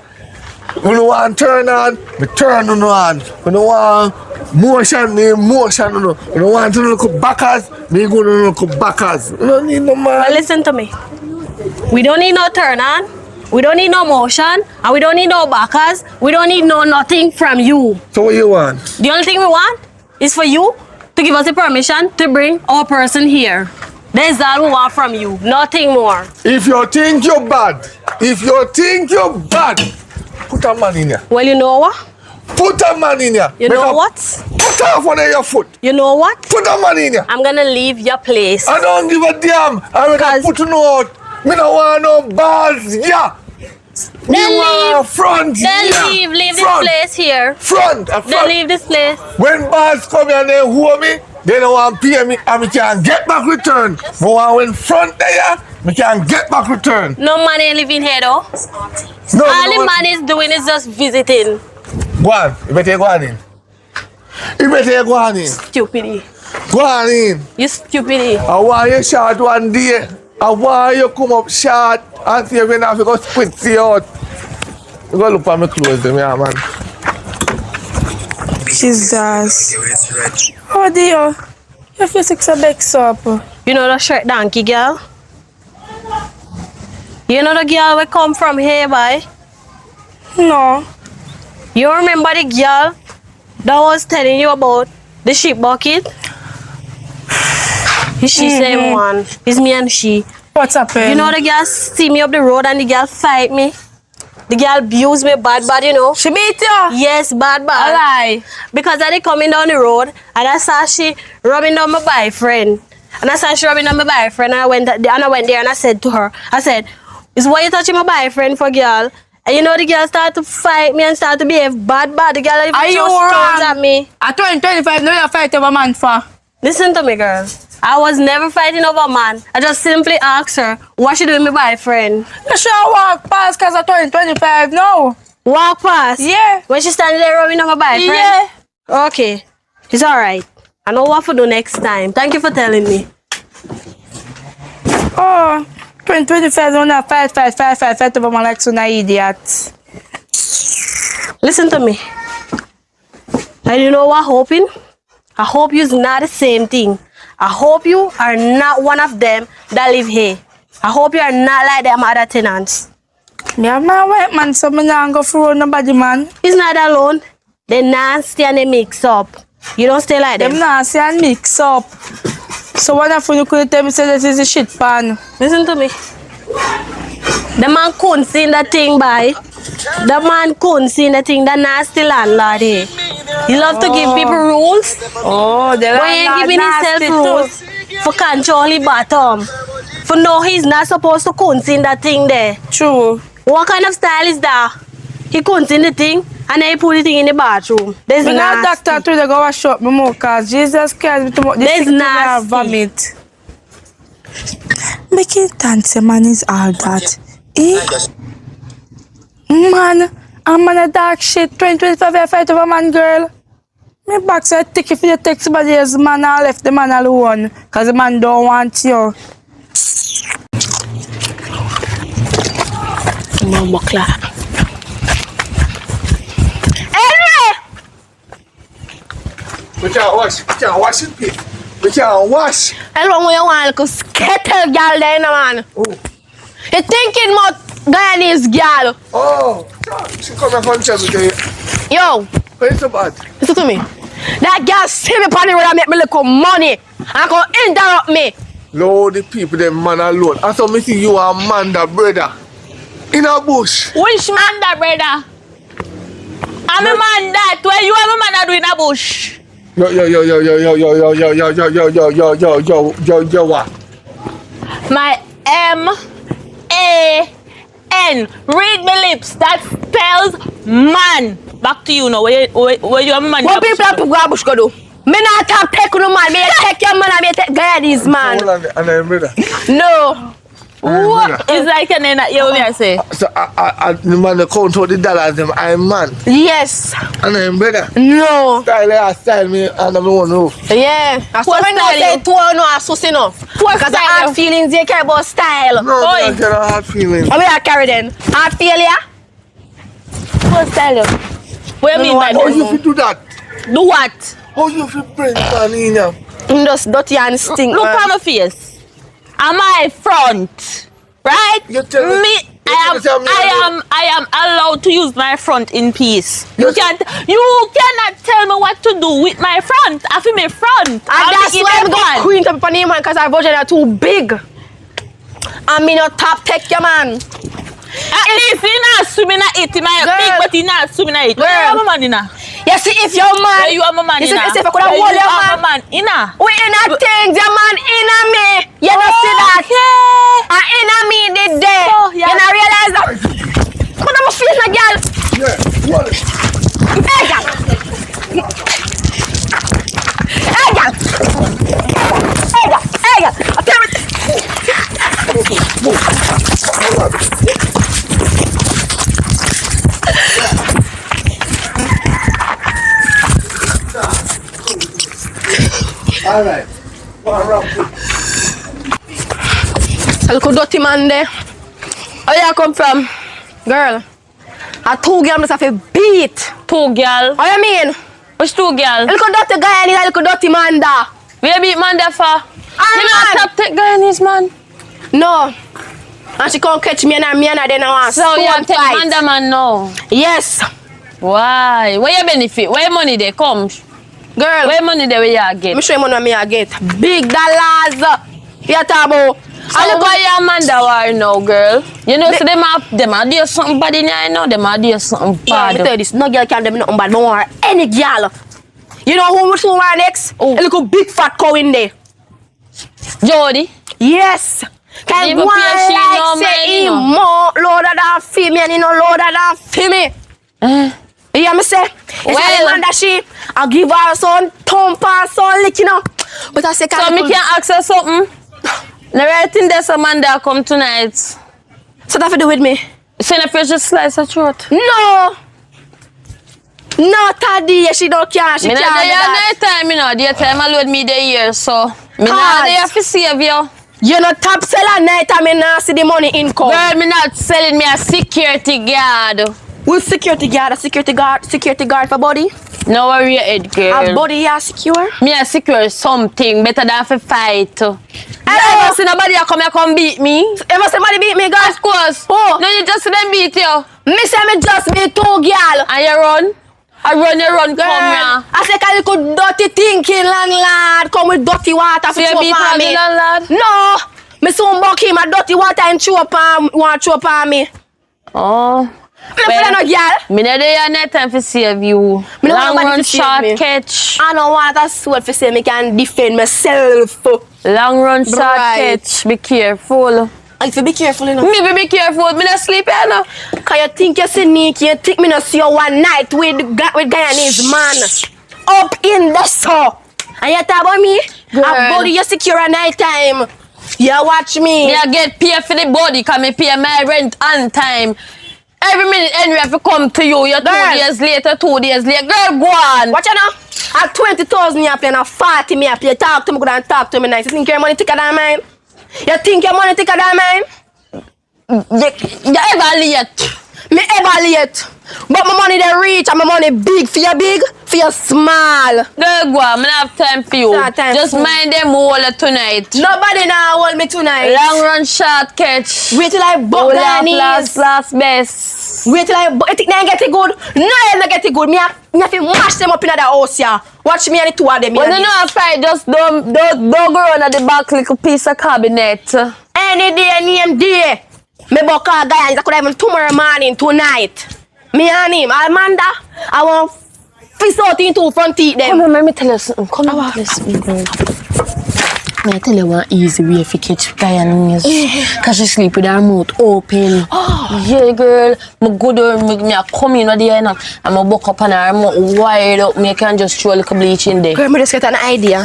You don't want turn on, me turn on. You don't want motion, me motion. You don't want to look backers, me go to look backers. You don't need no man. Well, listen to me. We don't need no turn on. We don't need no motion. And we don't need no backers. We don't need no nothing from you. So what you want? The only thing we want is for you to give us the permission to bring our person here. That's all we want from you. Nothing more. If you think you're bad, put a man in here. Well, you know what? Put a man in here. You know what? Put off one of your foot. You know what? Put a man in here. I'm gonna leave your place. I don't give a damn. I'm gonna put you out. Me don't want no balls, yeah. Then leave. Front, Then yeah. leave this Front. place here. Front. Then leave this place. When balls come here and they hold me, they don't want to pay me and me can get back return. But when front there, me can get back return. No man ain't living here though. No, All the man is doing is just visiting. Go on. You better go on in. Stupidity. Go on in. You stupidity. I want you short one day. I want you come up short and see if you have to go split you out. You go look at my clothes, yeah, man. Jesus. Oh dear. You feel like a big soap. You know the shirt donkey girl? You know the girl we come from here by? No. You remember the girl that was telling you about the sheep bucket? It's she same one. It's me and she. What's happened? You know the girl see me up the road and the girl fight me? The girl abused me bad, you know? She beat you? Yes, bad. Alright. Because I did coming down the road and I saw she rubbing down my boyfriend. And I saw she rubbing down my boyfriend and I went there and I said to her, I said, is why you touching my boyfriend for, girl? And you know the girl started to fight me and started to behave bad. The girl even threw stones at me. At 2025, no you fight over man for. Listen to me, girl. I was never fighting over a man. I just simply asked her what she doing with my boyfriend. You sure walk past because of 2025 no? Walk past? Yeah. When she standing there rubbing on my boyfriend? Yeah. Okay. It's alright. I know what to do next time. Thank you for telling me. Oh, 2025 don't have fight over man like some idiot. Listen to me. And you know what I'm hoping? I hope you're not the same thing. I hope you are not one of them that live here. I hope you are not like them other tenants. Me have my white man, so me not go through nobody, man. He's not alone. They nasty and they mix up. You don't stay like them. Them nasty and mix up. So what if you could tell me say this is a shit pan? Listen to me. The man couldn't see the thing, by. The man couldn't see the thing, the nasty landlord here. He love to give people rules. Oh, the But he ain't giving himself rules for control his bottom. For no, he's not supposed to couldn't see that thing there. True. What kind of style is that? He couldn't see the thing and then he put the thing in the bathroom. There's Me not nasty. doctor to the go wash up my mouth cause Jesus Christ me too much. There's nasty. Vomit. Making dance man is all that. Eh? Man, I'm on a dark shit. 2025 I fight over man, girl. Me back so I take if you take somebody else man I left the man alone. Cause the man don't want you. Mama clap. We can't wash it, Pete. We can't wash. I don't want you want to skettle girl there, man. You thinking about Guyanese girl? Oh, she come here from Chelsea. Yo, Why you so bad? Listen to me. That girl see me on the road and make me look for money. And come interrupt me. Lord, the people, them man alone. I saw me see you are Amanda, brother. In a bush. Which man that, brother? I'm a man that. Where you have a man that do in a bush? Yo, what? My M-A-N. Read my lips. That spells man. Back to you now. Where you have a man? What people have to go to bush go do? Me not have take no man. Me take your man and me take Guyana's man. And I'm brother. No. What? It's like an end. You will say. So the man that count out the dollars, them I'm man. Yes. And I'm brother. No. Style me and I'm the one who. Yeah. That's why I don't say two no associate no. Because I have feelings, you care about style. No, I cannot have feelings. How I carry then? Heart failure? What style? What do you mean by How that? you fit do that? Do what? How you fit print Panina? Just dirty and stink. Look at my face. Am I front? Right? You tell me. Me, I am allowed to use my front in peace. Yes. You cannot tell me what to do with my front. I feel my front. And that's why I'm going to queen up on him, man, because our budget are too big. I mean, your top take your man. At least he not swimming at it. He might big, but he not swimming at it. Where you have a man in a? You see, if your man. Where you have a man in a? You see, if I could have hold your man. In a? We in a thing, your man in a me. You don't see that? And in a me did there. So, you don't realize that? Come on, my face, my girl. Yeah, what? Hey, girl. Hey, girl. Hey, girl. Hey, girl. I tell you. All right. A little dirty man there. Where you come from? Girl. A two girl must have to beat. Two girl. What you mean? Which two girl? A little dirty guy and a little dirty man there. Where you beat man there for? You man. not top take Guyanese man. No. And she can't catch me and her then I want So you stone take fight. man there man now. Yes. Why? Where you benefit? Where your money there? Come. Girl. Where your money there where you get? Let me show you money me I get. Big dollars. You talk about. So why you man that war now, girl? You know, so them are do something bad in here, you know? Them are do something Yeah, let me bad. tell you this. No girl can do me nothing bad. Don't want any girl. You know who we want next? Oh. A little big fat cow in there. Jody. Yes. Can Even go pay she no like say man, he you know. more loader than feel me and he no loader than feel me. You hear me say? Well, Well. man that she, I give her some thump and some lick, you know. But I say, So me can ask her something? The right thing there's a man that come tonight. So that have to do with me? She in a fresh slice her throat. No. No, Taddy, she don't care. She Me can't not do there that. night time, you know. Daytime alone me the year, so me not there to save you. You know, top seller night time, me not see the money income. Girl, me not selling me a security guard. With security guard, a security guard for body. No worry your head, girl. A body you secure. Me a secure something better than for fight. You ever see nobody come here come beat me? Ever somebody beat me, girl? Of course. Oh. No, you just see them beat you. Me say me just beat two girl. And you run. You run, Girl, come here. I say a little dirty thinking landlord come with dirty water So for you throw beat upon the me. landlord? No, me soon buck him a dirty water and throw upon me. Oh. Me well, no girl. Me not there night time to save you. Me no Long want nobody run, to save short me. catch. I don't want a sword for say me can defend myself. Long run, short Right. catch. Be careful. I have to be careful, you know. Me be careful. Me not sleep here now. Cause you think you're sneaky, you think me not see you one night with Guyanese man. Up in the sun. And you talk about me? Girl. A body you secure at night time. You watch me. Me I get paid for the body cause me pay my rent on time. Every minute Henry have to come to you. You're 2 Girl. days later, 2 days later. Girl, go on. Watch you now. At 20,000 you pay and at 40 me pay. Talk to me good and talk to me nice. You think your money thicker than mine? You think your money thicker than mine? You ever late? Me ever late. But my money they reach and my money big for you small. Girl, go on, I don't have time for you. Nah, time Just for- mind them whole tonight. Nobody now hold me tonight. Long run, short catch. Wait till I buck their knees. Last best. Wait till I think they get it good. No, they not get it good. Me have to mash them up in the house here. Watch me and the two of them. When you know a fight, just don't go on at the back like a piece of cabinet. Any day, name day. Me buck a guy and I could even tomorrow morning, tonight. Me and him, Amanda, I want fist out in two front teeth them. Come on, let me tell you something. Come on, tell me, girl. I tell you one easy way if you catch Diane's. Cause she sleep with her mouth open. Oh. Yeah, girl. Me go down, me come in with the end and I buck up on her mouth wide up. Me can just throw a little bleach in there. Girl, me just get an idea.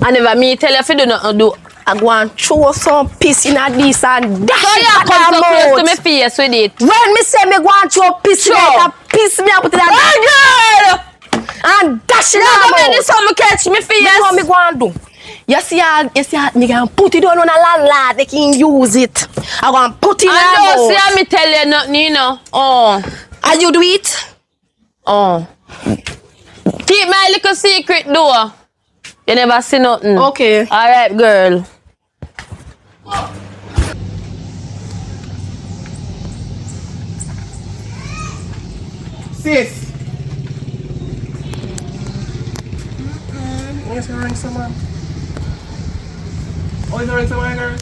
I never me tell you if you do not do. I go and throw some piss in a this and dash So it you at come her so close to mouth. me face with it. When me say me go and throw piss in Sure. it, piss me up to that Girl! and dash it You at come her in this mouth. summer catch me face. That's what me go and do. You see how me can put it on a landlord, they can use it. I go and put it in her I don't mouth. see me tell you nothing, you know. Oh. And you do it? Oh. Keep my little secret door. You never see nothing. Okay. Alright, girl. Sis! Where's your ring, someone? Oh, is your ring, someone, girl?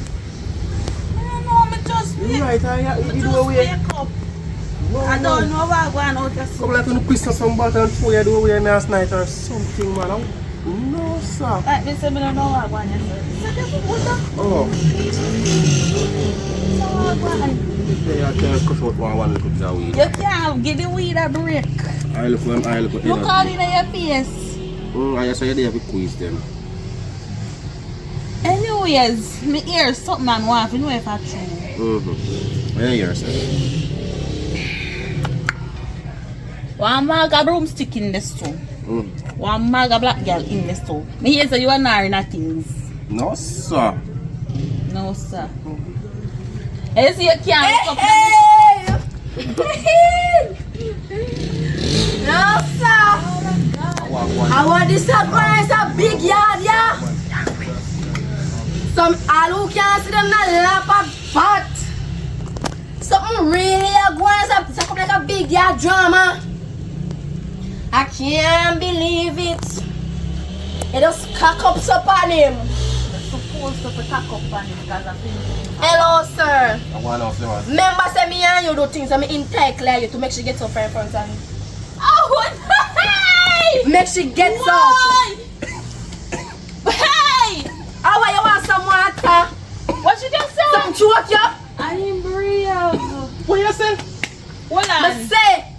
You right, you do away. I don't know what I'm going out to Come like when you piss on some bottle and throw you do away last night or something, man. No, sir. I don't know what I'm going to Oh. do. I can't cut out one little bit of weed. You can't give the weed a break. I look at Look all in your face. I saw you there to quiz them. Anyways, me hear something and want to know if I true. Yeah, you're sir. One maga broomstick in the store. One maga black girl in the store. Me hear say you are not things. No, sir. No, sir. You see you can't stop No, sir. I want this surprise a big yard, yeah. Some all who can't see them not lap of pot. Something really a going to come like a big yard drama. I can't believe it. It just cock up on him. supposed to cock up on him because of him. Hello, sir. I want to see one. Remember, say me and you do things and me intake like you to make sure you get up in front of me. Oh, hey! Make sure you get up. Why? Hey! How are you want some water? What you just say? Some choke you? I didn't breathe. What you say? Hold on. But say,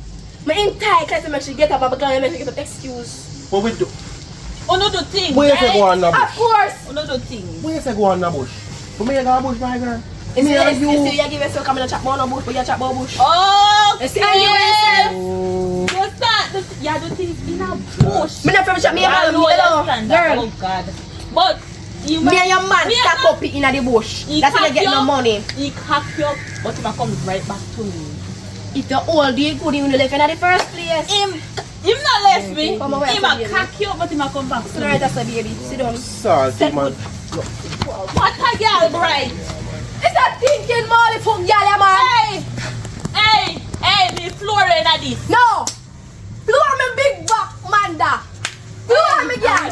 me intake like to make sure you get up because you make sure you get up excuse. What we do? Another thing. Where you say go on the Of bush? course. Another thing. Where you say go on the bush? For me, you got a bush, my girl. You see, Me and you give yourself come and chat about no bush, but you chat about bush. Oh, You see how you yourself? you start the yeah, do things in a bush. Me not from chat me I about know you hello, understand that. girl. Oh God. But you Me and your man me stack and up in the bush. he That's why you cock get no money. He cock you up, but he comes right back to me. If you're old, you could even live in the first place. Him not left me. Come away Him from a here. cock you up, but he come back Sit to down me. right there, baby. Sit down. Salty, Set man. good. What a girl, bright. It's a thinking Molly from Galia, man. Hey, the floor in this. No. Floor me big back, Manda. Floor me, girl.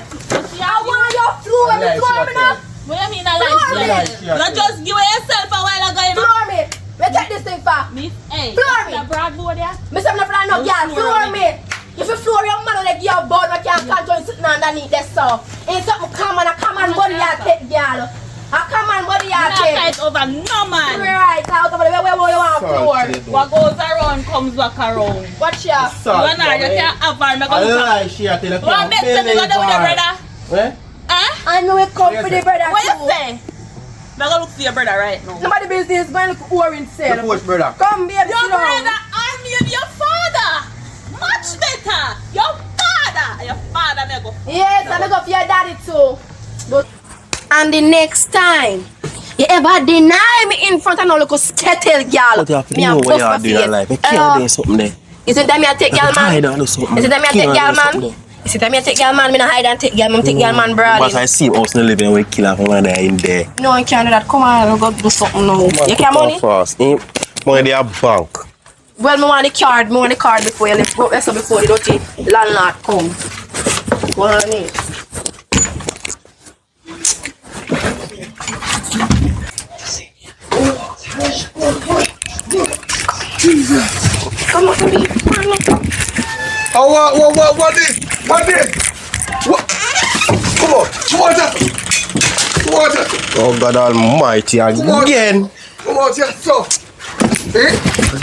I want your floor me, Nice, floor me now. What you mean I Floor me. like you? You just give yourself a while ago, you know? Floor me. We take this thing for. Miss, hey, Floor me. the broadboard there? Me say me no fly no You girl. floor Floor me. If you floor your man, like your board, I can't control sitting underneath that stuff. Ain't something common, a common body you take, girl. A common body you Not take. fight over no man. Right, out over there, where you want floor. What goes around comes back around. Watch ya. You know, you can't have her. I lie, she a tell you What makes them go down with your brother? Eh? Huh? I know it come for the brother What you too. say? I'm gonna look for your brother right now. Nobody business, man, look orange The sale. poach brother. Come, baby, Your sit down. brother and maybe your father. Much better. Your father. Your father may go. Yes, I go for your daddy too. But and the next time, You ever deny me in front of no local skettle girl? But you have to Me know a what bust you my are doing in face. life. You can't do something there. Is it time me a take girl man? Hide and do something. Is it time me a take girl man? Is it time me a take girl man? Me no hide and take girl man. Take girl man But brawling. I see us in living we kill off one there in there. No, I can't do that. Come on, I'll go do something now. You can money? Fast. Money they are bank. Well, me want the card. Me want the card before you leave. Go before the dirty landlord come. What I need? Come on, baby. Oh, what this? What? Come on, Oh God Almighty again. Come on, just so.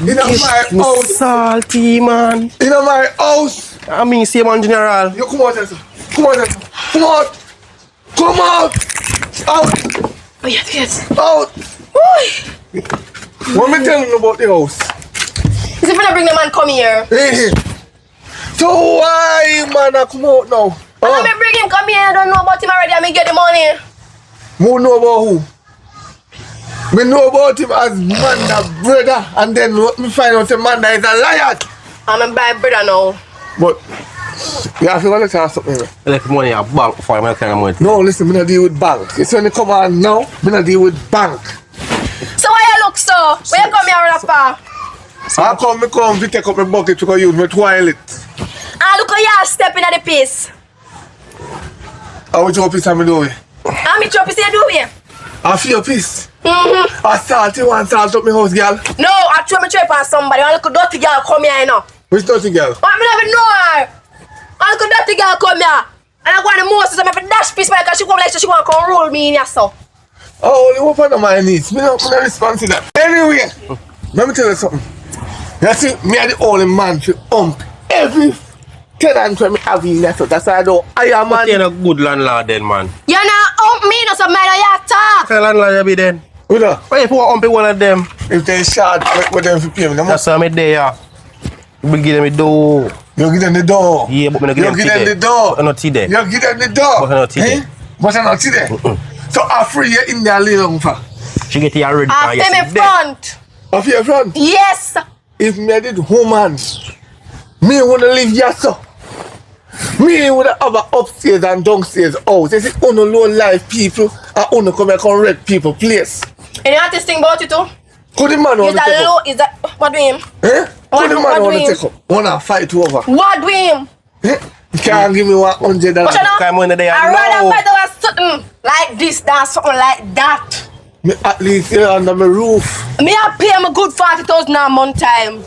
In my house. Salty man. In my house. I mean same man general. You come on, just. Come on. Out. Oh, yes. Out. What me telling you about the house? Is it gonna bring the man come here? Hey. So why man I come out now? Let me bring him come here. I don't know about him already. I may get the money. Who know about who? Me know about him as Manda brother, and then me find out Manda is a liar. I'm a bad brother now. But you have to go to something. I left money at bank for my kind of money. No, listen, me not deal with bank. It's when you come on now, me not deal with bank. So why you look so? Where you come here for? I come to take up my bucket to go use my toilet. Ah, look how you stepping at the piece. How would you piece I'm doing? How many choppies you do here? I feel piece. Mm-hmm. I salt you want salt up my house, girl. No, I throw my trip on somebody. I look a dirty girl come here, you know. Which dirty girl? I never know her. I look a dirty girl come here. And I go on the most, so I have a dash piece because she come like she want to come roll me in here, so. Oh, you open on my knees. Me not respond to that. Anyway, let me tell you something. You see, me are the only man to every tenant when me have in there, so that's why I don't. I am But man. you're a good landlord then, man. You're not me, no, so man, you talk. What landlord you be then? What up? Why if you want to one of them? If they shot, what them for pay me? That's why I'm there. You will give them the door. You give them the door. Yeah, but I'm You give them the door. I'm not there. You give them the door. But I'm not there. But I'm not there. So I free you in there little for. She get here already. I pay me front. Of your front? Yes. If me did woman, me wanna live here so. Me would have a upstairs and downstairs house. You see, only low life people and only come and correct people place. And you have this thing about it too? Could the man want Is to that take low? up? Is that what do him? Eh? What Could the do- man what want do to him? take up? Wanna fight over? What do him? Eh? You can't give me $100. But you know, Come on, they are I rather now. fight over something like this than something like that. Me at least here under my roof. Me I pay him a good 40,000 a month time.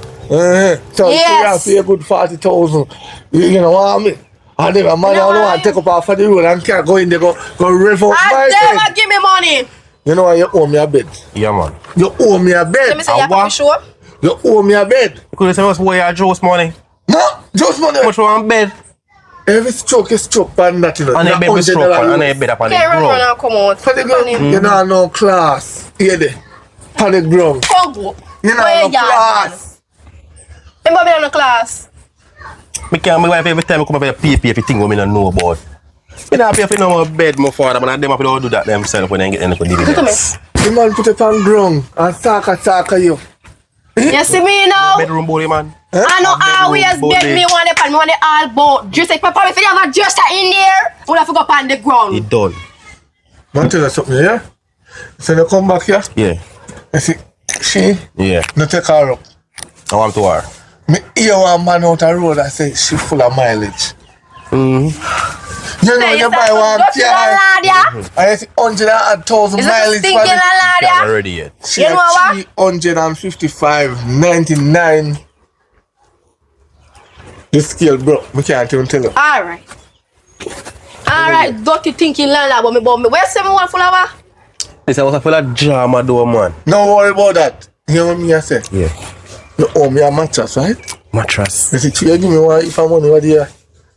So Yes. you pay a good 40,000. You know what I mean? And then a man No, don't want to take up off of the road and can't go in there, go rev out my I head. never give me money. You know what? You owe me a bed. Yeah, man. You owe me a Let bed. me say you have to show. You owe me a bed. You could have said us where your Joe's money. No, just money. Much one bed. Every stroke is stroke by that, you know. And a bed with stroke and a bed up on the Can't run ground. and come out. For the ground, you know no class. Here there. For the ground. Come go. You know Where no you class. Remember me on the class? Me can't, my wife every time I come up with a PP if you think what me don't know about. Me not pay if you know my bed, my father, but them have to do that themselves when they get anything for dividends. The man put it on ground and saka you. You see me now? Bedroom boy, man. I know always bedroom beg body. me one up and me want the all boat. Just like Papa, if you have a dresser in there, we'll have to go up on the ground. It done. Man tell you something, yeah? So you come back here, Yeah. I see, she, Yeah. no take her up. I want to her. Me hear one man out the road and say she full of mileage. You know Say you you buy start one to go to the car lad, yeah? and you see 100,000 Is it mileage stinking for it. lad, She not yeah? ready yet. She You know what? 355.99. The scale broke. We can't even tell you. Alright. Alright, dirty thinking land about me. Where's 71 flower? This was a full of drama though, man. No worry about that. You know what me I say? Yeah. You owe me a mattress, right? Mattress. You see, you give me one if I'm money over there,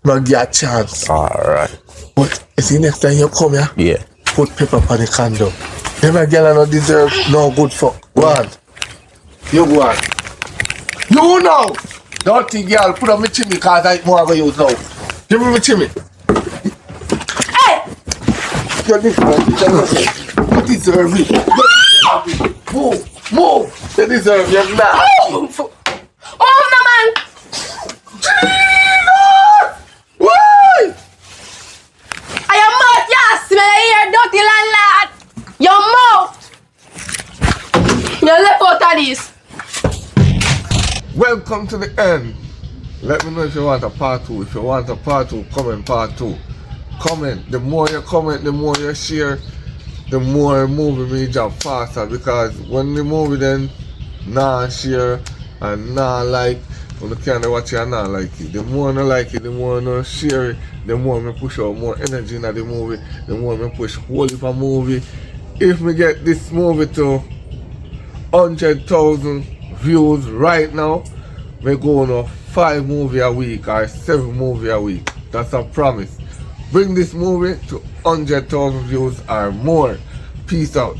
I'll get a chance. Alright. But you see, next time you come here, Yeah. put pepper on the candle. Every girl I don't deserve no good fuck. Go on. You go on. You know! Dirty girl, put on my chimney because I more going to use now. Give me my chimney. Hey! You're different. You deserve it. Move. You deserve it now. Move na man. Jesus! Why? I am mouth, yes, smell here, dirty landlord. Your mouth. You left out of this. Welcome to the end. Let me know if you want a part 2. If you want a part 2, comment part 2. Comment. The more you comment, the more you share, the more movie me job faster. Because when the movie then nah share and nah like, when you can't watch it and not like it. The more I like it, the more I share it, the more I push out more energy in the movie, the more I push whole heap of movie. If me get this movie to 100,000 views right now, we go on 5 movie a week or 7 movie a week. That's a promise. Bring this movie to 100,000 views or more. Peace out.